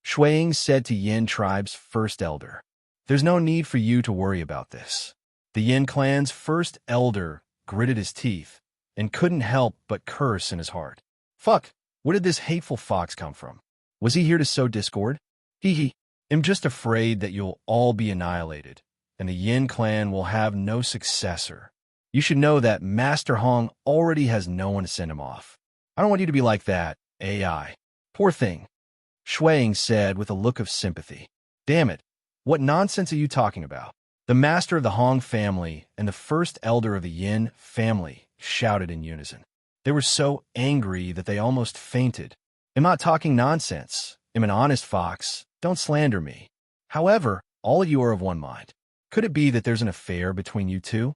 A: Shuang said to Yin tribe's first elder, there's no need for you to worry about this. The Yin clan's first elder gritted his teeth and couldn't help but curse in his heart. Fuck, where did this hateful fox come from? Was he here to sow discord? I'm just afraid that you'll all be annihilated, and the Yin clan will have no successor. You should know that Master Hong already has no one to send him off. I don't want you to be like that, AI. Poor thing, Shuang said with a look of sympathy. Damn it, what nonsense are you talking about? The master of the Hong family and the first elder of the Yin family shouted in unison. They were so angry that they almost fainted. I'm not talking nonsense. I'm an honest fox. Don't slander me. However, all of you are of one mind. Could it be that there's an affair between you two?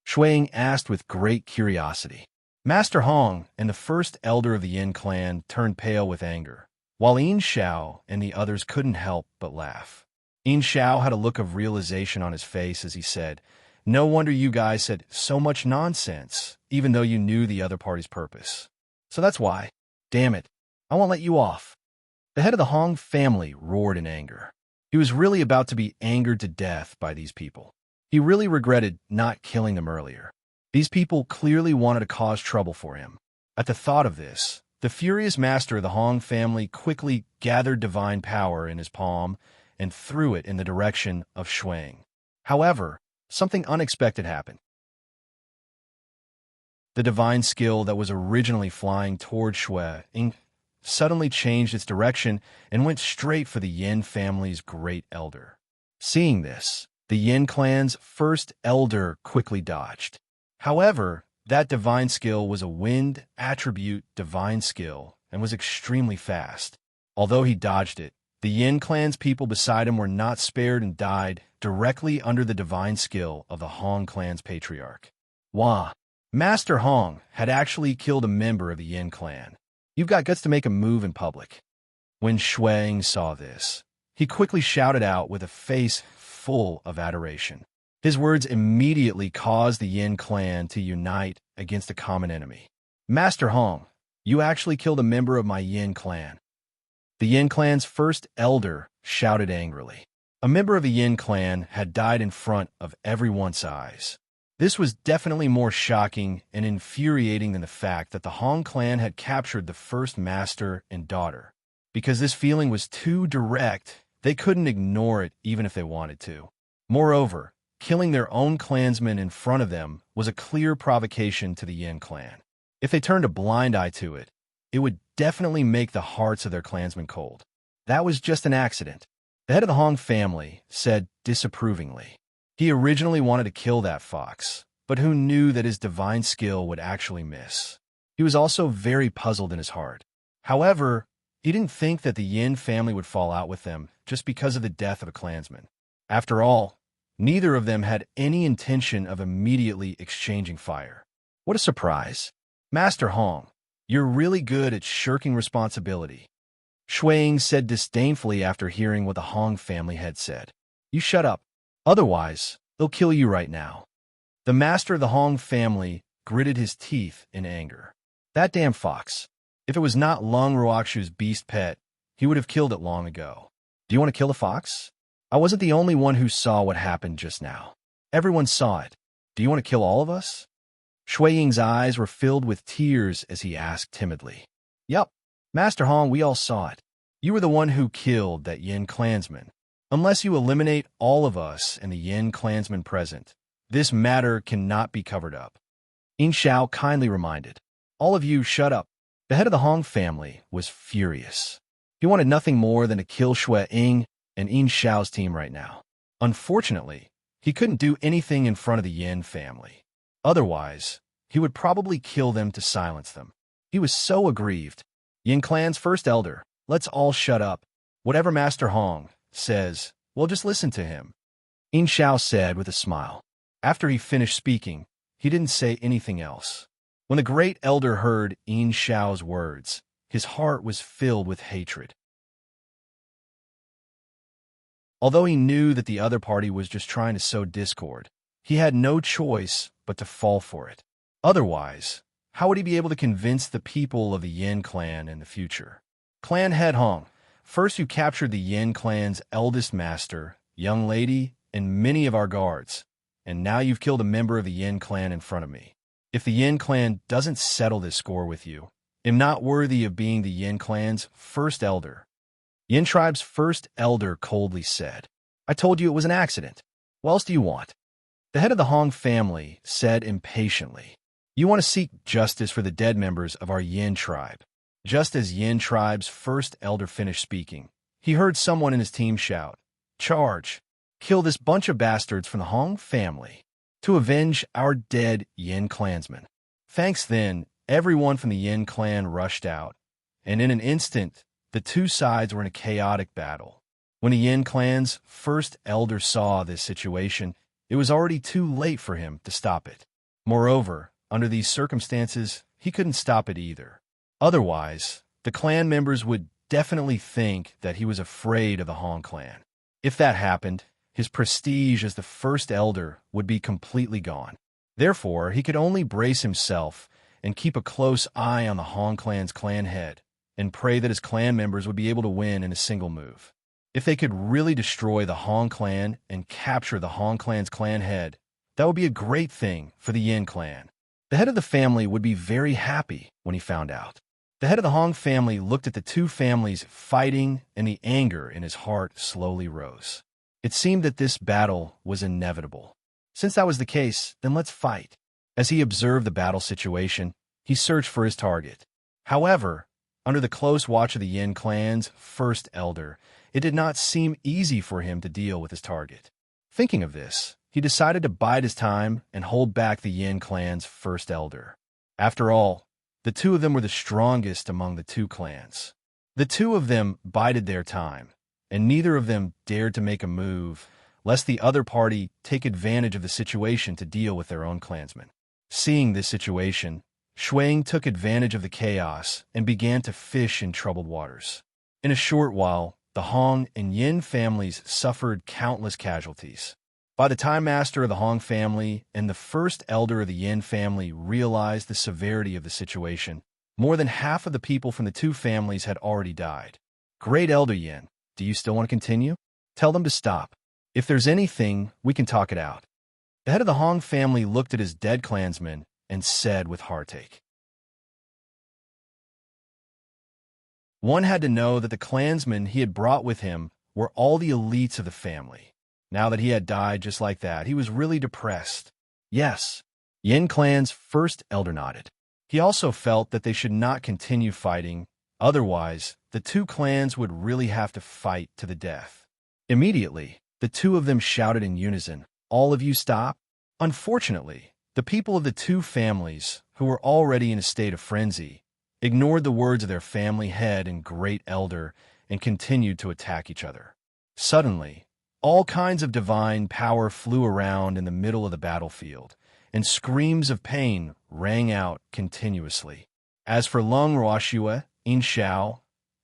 A: Shuang asked with great curiosity. Master Hong and the first elder of the Yin clan turned pale with anger, while Yin Xiao and the others couldn't help but laugh. Yin Xiao had a look of realization on his face as he said, no wonder you guys said so much nonsense, even though you knew the other party's purpose. So that's why. Damn it, I won't let you off. The head of the Hong family roared in anger. He was really about to be angered to death by these people. He really regretted not killing them earlier. These people clearly wanted to cause trouble for him. At the thought of this, the furious master of the Hong family quickly gathered divine power in his palm and threw it in the direction of Shuang. However, something unexpected happened. The divine skill that was originally flying toward Shuang suddenly changed its direction and went straight for the Yin family's great elder. Seeing this, the Yin clan's first elder quickly dodged. However, that divine skill was a wind attribute divine skill and was extremely fast. Although he dodged it, the Yin clan's people beside him were not spared and died directly under the divine skill of the Hong clan's patriarch. Wah! Master Hong had actually killed a member of the Yin clan. You've got guts to make a move in public. When Shuang saw this, he quickly shouted out with a face full of adoration. His words immediately caused the Yin clan to unite against a common enemy. Master Hong, you actually killed a member of my Yin clan. The Yin clan's first elder shouted angrily. A member of the Yin clan had died in front of everyone's eyes. This was definitely more shocking and infuriating than the fact that the Hong clan had captured the first master and daughter. Because this feeling was too direct, they couldn't ignore it even if they wanted to. Moreover, killing their own clansmen in front of them was a clear provocation to the Yin clan. If they turned a blind eye to it, it would definitely make the hearts of their clansmen cold. That was just an accident. The head of the Hong family said disapprovingly. He originally wanted to kill that fox, but who knew that his divine skill would actually miss? He was also very puzzled in his heart. However, he didn't think that the Yin family would fall out with them just because of the death of a clansman. After all, neither of them had any intention of immediately exchanging fire. What a surprise. Master Hong, you're really good at shirking responsibility. Shuiying said disdainfully after hearing what the Hong family had said. You shut up. Otherwise, they'll kill you right now. The master of the Hong family gritted his teeth in anger. That damn fox. If it was not Lung Ruoxu's beast pet, he would have killed it long ago. Do you want to kill the fox? I wasn't the only one who saw what happened just now. Everyone saw it. Do you want to kill all of us? Shuiying's eyes were filled with tears as he asked timidly. Yup, Master Hong, we all saw it. You were the one who killed that Yin clansman. Unless you eliminate all of us and the Yin clansman present, this matter cannot be covered up. Yin Xiao kindly reminded. All of you shut up. The head of the Hong family was furious. He wanted nothing more than to kill Shuiying and Yin Xiao's team right now. Unfortunately, he couldn't do anything in front of the Yin family. Otherwise, he would probably kill them to silence them. He was so aggrieved. Yin clan's first elder, let's all shut up. Whatever Master Hong says, we'll just listen to him. Yin Xiao said with a smile. After he finished speaking, he didn't say anything else. When the great elder heard Yin Xiao's words, his heart was filled with hatred. Although he knew that the other party was just trying to sow discord, he had no choice but to fall for it. Otherwise, how would he be able to convince the people of the Yin clan in the future? Clan head Hong, first you captured the Yin clan's eldest master, young lady, and many of our guards, and now you've killed a member of the Yin clan in front of me. If the Yin clan doesn't settle this score with you, am not worthy of being the Yin clan's first elder. Yin tribe's first elder coldly said, I told you it was an accident. What else do you want? The head of the Hong family said impatiently, you want to seek justice for the dead members of our Yin tribe. Just as Yin tribe's first elder finished speaking, he heard someone in his team shout, Charge! Kill this bunch of bastards from the Hong family to avenge our dead Yin clansmen. Thanks then, everyone from the Yin clan rushed out, and in an instant, the two sides were in a chaotic battle. When the Yin clan's first elder saw this situation, it was already too late for him to stop it. Moreover, under these circumstances, he couldn't stop it either. Otherwise, the clan members would definitely think that he was afraid of the Hong clan. If that happened, his prestige as the first elder would be completely gone. Therefore, he could only brace himself and keep a close eye on the Hong clan's clan head and pray that his clan members would be able to win in a single move. If they could really destroy the Hong clan and capture the Hong clan's clan head, that would be a great thing for the Yin clan. The head of the family would be very happy when he found out. The head of the Hong family looked at the two families fighting, and the anger in his heart slowly rose. It seemed that this battle was inevitable. Since that was the case, then let's fight. As he observed the battle situation, he searched for his target. However, under the close watch of the Yin clan's first elder, it did not seem easy for him to deal with his target. Thinking of this, he decided to bide his time and hold back the Yin clan's first elder. After all, the two of them were the strongest among the two clans. The two of them bided their time, and neither of them dared to make a move, lest the other party take advantage of the situation to deal with their own clansmen. Seeing this situation, Shuiying took advantage of the chaos and began to fish in troubled waters. In a short while, the Hong and Yin families suffered countless casualties. By the time Master of the Hong family and the first elder of the Yin family realized the severity of the situation, more than half of the people from the two families had already died. Great Elder Yin, do you still want to continue? Tell them to stop. If there's anything, we can talk it out. The head of the Hong family looked at his dead clansmen and said with heartache. One had to know that the clansmen he had brought with him were all the elites of the family. Now that he had died just like that, he was really depressed. Yes, Yin clan's first elder nodded. He also felt that they should not continue fighting, otherwise, the two clans would really have to fight to the death. Immediately, the two of them shouted in unison, "All of you stop!" Unfortunately, the people of the two families, who were already in a state of frenzy, ignored the words of their family head and great elder and continued to attack each other. Suddenly, all kinds of divine power flew around in the middle of the battlefield, and screams of pain rang out continuously. As for Lung Ruoxue, In Xiao,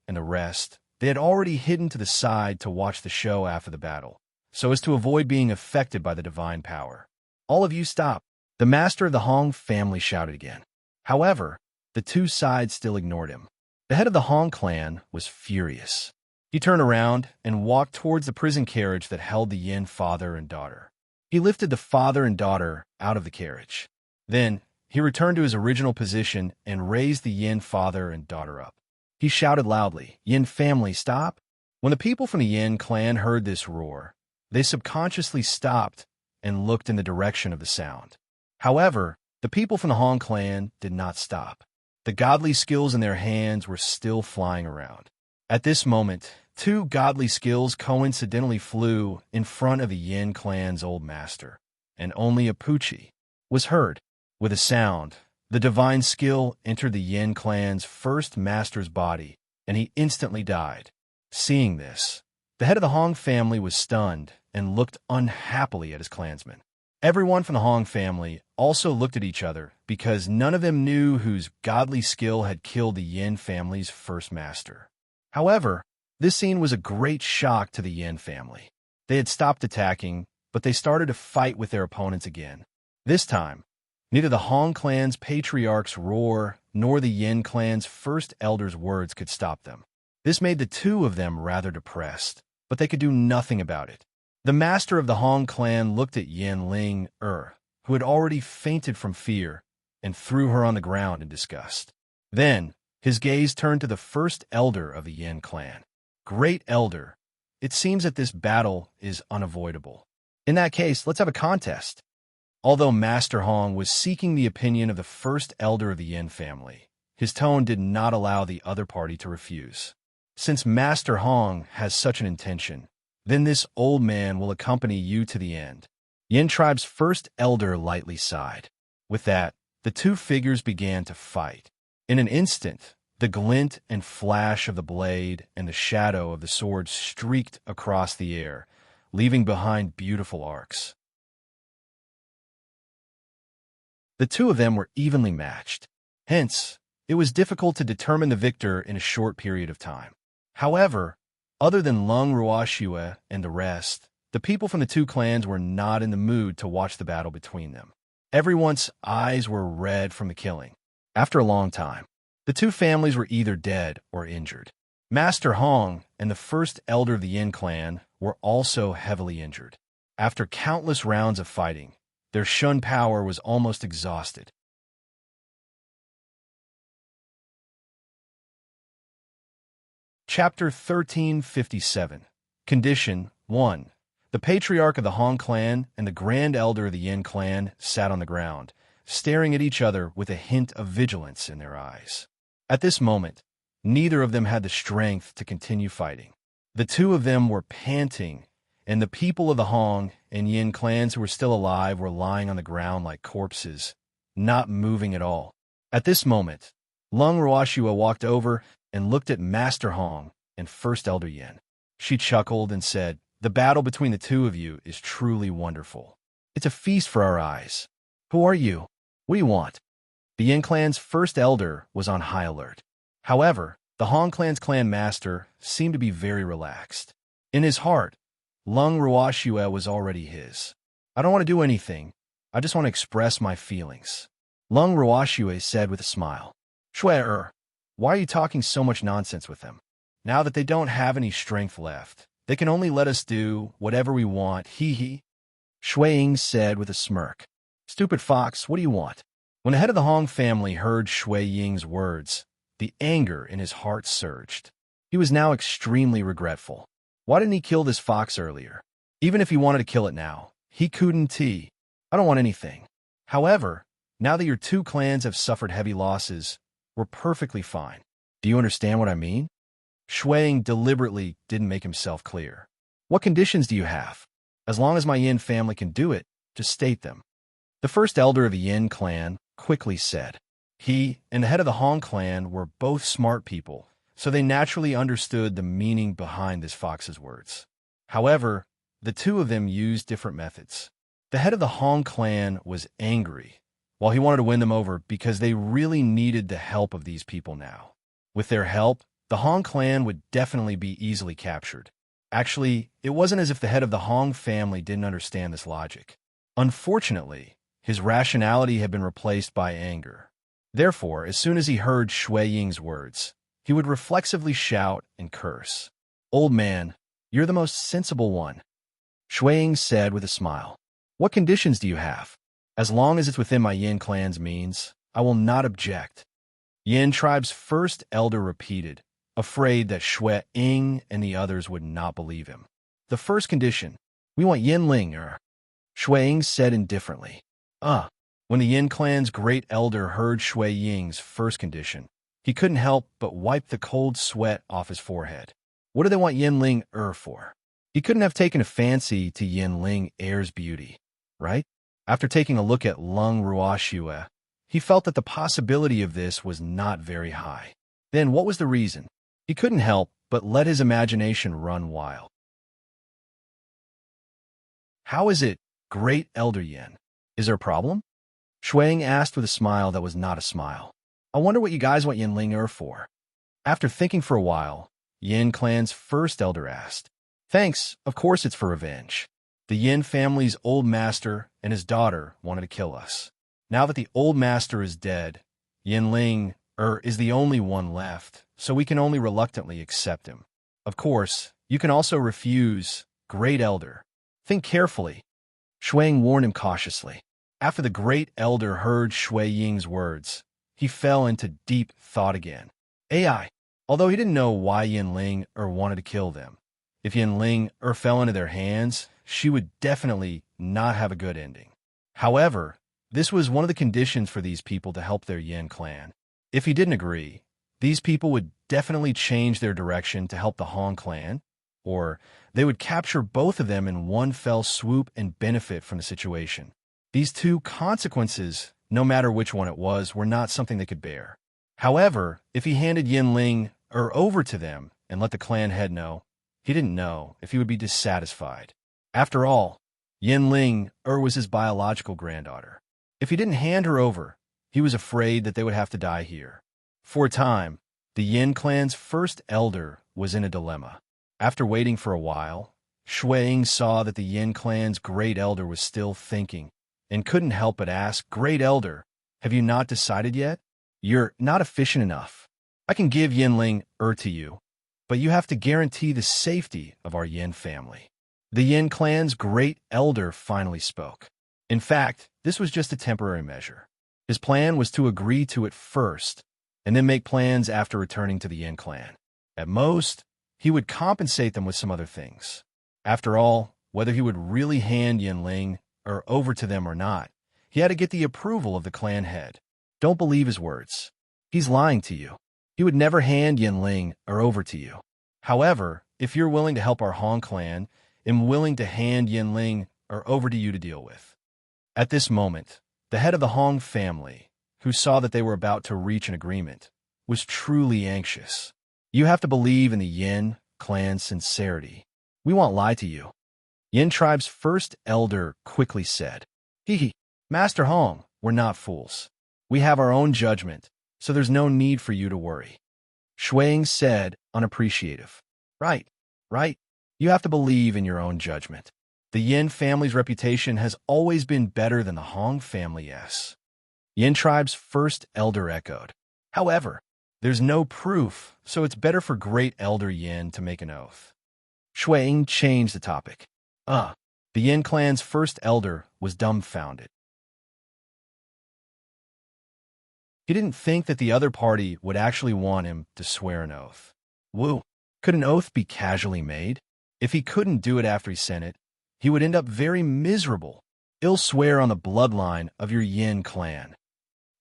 A: and the rest, they had already hidden to the side to watch the show after the battle, so as to avoid being affected by the divine power. "All of you stop!" The master of the Hong family shouted again. However, the two sides still ignored him. The head of the Hong clan was furious. He turned around and walked towards the prison carriage that held the Yin father and daughter. He lifted the father and daughter out of the carriage. Then, he returned to his original position and raised the Yin father and daughter up. He shouted loudly, "Yin family, stop!" When the people from the Yin clan heard this roar, they subconsciously stopped and looked in the direction of the sound. However, the people from the Hong clan did not stop. The godly skills in their hands were still flying around. At this moment, two godly skills coincidentally flew in front of the Yin clan's old master, and only a Pucci was heard. With a sound, the divine skill entered the Yin clan's first master's body, and he instantly died. Seeing this, the head of the Hong family was stunned and looked unhappily at his clansmen. Everyone from the Hong family also looked at each other because none of them knew whose godly skill had killed the Yin family's first master. However, this scene was a great shock to the Yin family. They had stopped attacking, but they started to fight with their opponents again. This time, neither the Hong clan's patriarch's roar nor the Yin clan's first elder's words could stop them. This made the two of them rather depressed, but they could do nothing about it. The master of the Hong clan looked at Yin Ling who had already fainted from fear, and threw her on the ground in disgust. Then, his gaze turned to the first elder of the Yin clan. "Great elder, it seems that this battle is unavoidable. In that case, let's have a contest." Although Master Hong was seeking the opinion of the first elder of the Yin family, his tone did not allow the other party to refuse. Since Master Hong has such an intention, then this old man will accompany you to the end. Yin tribe's first elder lightly sighed. With that, the two figures began to fight. In an instant, the glint and flash of the blade and the shadow of the sword streaked across the air, leaving behind beautiful arcs. The two of them were evenly matched. Hence, it was difficult to determine the victor in a short period of time. However, other than Lung Ruoxue and the rest, the people from the two clans were not in the mood to watch the battle between them. Everyone's eyes were red from the killing. After a long time, the two families were either dead or injured. Master Hong and the first elder of the Yin clan were also heavily injured. After countless rounds of fighting, their Shun power was almost exhausted. Chapter 1357. Condition 1. The patriarch of the Hong clan and the grand elder of the Yin clan sat on the ground, staring at each other with a hint of vigilance in their eyes. At this moment, neither of them had the strength to continue fighting. The two of them were panting, and the people of the Hong and Yin clans who were still alive were lying on the ground like corpses, not moving at all. At this moment, Lung Ruoxue walked over and looked at Master Hong and First Elder Yin. She chuckled and said, "The battle between the two of you is truly wonderful. It's a feast for our eyes. Who are you? What do you want?" The Yin clan's first elder was on high alert. However, the Hong clan's clan master seemed to be very relaxed. In his heart, Lung Ruoxue was already his. "I don't want to do anything. I just want to express my feelings," Lung Ruoxue said with a smile. "Shui, why are you talking so much nonsense with them? Now that they don't have any strength left, they can only let us do whatever we want, hee. Shui Ying said with a smirk. "Stupid fox, what do you want?" When the head of the Hong family heard Shui Ying's words, the anger in his heart surged. He was now extremely regretful. Why didn't he kill this fox earlier? Even if he wanted to kill it now, he couldn't. I don't want anything. However, Now that your two clans have suffered heavy losses, we're perfectly fine. Do you understand what I mean? Shuang deliberately didn't make himself clear. What conditions do you have? As long as my Yin family can do it, just state them. The first elder of the Yin clan quickly said. He and the head of the Hong clan were both smart people, so they naturally understood the meaning behind this fox's words. However, the two of them used different methods. The head of the Hong clan was angry, while he wanted to win them over because they really needed the help of these people now. With their help, the Hong clan would definitely be easily captured. Actually, it wasn't as if the head of the Hong family didn't understand this logic. Unfortunately, his rationality had been replaced by anger. Therefore, as soon as he heard Shui Ying's words, he would reflexively shout and curse. Old man, you're the most sensible one, Shui Ying said with a smile. What conditions do you have? As long as it's within my Yin clan's means, I will not object. Yin tribe's first elder repeated, afraid that Shui Ying and the others would not believe him. The first condition, we want Yin Ling, Shui Ying said indifferently. When the Yin clan's great elder heard Shui Ying's first condition, he couldn't help but wipe the cold sweat off his forehead. What do they want Yin Ling for? He couldn't have taken a fancy to Yin Ling beauty, right? After taking a look at Lung Ruoxue, he felt that the possibility of this was not very high. Then what was the reason? He couldn't help but let his imagination run wild. How is it, Great Elder Yin? Is there a problem? Shuang asked with a smile that was not a smile. I wonder what you guys want Yin Ling for. After thinking for a while, Yin clan's first elder asked. Thanks, of course it's for revenge. The Yin family's old master and his daughter wanted to kill us. Now that the old master is dead, Yin Ling is the only one left, so we can only reluctantly accept him. Of course, you can also refuse, Great Elder. Think carefully. Shuang warned him cautiously. After the Great Elder heard Shui Ying's words, he fell into deep thought again. Although he didn't know why Yin Ling wanted to kill them, if Yin Ling fell into their hands, she would definitely not have a good ending. However, this was one of the conditions for these people to help their Yin clan. If he didn't agree, these people would definitely change their direction to help the Hong clan, or they would capture both of them in one fell swoop and benefit from the situation. These two consequences, no matter which one it was, were not something they could bear. However, if he handed Yin Ling over to them and let the clan head know, he didn't know if he would be dissatisfied. After all, Yin Ling was his biological granddaughter. If he didn't hand her over, he was afraid that they would have to die here. For a time, the Yin clan's first elder was in a dilemma. After waiting for a while, Shui Ying saw that the Yin clan's great elder was still thinking, and couldn't help but ask, Great Elder, have you not decided yet? You're not efficient enough. I can give Yin Ling to you, but you have to guarantee the safety of our Yin family. The Yin clan's great elder finally spoke. In fact, this was just a temporary measure. His plan was to agree to it first, and then make plans after returning to the Yin clan. At most, he would compensate them with some other things. After all, whether he would really hand Yin Ling over to them or not, he had to get the approval of the clan head. Don't believe his words. He's lying to you. He would never hand Yin Ling over to you. However, if you're willing to help our Hong clan, I'm willing to hand Yin Ling over to you to deal with. At this moment, the head of the Hong family, who saw that they were about to reach an agreement, was truly anxious. You have to believe in the Yin clan's sincerity. We won't lie to you. Yin tribe's first elder quickly said, Master Hong, we're not fools. We have our own judgment, so there's no need for you to worry. Shuang said, unappreciative. Right. You have to believe in your own judgment. The Yin family's reputation has always been better than the Hong family's. Yin tribe's first elder echoed. However, there's no proof, so it's better for Great Elder Yin to make an oath. Shuang changed the topic. The Yin clan's first elder was dumbfounded. He didn't think that the other party would actually want him to swear an oath. Could an oath be casually made? If he couldn't do it after he sent it, he would end up very miserable. He'll swear on the bloodline of your Yin clan.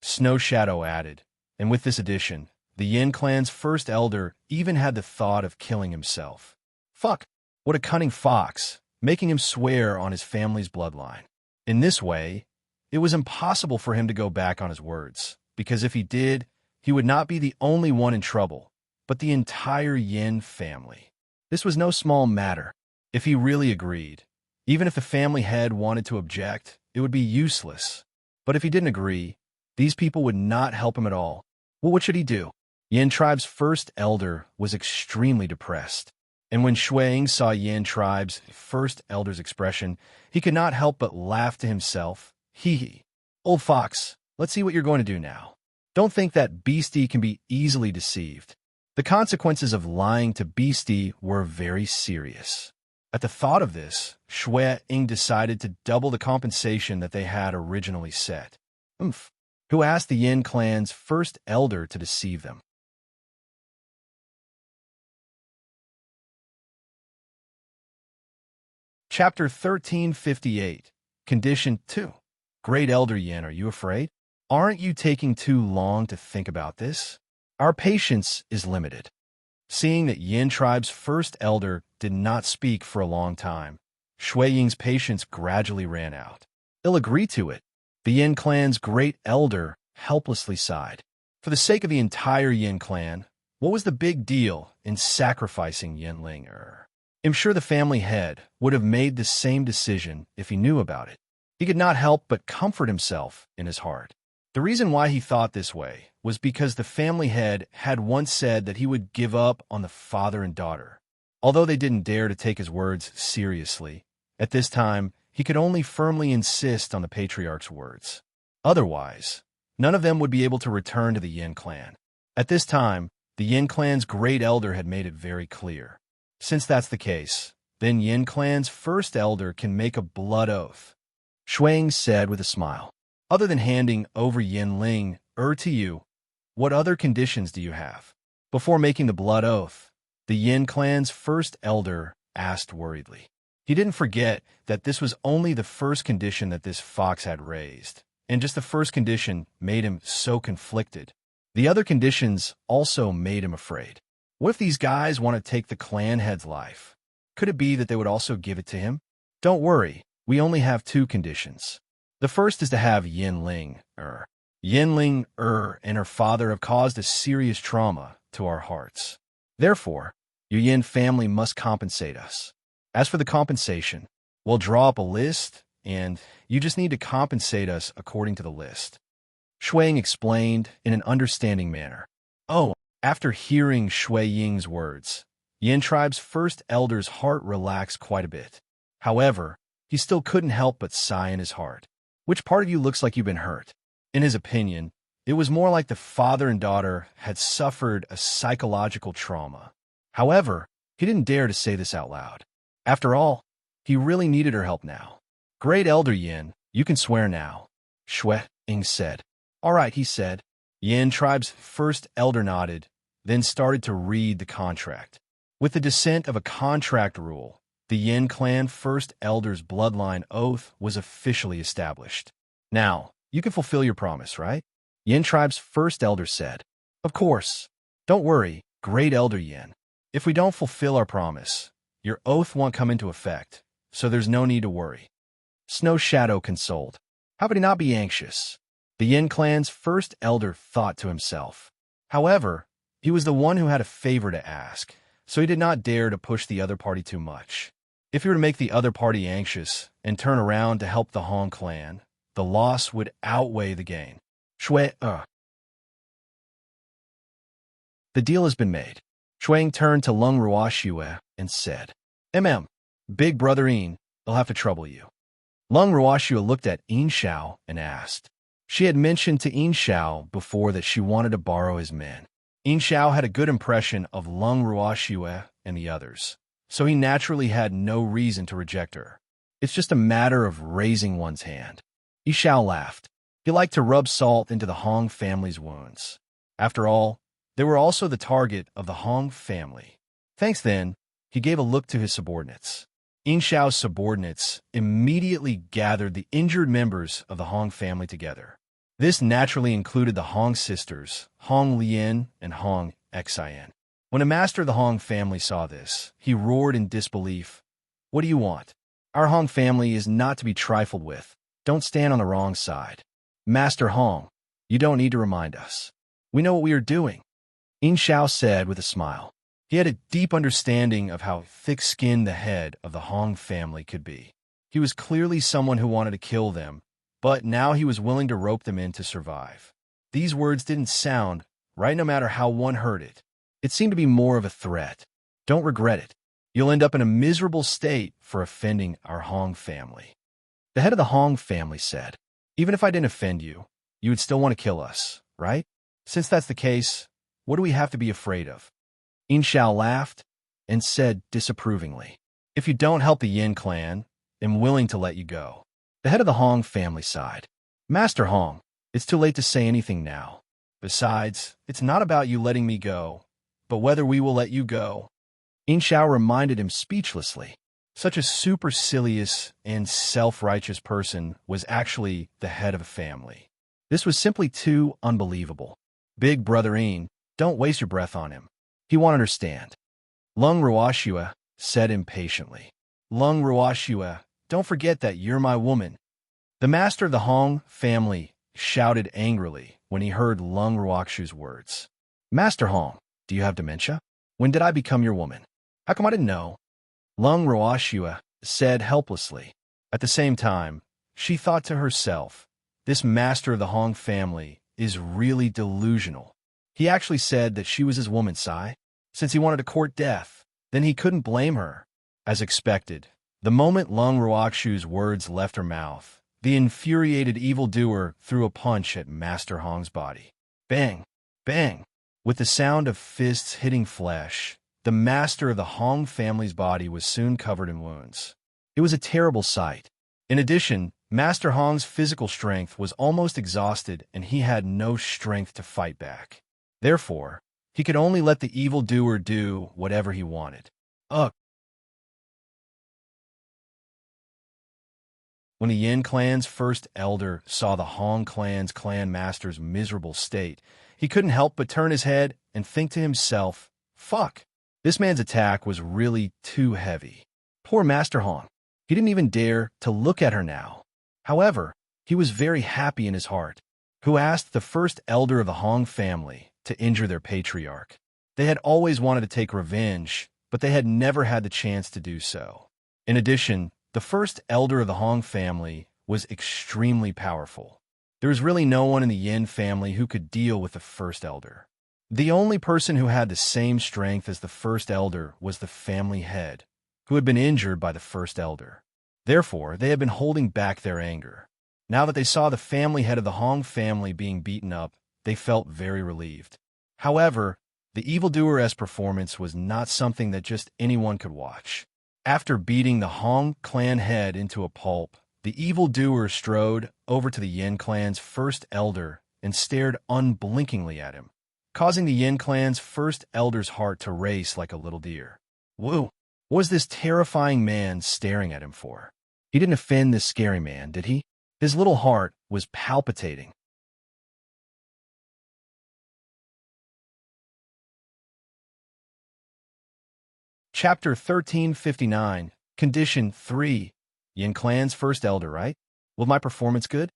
A: Snow Shadow added, and with this addition, the Yin clan's first elder even had the thought of killing himself. Fuck, what a cunning fox, making him swear on his family's bloodline. In this way, it was impossible for him to go back on his words, because if he did, he would not be the only one in trouble, but the entire Yin family. This was no small matter. If he really agreed, even if the family head wanted to object, it would be useless. But if he didn't agree, these people would not help him at all. Well, what should he do? Yin tribe's first elder was extremely depressed. And when Shuang saw Yin tribe's first elder's expression, he could not help but laugh to himself. Hee hee. Old fox, let's see what you're going to do now. Don't think that Beastie can be easily deceived. The consequences of lying to Beastie were very serious. At the thought of this, Shuang decided to double the compensation that they had originally set. Who asked the Yin clan's first elder to deceive them? Chapter 1358, Condition 2. Great Elder Yin, are you afraid? Aren't you taking too long to think about this? Our patience is limited. Seeing that Yin tribe's first elder did not speak for a long time, Shui Ying's patience gradually ran out. He'll agree to it. The Yin clan's great elder helplessly sighed. For the sake of the entire Yin clan, what was the big deal in sacrificing Yinling? I'm sure the family head would have made the same decision if he knew about it. He could not help but comfort himself in his heart. The reason why he thought this way was because the family head had once said that he would give up on the father and daughter. Although they didn't dare to take his words seriously, at this time, he could only firmly insist on the patriarch's words. Otherwise, none of them would be able to return to the Yin clan. At this time, the Yin clan's great elder had made it very clear. Since that's the case, then Yin clan's first elder can make a blood oath. Shuang said with a smile. Other than handing over Yinling to you, what other conditions do you have? Before making the blood oath, the Yin clan's first elder asked worriedly. He didn't forget that this was only the first condition that this fox had raised, and just the first condition made him so conflicted. The other conditions also made him afraid. What if these guys want to take the clan head's life? Could it be that they would also give it to him? Don't worry, we only have two conditions. The first is to have Yinling and her father have caused a serious trauma to our hearts. Therefore, your Yin family must compensate us. As for the compensation, we'll draw up a list, and you just need to compensate us according to the list. Shuang explained in an understanding manner. Oh, after hearing Shui Ying's words, Yin tribe's first elder's heart relaxed quite a bit. However, he still couldn't help but sigh in his heart. Which part of you looks like you've been hurt? In his opinion, it was more like the father and daughter had suffered a psychological trauma. However, he didn't dare to say this out loud. After all, he really needed her help now. Great Elder Yin, you can swear now, Shui Ying said. All right, he said. Yin tribe's first elder nodded, then started to read the contract. With the descent of a contract rule, the Yin clan first elder's bloodline oath was officially established. Now, you can fulfill your promise, right? Yin tribe's first elder said. Of course. Don't worry, great Elder Yin. If we don't fulfill our promise, your oath won't come into effect, so there's no need to worry. Snow Shadow consoled. How could he not be anxious? The Yin clan's first elder thought to himself. However, he was the one who had a favor to ask, so he did not dare to push the other party too much. If he were to make the other party anxious and turn around to help the Hong clan, the loss would outweigh the gain. The deal has been made. Shuang turned to Lung Ruoxue and said, Big brother Yin, they'll have to trouble you. Lung Ruoxue looked at Yin Xiao and asked. She had mentioned to Yin Xiao before that she wanted to borrow his men. Yin Xiao had a good impression of Lung Ruoxue and the others, so he naturally had no reason to reject her. It's just a matter of raising one's hand. Yin Xiao laughed. He liked to rub salt into the Hong family's wounds. After all, they were also the target of the Hong family. Thanks then, he gave a look to his subordinates. Yin Xiao's subordinates immediately gathered the injured members of the Hong family together. This naturally included the Hong sisters, Hong Lian and Hong Xin. When a master of the Hong family saw this, he roared in disbelief. "What do you want? Our Hong family is not to be trifled with. Don't stand on the wrong side. Master Hong, you don't need to remind us. We know what we are doing," Yin Xiao said with a smile. He had a deep understanding of how thick-skinned the head of the Hong family could be. He was clearly someone who wanted to kill them, but now he was willing to rope them in to survive. These words didn't sound right no matter how one heard it. It seemed to be more of a threat. "Don't regret it. You'll end up in a miserable state for offending our Hong family." The head of the Hong family said, "Even if I didn't offend you, you would still want to kill us, right? Since that's the case, what do we have to be afraid of?" Yin Xiao laughed and said disapprovingly, "If you don't help the Yin clan, I'm willing to let you go." The head of the Hong family sighed. "Master Hong, it's too late to say anything now. Besides, it's not about you letting me go, but whether we will let you go." Yin Xiao reminded him speechlessly. Such a supercilious and self-righteous person was actually the head of a family. This was simply too unbelievable. "Big brother Yin, don't waste your breath on him. He won't understand," Lung Ruoxue said impatiently. "Lung Ruoxue, don't forget that you're my woman." The master of the Hong family shouted angrily when he heard Lung Ruoxue's words. "Master Hong, do you have dementia? When did I become your woman? How come I didn't know?" Lung Ruoxue said helplessly. At the same time, she thought to herself, this master of the Hong family is really delusional. He actually said that she was his woman, Sai. Since he wanted to court death, then he couldn't blame her. As expected, the moment Lung Ruoxue's words left her mouth, the infuriated evildoer threw a punch at Master Hong's body. Bang! Bang! With the sound of fists hitting flesh, the master of the Hong family's body was soon covered in wounds. It was a terrible sight. In addition, Master Hong's physical strength was almost exhausted and he had no strength to fight back. Therefore, he could only let the evildoer do whatever he wanted. Ugh! When the Yin clan's first elder saw the Hong clan's clan master's miserable state, he couldn't help but turn his head and think to himself, "Fuck! This man's attack was really too heavy." Poor Master Hong. He didn't even dare to look at her now. However, he was very happy in his heart, who asked the first elder of the Hong family to injure their patriarch. They had always wanted to take revenge, but they had never had the chance to do so. In addition, the first elder of the Hong family was extremely powerful. There was really no one in the Yin family who could deal with the first elder. The only person who had the same strength as the first elder was the family head, who had been injured by the first elder. Therefore, they had been holding back their anger. Now that they saw the family head of the Hong family being beaten up, they felt very relieved. However, the evildoer's performance was not something that just anyone could watch. After beating the Hong clan head into a pulp, the evildoer strode over to the Yin clan's first elder and stared unblinkingly at him, causing the Yin clan's first elder's heart to race like a little deer. Whoa! What was this terrifying man staring at him for? He didn't offend this scary man, did he? His little heart was palpitating. Chapter 1359, Condition 3. Yin clan's first elder, right? Will my performance good?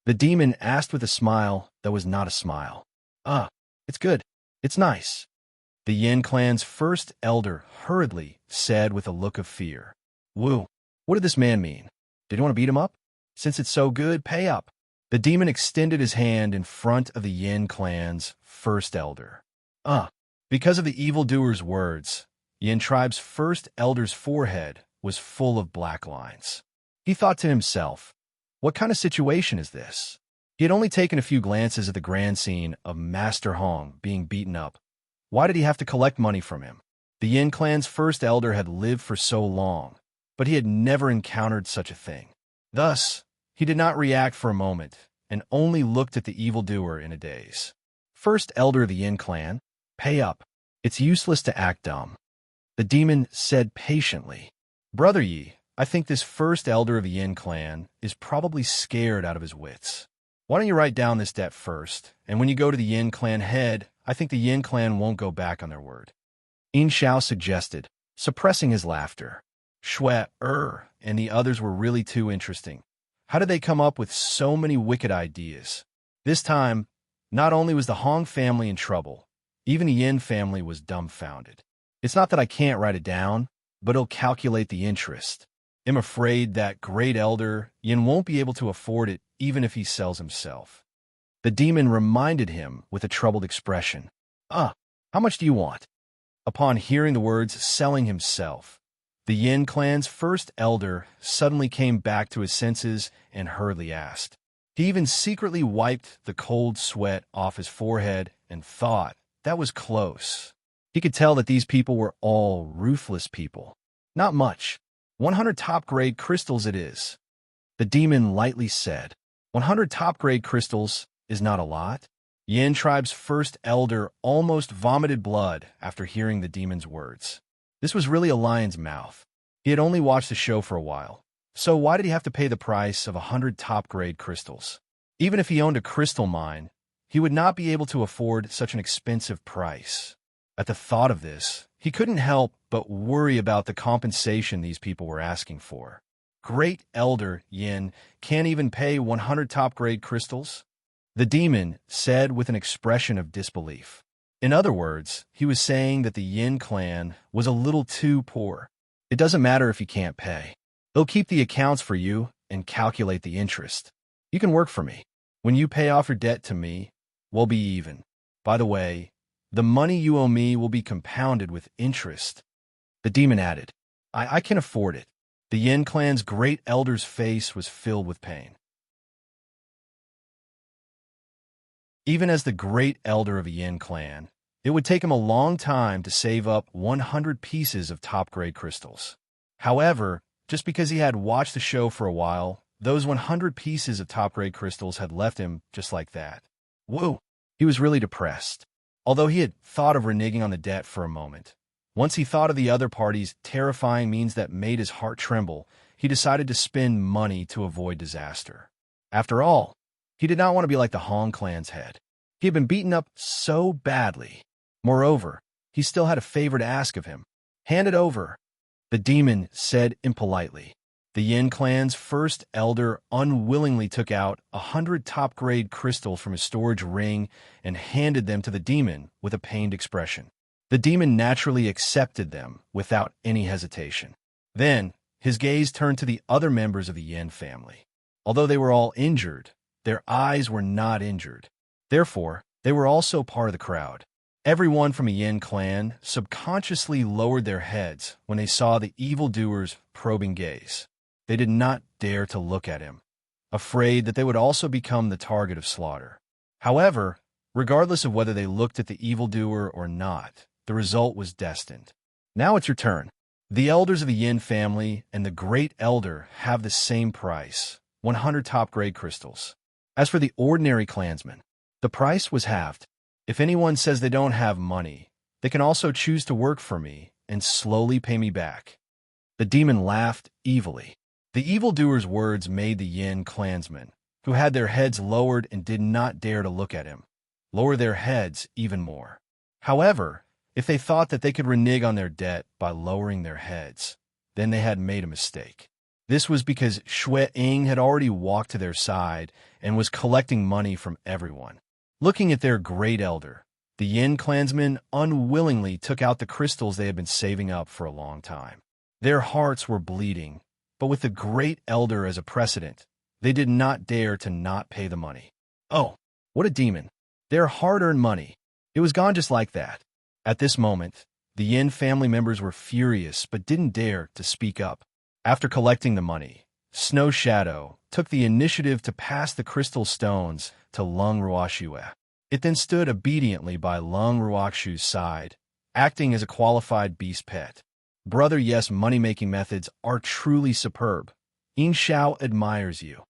A: The demon asked with a smile that was not a smile. It's good. It's nice. The Yin clan's first elder hurriedly said with a look of fear. Woo, what did this man mean? Did he want to beat him up? Since it's so good, pay up. The demon extended his hand in front of the Yin clan's first elder. Because of the evildoer's words, Yin tribe's first elder's forehead was full of black lines. He thought to himself, what kind of situation is this? He had only taken a few glances at the grand scene of Master Hong being beaten up. Why did he have to collect money from him? The Yin clan's first elder had lived for so long, but he had never encountered such a thing. Thus, he did not react for a moment and only looked at the evildoer in a daze. First elder of the Yin clan, pay up. It's useless to act dumb. The demon said patiently, Brother Yi, I think this first elder of the Yin clan is probably scared out of his wits. Why don't you write down this debt first, and when you go to the Yin clan head, I think the Yin clan won't go back on their word. Yin Xiao suggested, suppressing his laughter. Shui, and the others were really too interesting. How did they come up with so many wicked ideas? This time, not only was the Hong family in trouble, even the Yin family was dumbfounded. It's not that I can't write it down, but it'll calculate the interest. I'm afraid that great elder Yin won't be able to afford it even if he sells himself. The demon reminded him with a troubled expression. How much do you want? Upon hearing the words selling himself, the Yin clan's first elder suddenly came back to his senses and hurriedly asked. He even secretly wiped the cold sweat off his forehead and thought that was close. He could tell that these people were all ruthless people. Not much. 100 top-grade crystals it is. The demon lightly said. 100 top-grade crystals is not a lot. Yin tribe's first elder almost vomited blood after hearing the demon's words. This was really a lion's mouth. He had only watched the show for a while. So why did he have to pay the price of 100 top-grade crystals? Even if he owned a crystal mine, he would not be able to afford such an expensive price. At the thought of this, he couldn't help but worry about the compensation these people were asking for. Great Elder Yin can't even pay 100 top-grade crystals? The demon said with an expression of disbelief. In other words, he was saying that the Yin clan was a little too poor. It doesn't matter if you can't pay. They'll keep the accounts for you and calculate the interest. You can work for me. When you pay off your debt to me, we'll be even. By the way, the money you owe me will be compounded with interest. The demon added, I can afford it. The Yin clan's great elder's face was filled with pain. Even as the great elder of a Yin clan, it would take him a long time to save up 100 pieces of top-grade crystals. However, just because he had watched the show for a while, those 100 pieces of top-grade crystals had left him just like that. Whoa! He was really depressed. Although he had thought of reneging on the debt for a moment, once he thought of the other party's terrifying means that made his heart tremble, he decided to spend money to avoid disaster. After all, he did not want to be like the Hong clan's head. He had been beaten up so badly. Moreover, he still had a favor to ask of him. Hand it over. The demon said impolitely. The Yin clan's first elder unwillingly took out 100 top-grade crystals from his storage ring and handed them to the demon with a pained expression. The demon naturally accepted them without any hesitation. Then, his gaze turned to the other members of the Yin family. Although they were all injured, their eyes were not injured. Therefore, they were also part of the crowd. Everyone from a Yin clan subconsciously lowered their heads when they saw the evildoer's probing gaze. They did not dare to look at him, afraid that they would also become the target of slaughter. However, regardless of whether they looked at the evildoer or not, the result was destined. Now it's your turn. The elders of the Yin family and the great elder have the same price, 100 top-grade crystals. As for the ordinary clansmen, the price was halved. If anyone says they don't have money, they can also choose to work for me and slowly pay me back. The demon laughed evilly. The evildoer's words made the Yin clansmen, who had their heads lowered and did not dare to look at him, lower their heads even more. However, if they thought that they could renege on their debt by lowering their heads, then they had made a mistake. This was because Shui Ying had already walked to their side and was collecting money from everyone. Looking at their great elder, the Yin clansmen unwillingly took out the crystals they had been saving up for a long time. Their hearts were bleeding, but with the great elder as a precedent, they did not dare to not pay the money. Oh, what a demon. Their hard-earned money. It was gone just like that. At this moment, the Yin family members were furious but didn't dare to speak up. After collecting the money, Snow Shadow took the initiative to pass the crystal stones to Lung Ruoxue. It then stood obediently by Lung Ruoxue's side, acting as a qualified beast pet. Brother, yes, money-making methods are truly superb. Yin Xiao admires you.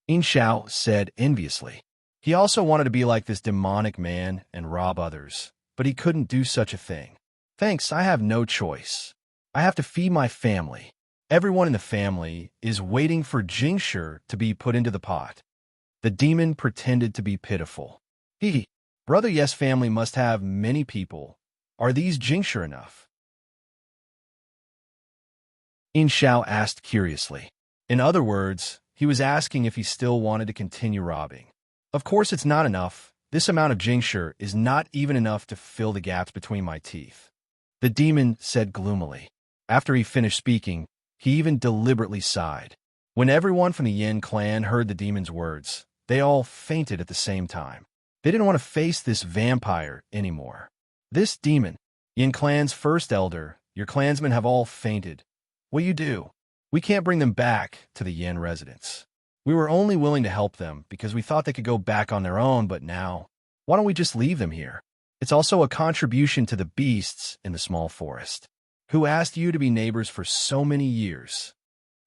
A: Yin Xiao said enviously. He also wanted to be like this demonic man and rob others, but he couldn't do such a thing. Thanks, I have no choice. I have to feed my family. Everyone in the family is waiting for Jingshi to be put into the pot. The demon pretended to be pitiful. He, brother Yes family must have many people. Are these Jingshire enough? In Xiao asked curiously. In other words, he was asking if he still wanted to continue robbing. Of course it's not enough. This amount of Jingshire is not even enough to fill the gaps between my teeth. The demon said gloomily. After he finished speaking, he even deliberately sighed. When everyone from the Yin clan heard the demon's words, they all fainted at the same time. They didn't want to face this vampire anymore. This demon, Yin clan's first elder, your clansmen have all fainted. What do you do? We can't bring them back to the Yin residence. We were only willing to help them because we thought they could go back on their own, but now, why don't we just leave them here? It's also a contribution to the beasts in the small forest, who asked you to be neighbors for so many years.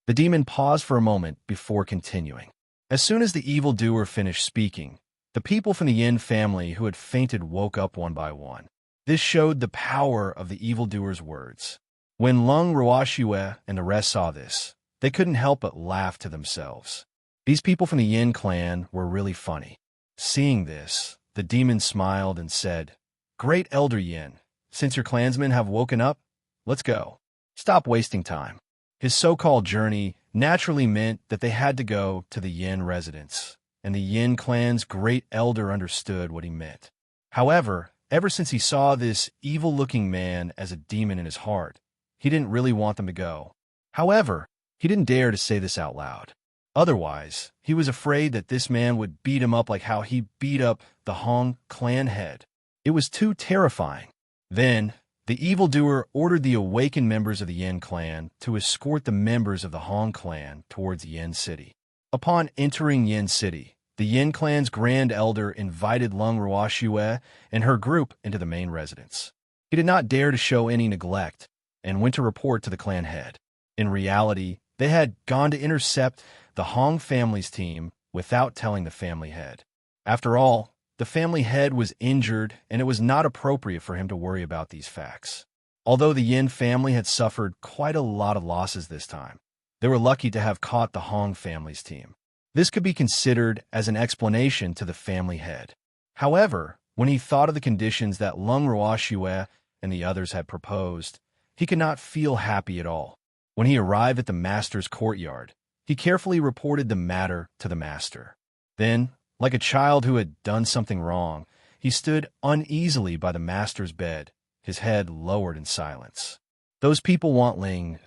A: The demon paused for a moment before continuing. As soon as the evildoer finished speaking, the people from the Yin family who had fainted woke up one by one. This showed the power of the evildoer's words. When Lung Ruoxue and the rest saw this, they couldn't help but laugh to themselves. These people from the Yin clan were really funny. Seeing this, the demon smiled and said, "Great Elder Yin, since your clansmen have woken up, let's go. Stop wasting time." His so-called journey naturally meant that they had to go to the Yin residence, and the Yin clan's great elder understood what he meant. However, ever since he saw this evil-looking man as a demon in his heart, he didn't really want them to go. However, he didn't dare to say this out loud. Otherwise, he was afraid that this man would beat him up like how he beat up the Hong clan head. It was too terrifying. Then, the evildoer ordered the awakened members of the Yin clan to escort the members of the Hong clan towards Yin City. Upon entering Yin City, the Yin clan's grand elder invited Lung Ruoxue and her group into the main residence. He did not dare to show any neglect and went to report to the clan head. In reality, they had gone to intercept the Hong family's team without telling the family head. After all, the family head was injured, and it was not appropriate for him to worry about these facts. Although the Yin family had suffered quite a lot of losses this time, they were lucky to have caught the Hong family's team. This could be considered as an explanation to the family head. However, when he thought of the conditions that Lung Ruoxue and the others had proposed, he could not feel happy at all. When he arrived at the master's courtyard, he carefully reported the matter to the master. Then, like a child who had done something wrong, he stood uneasily by the master's bed, his head lowered in silence. "Those people want Ling,"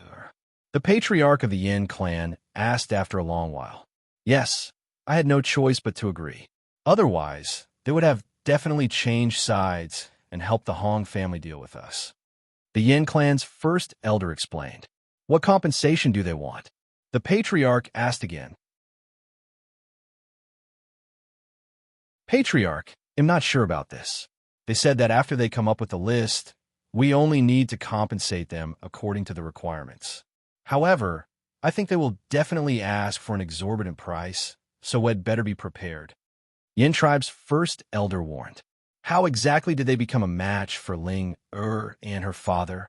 A: the patriarch of the Yin clan asked after a long while. "Yes, I had no choice but to agree. Otherwise, they would have definitely changed sides and helped the Hong family deal with us." The Yin clan's first elder explained. "What compensation do they want?" The patriarch asked again. "Patriarch, I'm not sure about this. They said that after they come up with the list, we only need to compensate them according to the requirements. However, I think they will definitely ask for an exorbitant price, so we'd better be prepared." Yin tribe's first elder warned. How exactly did they become a match for Ling and her father?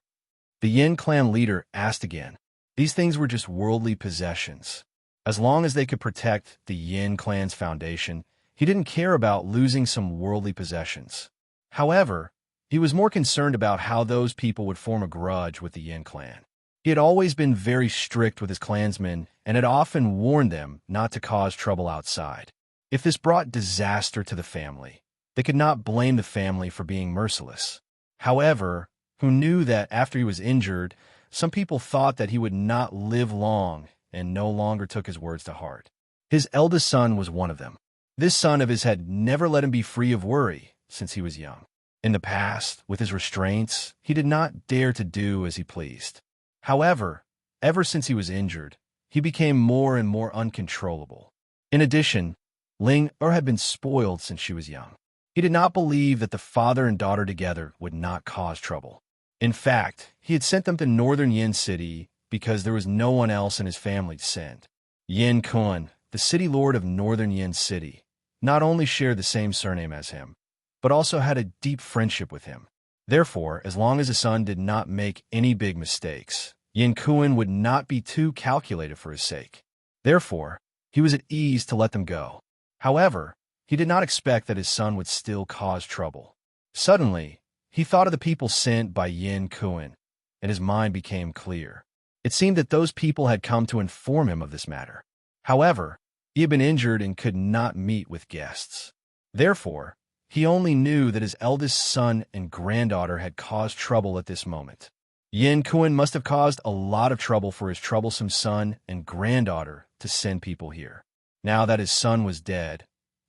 A: The Yin clan leader asked again. These things were just worldly possessions. As long as they could protect the Yin clan's foundation, he didn't care about losing some worldly possessions. However, he was more concerned about how those people would form a grudge with the Yin clan. He had always been very strict with his clansmen and had often warned them not to cause trouble outside. If this brought disaster to the family, they could not blame the family for being merciless. However, who knew that after he was injured, some people thought that he would not live long and no longer took his words to heart. His eldest son was one of them. This son of his had never let him be free of worry since he was young. In the past, with his restraints, he did not dare to do as he pleased. However, ever since he was injured, he became more and more uncontrollable. In addition, Ling had been spoiled since she was young. He did not believe that the father and daughter together would not cause trouble. In fact, he had sent them to northern Yin City because there was no one else in his family to send. Yin Kun, the city lord of northern Yin City, not only shared the same surname as him, but also had a deep friendship with him. Therefore, as long as his son did not make any big mistakes, Yin Kun would not be too calculated for his sake. Therefore, he was at ease to let them go. However, he did not expect that his son would still cause trouble. Suddenly, he thought of the people sent by Yin Kuan, and his mind became clear. It seemed that those people had come to inform him of this matter. However, he had been injured and could not meet with guests. Therefore, he only knew that his eldest son and granddaughter had caused trouble at this moment. Yin Kuan must have caused a lot of trouble for his troublesome son and granddaughter to send people here. Now that his son was dead,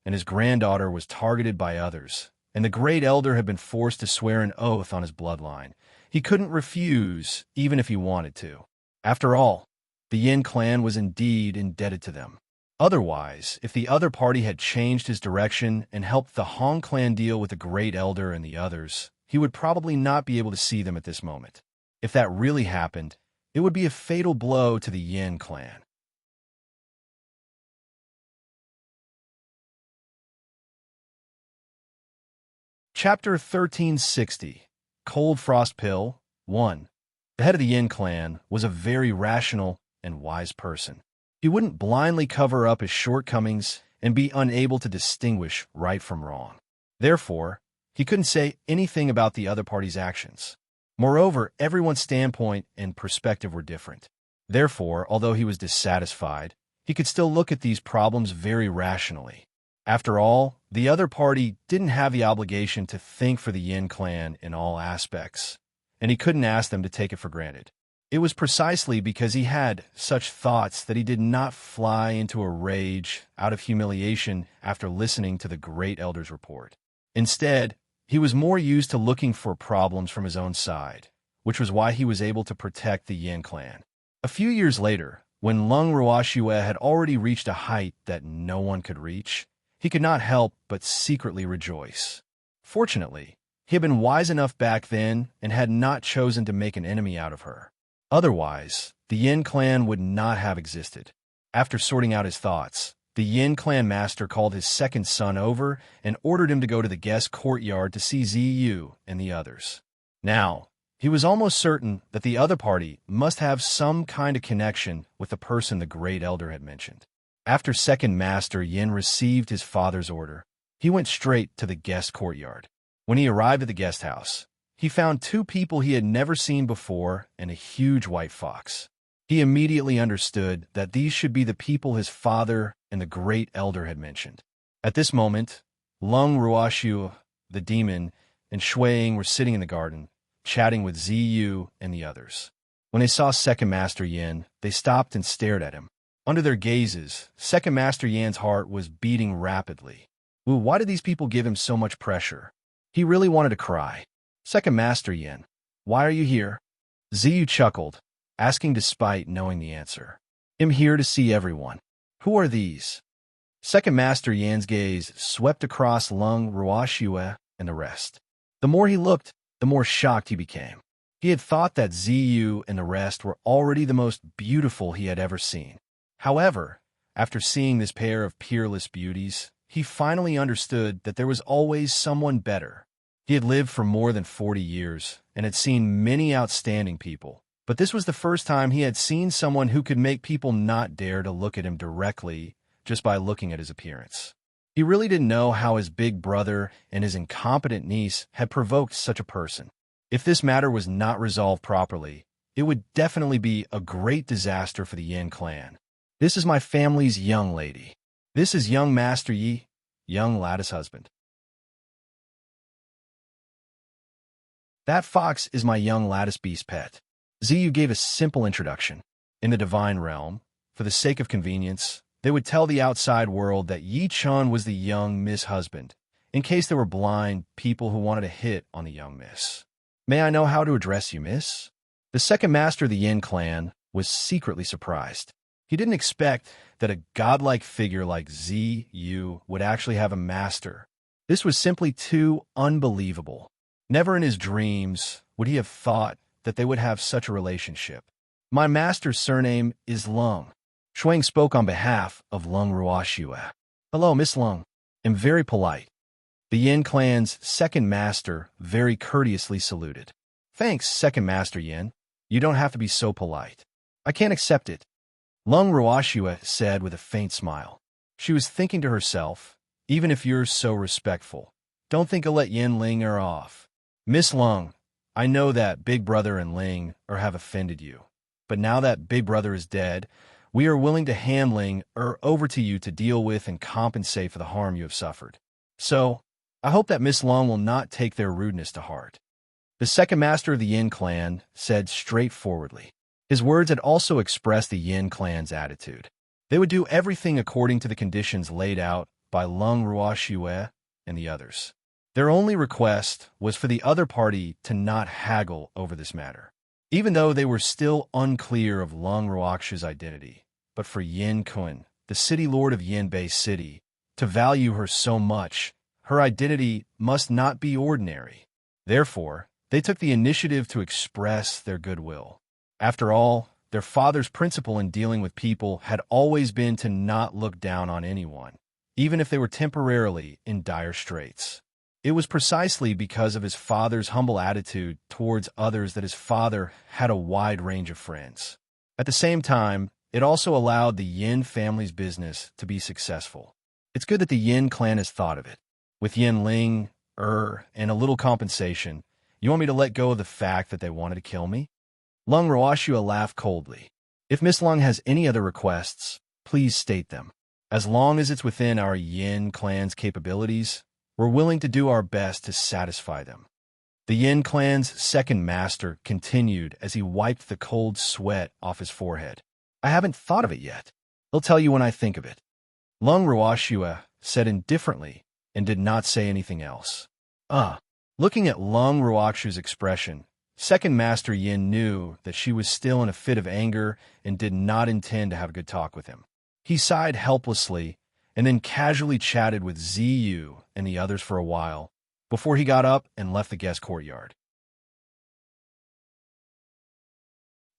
A: and his granddaughter was targeted by others, and the great elder had been forced to swear an oath on his bloodline, he couldn't refuse, even if he wanted to. After all, the Yin clan was indeed indebted to them. Otherwise, if the other party had changed his direction and helped the Hong clan deal with the great elder and the others, he would probably not be able to see them at this moment. If that really happened, it would be a fatal blow to the Yin clan. Chapter 1360, Cold Frost Pill 1. The head of the Yin clan was a very rational and wise person. He wouldn't blindly cover up his shortcomings and be unable to distinguish right from wrong. Therefore, he couldn't say anything about the other party's actions. Moreover, everyone's standpoint and perspective were different. Therefore, although he was dissatisfied, he could still look at these problems very rationally. After all, the other party didn't have the obligation to think for the Yin clan in all aspects, and he couldn't ask them to take it for granted. It was precisely because he had such thoughts that he did not fly into a rage out of humiliation after listening to the great elder's report. Instead, he was more used to looking for problems from his own side, which was why he was able to protect the Yin clan. A few years later, when Lung Ruoxue had already reached a height that no one could reach, he could not help but secretly rejoice. Fortunately, he had been wise enough back then and had not chosen to make an enemy out of her. Otherwise, the Yin clan would not have existed. After sorting out his thoughts, the Yin clan master called his second son over and ordered him to go to the guest courtyard to see Ziyu and the others. Now, he was almost certain that the other party must have some kind of connection with the person the great elder had mentioned. After second master Yin received his father's order, he went straight to the guest courtyard. When he arrived at the guest house, he found two people he had never seen before and a huge white fox. He immediately understood that these should be the people his father and the great elder had mentioned. At this moment, Lung Ruoxue, the demon, and Shuiying were sitting in the garden, chatting with Ziyu and the others. When they saw Second Master Yin, they stopped and stared at him. Under their gazes, Second Master Yan's heart was beating rapidly. Ooh, why did these people give him so much pressure? He really wanted to cry. Second Master Yin, why are you here? Ziyu chuckled, asking despite knowing the answer. I'm here to see everyone. Who are these? Second Master Yan's gaze swept across Lung Ruoxue and the rest. The more he looked, the more shocked he became. He had thought that Ziyu and the rest were already the most beautiful he had ever seen. However, after seeing this pair of peerless beauties, he finally understood that there was always someone better. He had lived for more than 40 years and had seen many outstanding people, but this was the first time he had seen someone who could make people not dare to look at him directly just by looking at his appearance. He really didn't know how his big brother and his incompetent niece had provoked such a person. If this matter was not resolved properly, it would definitely be a great disaster for the Yin clan. This is my family's young lady. This is young Master Yi, young Lattice husband. That fox is my young Lattice beast pet. Ziyu gave a simple introduction. In the divine realm, for the sake of convenience, they would tell the outside world that Yi Chun was the young Miss husband, in case there were blind people who wanted to hit on the young Miss. May I know how to address you, Miss? The second master of the Yin clan was secretly surprised. He didn't expect that a godlike figure like Ziyu would actually have a master. This was simply too unbelievable. Never in his dreams would he have thought that they would have such a relationship. My master's surname is Lung. Shuiying spoke on behalf of Lung Ruoxue. Hello, Miss Lung. I'm very polite. The Yin clan's second master very courteously saluted. Thanks, second master Yin. You don't have to be so polite. I can't accept it. Lung Ruoxue said with a faint smile. She was thinking to herself, even if you're so respectful, don't think I'll let Yin Ling her off. Miss Lung, I know that Big Brother and Ling have offended you, but now that Big Brother is dead, we are willing to hand Ling over to you to deal with and compensate for the harm you have suffered. So, I hope that Miss Lung will not take their rudeness to heart. The second master of the Yin clan said straightforwardly. His words had also expressed the Yin clan's attitude. They would do everything according to the conditions laid out by Lung Ruoxue and the others. Their only request was for the other party to not haggle over this matter, even though they were still unclear of Lung Ruoxue's identity. But for Yin Kun, the city lord of Yin Bay City, to value her so much, her identity must not be ordinary. Therefore, they took the initiative to express their goodwill. After all, their father's principle in dealing with people had always been to not look down on anyone, even if they were temporarily in dire straits. It was precisely because of his father's humble attitude towards others that his father had a wide range of friends. At the same time, it also allowed the Yin family's business to be successful. It's good that the Yin clan has thought of it. With Yin Ling, and a little compensation, you want me to let go of the fact that they wanted to kill me? Lung Ruoxue laughed coldly. If Miss Lung has any other requests, please state them. As long as it's within our Yin clan's capabilities, we're willing to do our best to satisfy them. The Yin clan's second master continued as he wiped the cold sweat off his forehead. I haven't thought of it yet. I'll tell you when I think of it. Lung Ruoxue said indifferently and did not say anything else. Looking at Lung Ruoxue's expression, Second Master Yin knew that she was still in a fit of anger and did not intend to have a good talk with him. He sighed helplessly and then casually chatted with Ziyu and the others for a while before he got up and left the guest courtyard.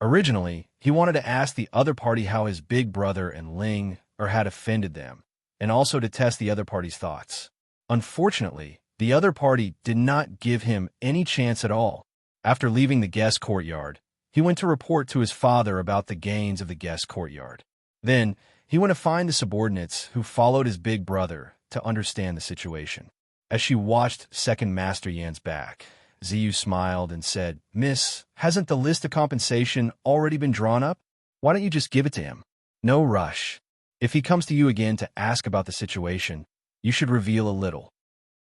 A: Originally, he wanted to ask the other party how his big brother and Ling had offended them, and also to test the other party's thoughts. Unfortunately, the other party did not give him any chance at all. After leaving the guest courtyard, he went to report to his father about the gains of the guest courtyard. Then, he went to find the subordinates who followed his big brother to understand the situation. As she watched Second Master Yan's back, Ziyu smiled and said, "Miss, hasn't the list of compensation already been drawn up? Why don't you just give it to him? No rush. If he comes to you again to ask about the situation, you should reveal a little."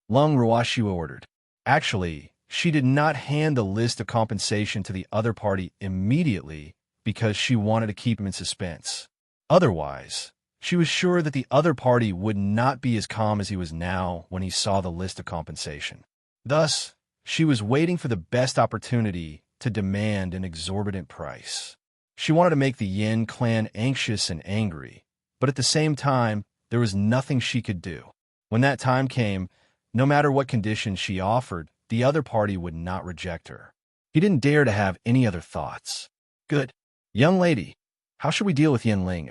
A: Lung Ruoxue ordered. Actually, she did not hand the list of compensation to the other party immediately because she wanted to keep him in suspense. Otherwise, she was sure that the other party would not be as calm as he was now when he saw the list of compensation. Thus, she was waiting for the best opportunity to demand an exorbitant price. She wanted to make the Yin clan anxious and angry, but at the same time, there was nothing she could do. When that time came, no matter what conditions she offered, the other party would not reject her. He didn't dare to have any other thoughts. "Good. Young lady, how should we deal with Yin Ling?"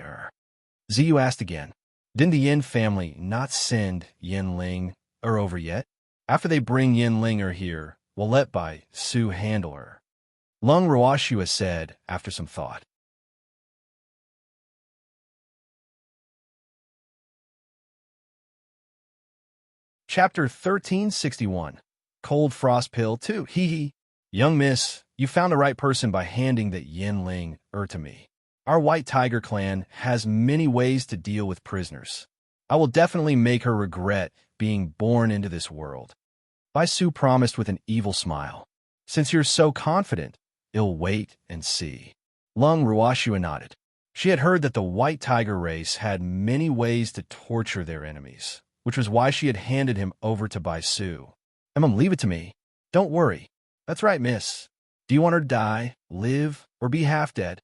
A: Ziyu asked again. Didn't the Yin family not send Yin Ling over yet? After they bring Yin Ling here, we'll let Bai Su handle her. Lung Ruoxue said after some thought. Chapter 1361. Cold Frost Pill 2. Hee hee. Young miss, you found the right person by handing that Yin Ling to me. Our White Tiger clan has many ways to deal with prisoners. I will definitely make her regret being born into this world. Bai Su promised with an evil smile. Since you're so confident, I'll wait and see. Lung Ruoxue nodded. She had heard that the White Tiger race had many ways to torture their enemies, which was why she had handed him over to Bai Su. Leave it to me. Don't worry. That's right, miss. Do you want her to die, live, or be half dead?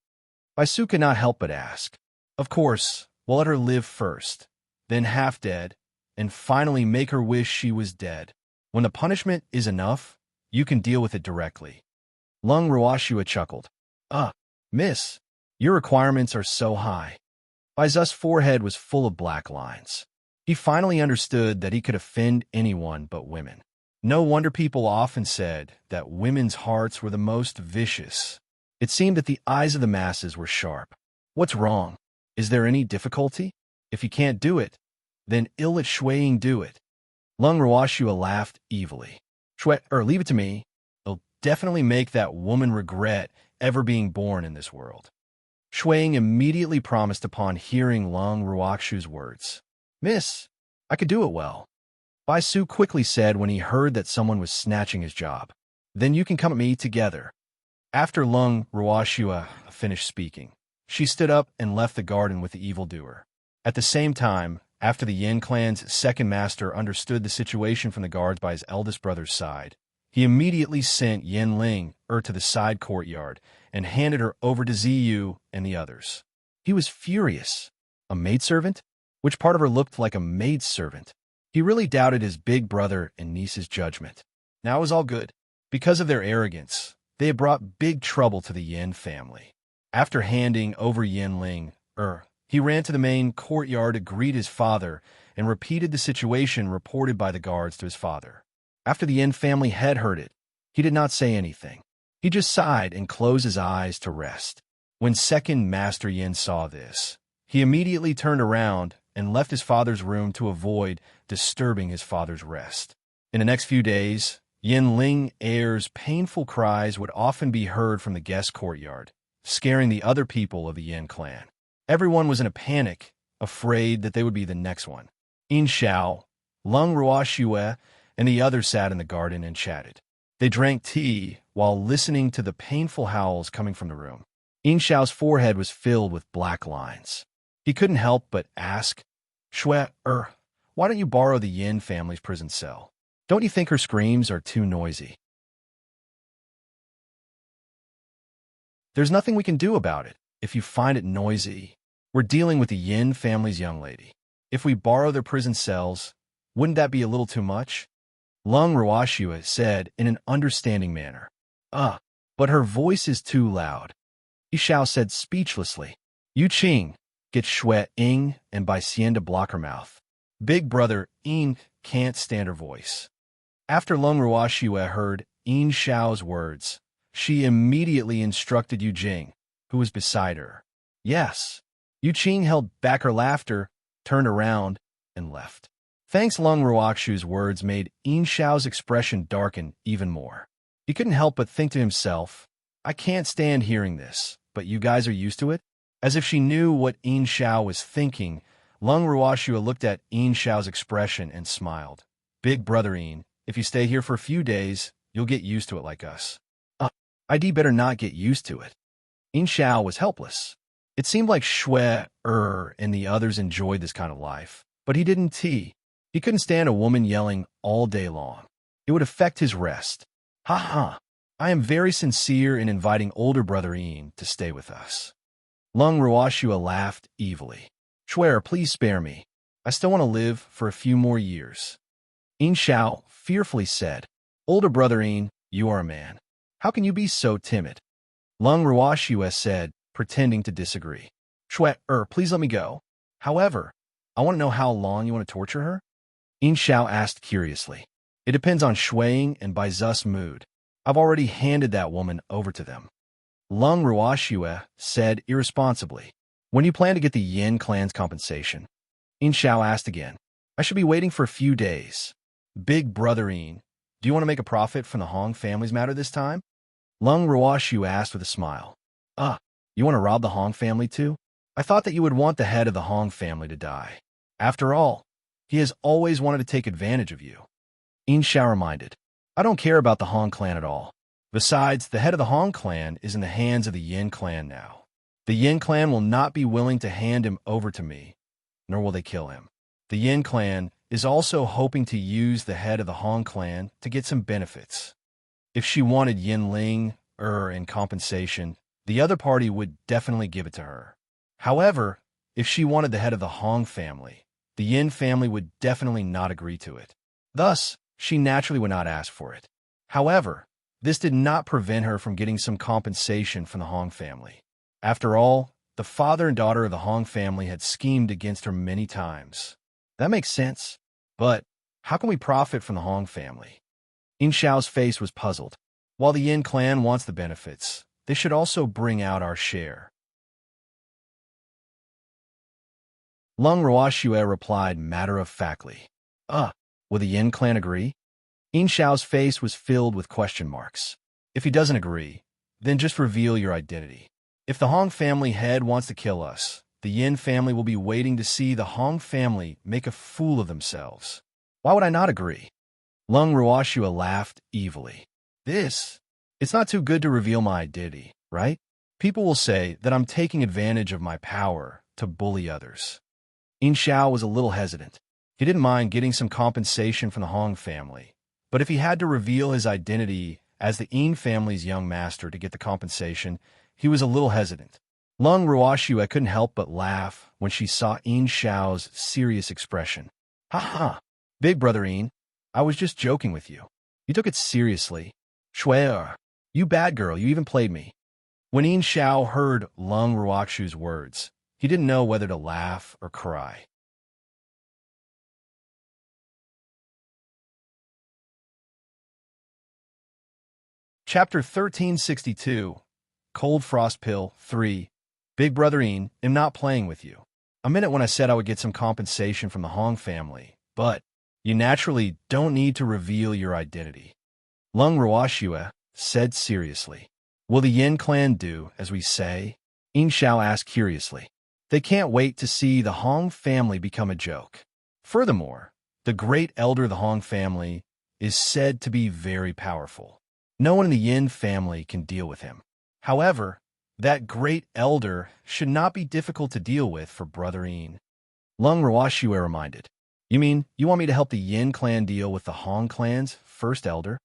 A: Bai Su could not help but ask. Of course, we'll let her live first, then half dead, and finally make her wish she was dead. When the punishment is enough, you can deal with it directly. Lung Ruoxue chuckled. Miss, your requirements are so high. Bai Su's forehead was full of black lines. He finally understood that he could offend anyone but women. No wonder people often said that women's hearts were the most vicious. It seemed that the eyes of the masses were sharp. What's wrong? Is there any difficulty? If you can't do it, then ill let Shui Ying do it. Lung Ruoxua laughed evilly. Leave it to me. It'll definitely make that woman regret ever being born in this world. Shui Ying immediately promised upon hearing Lung Ruoxua's words. Miss, I could do it well. Bai Su quickly said when he heard that someone was snatching his job. Then you can come at me together. After Lung Ruoxua finished speaking, she stood up and left the garden with the evildoer. At the same time, after the Yin clan's second master understood the situation from the guards by his eldest brother's side, he immediately sent Yin Ling to the side courtyard and handed her over to Ziyu and the others. He was furious. A maidservant? Which part of her looked like a maidservant? He really doubted his big brother and niece's judgment. Now it was all good. Because of their arrogance, they had brought big trouble to the Yin family. After handing over Yin Ling, he ran to the main courtyard to greet his father and repeated the situation reported by the guards to his father. After the Yin family had heard it, he did not say anything. He just sighed and closed his eyes to rest. When second Master Yin saw this, he immediately turned around and left his father's room to avoid disturbing his father's rest. In the next few days, Yin Ling Heir's painful cries would often be heard from the guest courtyard, scaring the other people of the Yin clan. Everyone was in a panic, afraid that they would be the next one. Yin Xiao, Lung Ruoxua, and the others sat in the garden and chatted. They drank tea while listening to the painful howls coming from the room. Yin Xiao's forehead was filled with black lines. He couldn't help but ask, why don't you borrow the Yin family's prison cell? Don't you think her screams are too noisy? There's nothing we can do about it. If you find it noisy, we're dealing with the Yin family's young lady. If we borrow their prison cells, wouldn't that be a little too much? Lung Ruoxua said in an understanding manner. But her voice is too loud. Yishao said speechlessly. Yu Qing, get Shui Ying and Bai Xian to block her mouth. Big brother Ying can't stand her voice. After Lung Ruoxua heard Yin Xiao's words, she immediately instructed Yu Jing, who was beside her. Yes. Yu Qing held back her laughter, turned around, and left. Thanks Lung Ruoxua's words made Yin Xiao's expression darken even more. He couldn't help but think to himself, I can't stand hearing this, but you guys are used to it? As if she knew what Yin Xiao was thinking, Lung Ruoxua looked at Yin Xiao's expression and smiled. Big brother Yin, if you stay here for a few days, you'll get used to it like us. I'd better not get used to it. Yin Xiao was helpless. It seemed like Shui and the others enjoyed this kind of life, but he didn't. He couldn't stand a woman yelling all day long. It would affect his rest. I am very sincere in inviting older brother Yin to stay with us. Lung Ruoxua laughed evilly. Shui, please spare me. I still want to live for a few more years. Yin Xiao fearfully said, Older brother Yin, you are a man. How can you be so timid? Lung Ruoxua said, pretending to disagree. Shui, please let me go. However, I want to know how long you want to torture her? Yin Xiao asked curiously. It depends on Shui Ying and Bai Zu's mood. I've already handed that woman over to them. Lung Ruoxua said irresponsibly. When you plan to get the Yin clan's compensation? Yin Xiao asked again. I should be waiting for a few days. Big brother Yin, do you want to make a profit from the Hong family's matter this time? Lung Ruoxua asked with a smile. You want to rob the Hong family too? I thought that you would want the head of the Hong family to die. After all, he has always wanted to take advantage of you. Yin Xiao reminded. I don't care about the Hong clan at all. Besides, the head of the Hong clan is in the hands of the Yin clan now. The Yin clan will not be willing to hand him over to me, nor will they kill him. The Yin clan is also hoping to use the head of the Hong clan to get some benefits. If she wanted Yin Ling in compensation, the other party would definitely give it to her. However, if she wanted the head of the Hong family, the Yin family would definitely not agree to it. Thus, she naturally would not ask for it. However, this did not prevent her from getting some compensation from the Hong family. After all, the father and daughter of the Hong family had schemed against her many times. That makes sense. But how can we profit from the Hong family? Yin Xiao's face was puzzled. While the Yin clan wants the benefits, they should also bring out our share. Lung Ruoxue replied matter-of-factly. Will the Yin clan agree? Yin Xiao's face was filled with question marks. If he doesn't agree, then just reveal your identity. If the Hong family head wants to kill us, the Yin family will be waiting to see the Hong family make a fool of themselves. Why would I not agree? Lung Ruoxue laughed evilly. It's not too good to reveal my identity, right? People will say that I'm taking advantage of my power to bully others. Yin Xiao was a little hesitant. He didn't mind getting some compensation from the Hong family, but if he had to reveal his identity as the Yin family's young master to get the compensation, he was a little hesitant. Lung Ruoxue couldn't help but laugh when she saw Yin Xiao's serious expression. Ha ha! Big brother Yin, I was just joking with you. You took it seriously. Shuer, you bad girl, you even played me. When Yin Xiao heard Lung Ruoxue's words, he didn't know whether to laugh or cry. Chapter 1362, Cold Frost Pill 3. Big brother Yin, am not playing with you. A minute when I said I would get some compensation from the Hong family, but you naturally don't need to reveal your identity. Lung Ruoxue said seriously. Will the Yin clan do as we say? Yin Xiao asked curiously. They can't wait to see the Hong family become a joke. Furthermore, the great elder of the Hong family is said to be very powerful. No one in the Yin family can deal with him. However, that great elder should not be difficult to deal with for brother Yin. Lung Ruoxue reminded. You mean you want me to help the Yin clan deal with the Hong clan's first elder?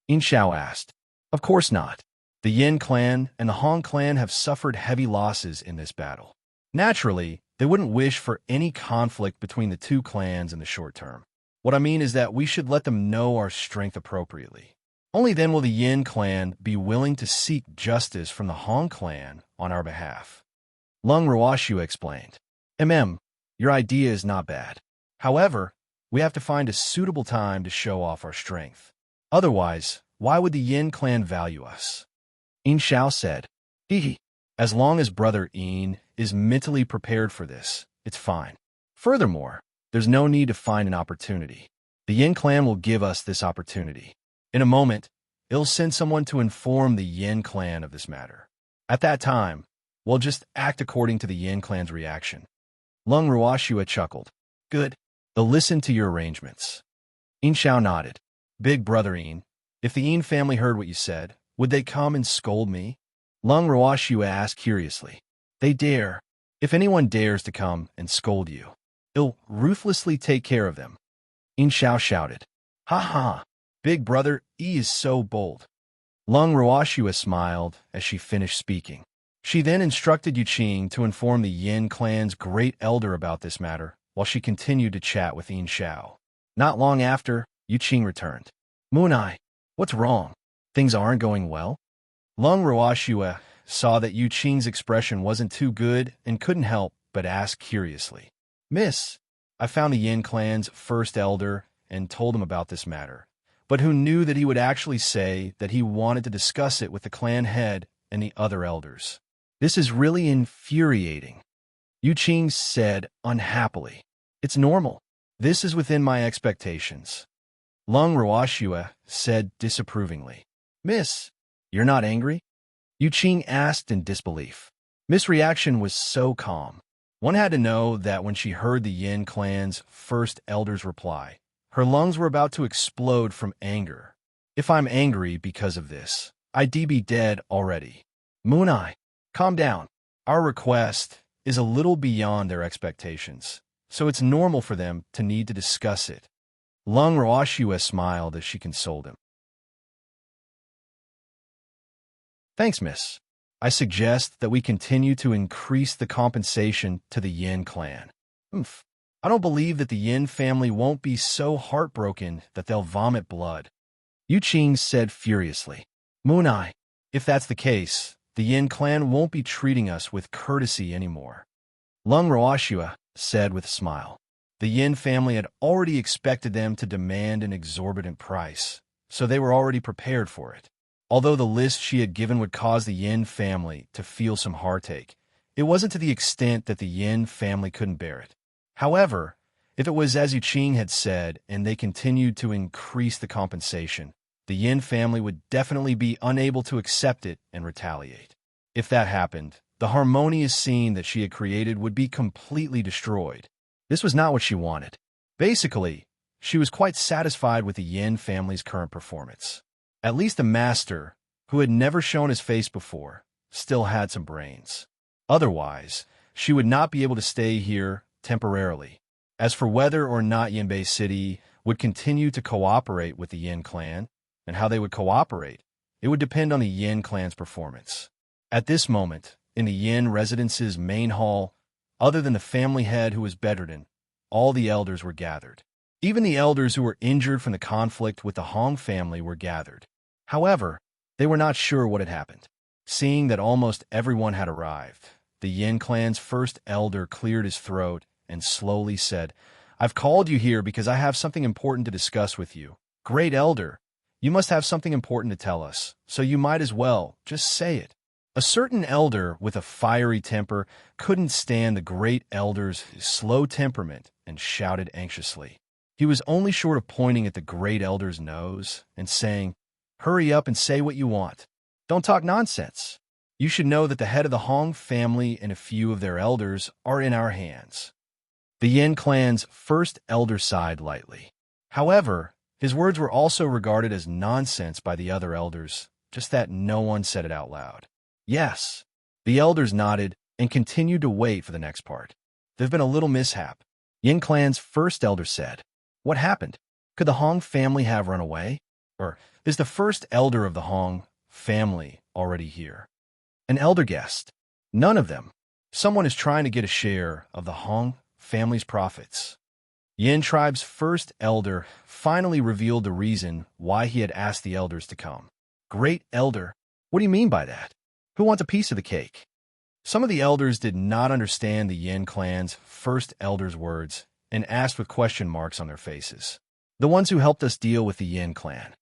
A: Yin Xiao asked. Of course not. The Yin clan and the Hong clan have suffered heavy losses in this battle. Naturally, they wouldn't wish for any conflict between the two clans in the short term. What I mean is that we should let them know our strength appropriately. Only then will the Yin clan be willing to seek justice from the Hong clan on our behalf. Lung Ruoxue explained. Your idea is not bad. However, we have to find a suitable time to show off our strength. Otherwise, why would the Yin clan value us? Yin Xiao said. As long as brother Yin is mentally prepared for this, it's fine. Furthermore, there's no need to find an opportunity. The Yin clan will give us this opportunity. In a moment, it'll send someone to inform the Yin clan of this matter. At that time, we'll just act according to the Yin clan's reaction. Lung Ruoxue chuckled. Good. They'll listen to your arrangements. Yin Xiao nodded. Big brother Yin, if the Yin family heard what you said, would they come and scold me? Lung Ruoxue asked curiously. They dare. If anyone dares to come and scold you, it'll ruthlessly take care of them. Yin Xiao shouted. Ha ha! Big brother E is so bold. Lung Ruoxue smiled as she finished speaking. She then instructed Yuqing to inform the Yin clan's great elder about this matter, while she continued to chat with Yin Xiao. Not long after, Yuqing returned. Moonai, what's wrong? Things aren't going well? Lung Ruoxue saw that Yuqing's expression wasn't too good and couldn't help but ask curiously. Miss, I found the Yin clan's first elder and told him about this matter, but who knew that he would actually say that he wanted to discuss it with the clan head and the other elders. This is really infuriating, Yuqing said unhappily. It's normal. This is within my expectations. Lung Ruoxue said disapprovingly. Miss, you're not angry? Yuqing asked in disbelief. Miss' reaction was so calm. One had to know that when she heard the Yin clan's first elder's reply, her lungs were about to explode from anger. If I'm angry because of this, I'd be dead already. Moonai, calm down. Our request is a little beyond their expectations, so it's normal for them to need to discuss it. Lung Ruoxue smiled as she consoled him. Thanks, miss. I suggest that we continue to increase the compensation to the Yin clan. I don't believe that the Yin family won't be so heartbroken that they'll vomit blood. Yuqing said furiously. Moonai, if that's the case, the Yin clan won't be treating us with courtesy anymore. Lung Ruoxue said with a smile. The Yin family had already expected them to demand an exorbitant price, so they were already prepared for it. Although the list she had given would cause the Yin family to feel some heartache, it wasn't to the extent that the Yin family couldn't bear it. However, if it was as Yuqing had said and they continued to increase the compensation, the Yin family would definitely be unable to accept it and retaliate. If that happened, the harmonious scene that she had created would be completely destroyed. This was not what she wanted. Basically, she was quite satisfied with the Yin family's current performance. At least the master, who had never shown his face before, still had some brains. Otherwise, she would not be able to stay here temporarily. As for whether or not Yinbei City would continue to cooperate with the Yin clan, and how they would cooperate, it would depend on the Yin clan's performance. At this moment, in the Yin residence's main hall, other than the family head who was bedridden, all the elders were gathered. Even the elders who were injured from the conflict with the Hong family were gathered. However, they were not sure what had happened. Seeing that almost everyone had arrived, the Yin clan's first elder cleared his throat and slowly said, "I've called you here because I have something important to discuss with you. Great elder, you must have something important to tell us, so you might as well just say it." A certain elder with a fiery temper couldn't stand the great elder's slow temperament and shouted anxiously. He was only short of pointing at the great elder's nose and saying, "Hurry up and say what you want. Don't talk nonsense. You should know that the head of the Hong family and a few of their elders are in our hands." The Yin clan's first elder sighed lightly. However, his words were also regarded as nonsense by the other elders, just that no one said it out loud. Yes, the elders nodded and continued to wait for the next part. There've been a little mishap. Yin clan's first elder said, "What happened? Could the Hong family have run away? Or is the first elder of the Hong family already here?" An elder guessed, "None of them. Someone is trying to get a share of the Hong family's profits." Yin tribe's first elder finally revealed the reason why he had asked the elders to come. "Great elder, what do you mean by that? Who wants a piece of the cake?" Some of the elders did not understand the Yin clan's first elder's words and asked with question marks on their faces. The ones who helped us deal with the Yin clan.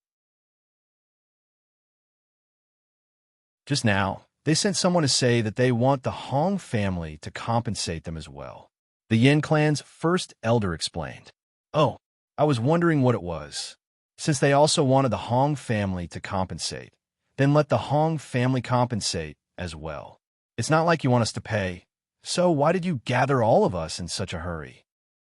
A: Just now, they sent someone to say that they want the Hong family to compensate them as well. The Yin clan's first elder explained, "Oh, I was wondering what it was. Since they also wanted the Hong family to compensate, then let the Hong family compensate as well. It's not like you want us to pay, so why did you gather all of us in such a hurry?"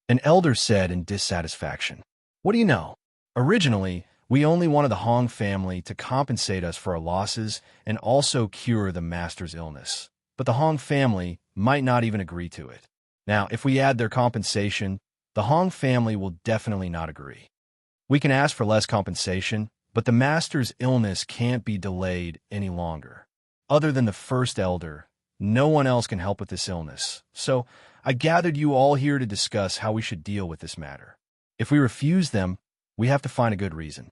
A: An elder said in dissatisfaction, "What do you know? Originally, we only wanted the Hong family to compensate us for our losses and also cure the master's illness. But the Hong family might not even agree to it. Now, if we add their compensation, the Hong family will definitely not agree. We can ask for less compensation, but the master's illness can't be delayed any longer. Other than the first elder, no one else can help with this illness. So I gathered you all here to discuss how we should deal with this matter. If we refuse them, we have to find a good reason."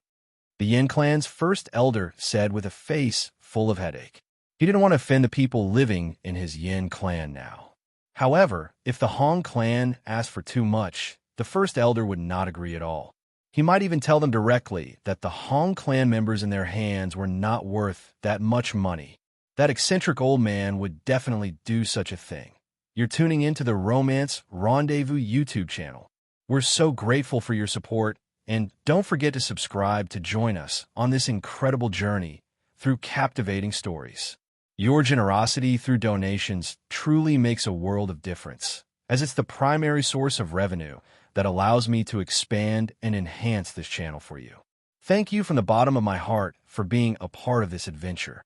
A: The Yin clan's first elder said with a face full of headache. He didn't want to offend the people living in his Yin clan now. However, if the Hong clan asked for too much, the first elder would not agree at all. He might even tell them directly that the Hong clan members in their hands were not worth that much money. That eccentric old man would definitely do such a thing. You're tuning into the Romance Rendezvous YouTube channel. We're so grateful for your support, and don't forget to subscribe to join us on this incredible journey through captivating stories. Your generosity through donations truly makes a world of difference, as it's the primary source of revenue that allows me to expand and enhance this channel for you. Thank you from the bottom of my heart for being a part of this adventure.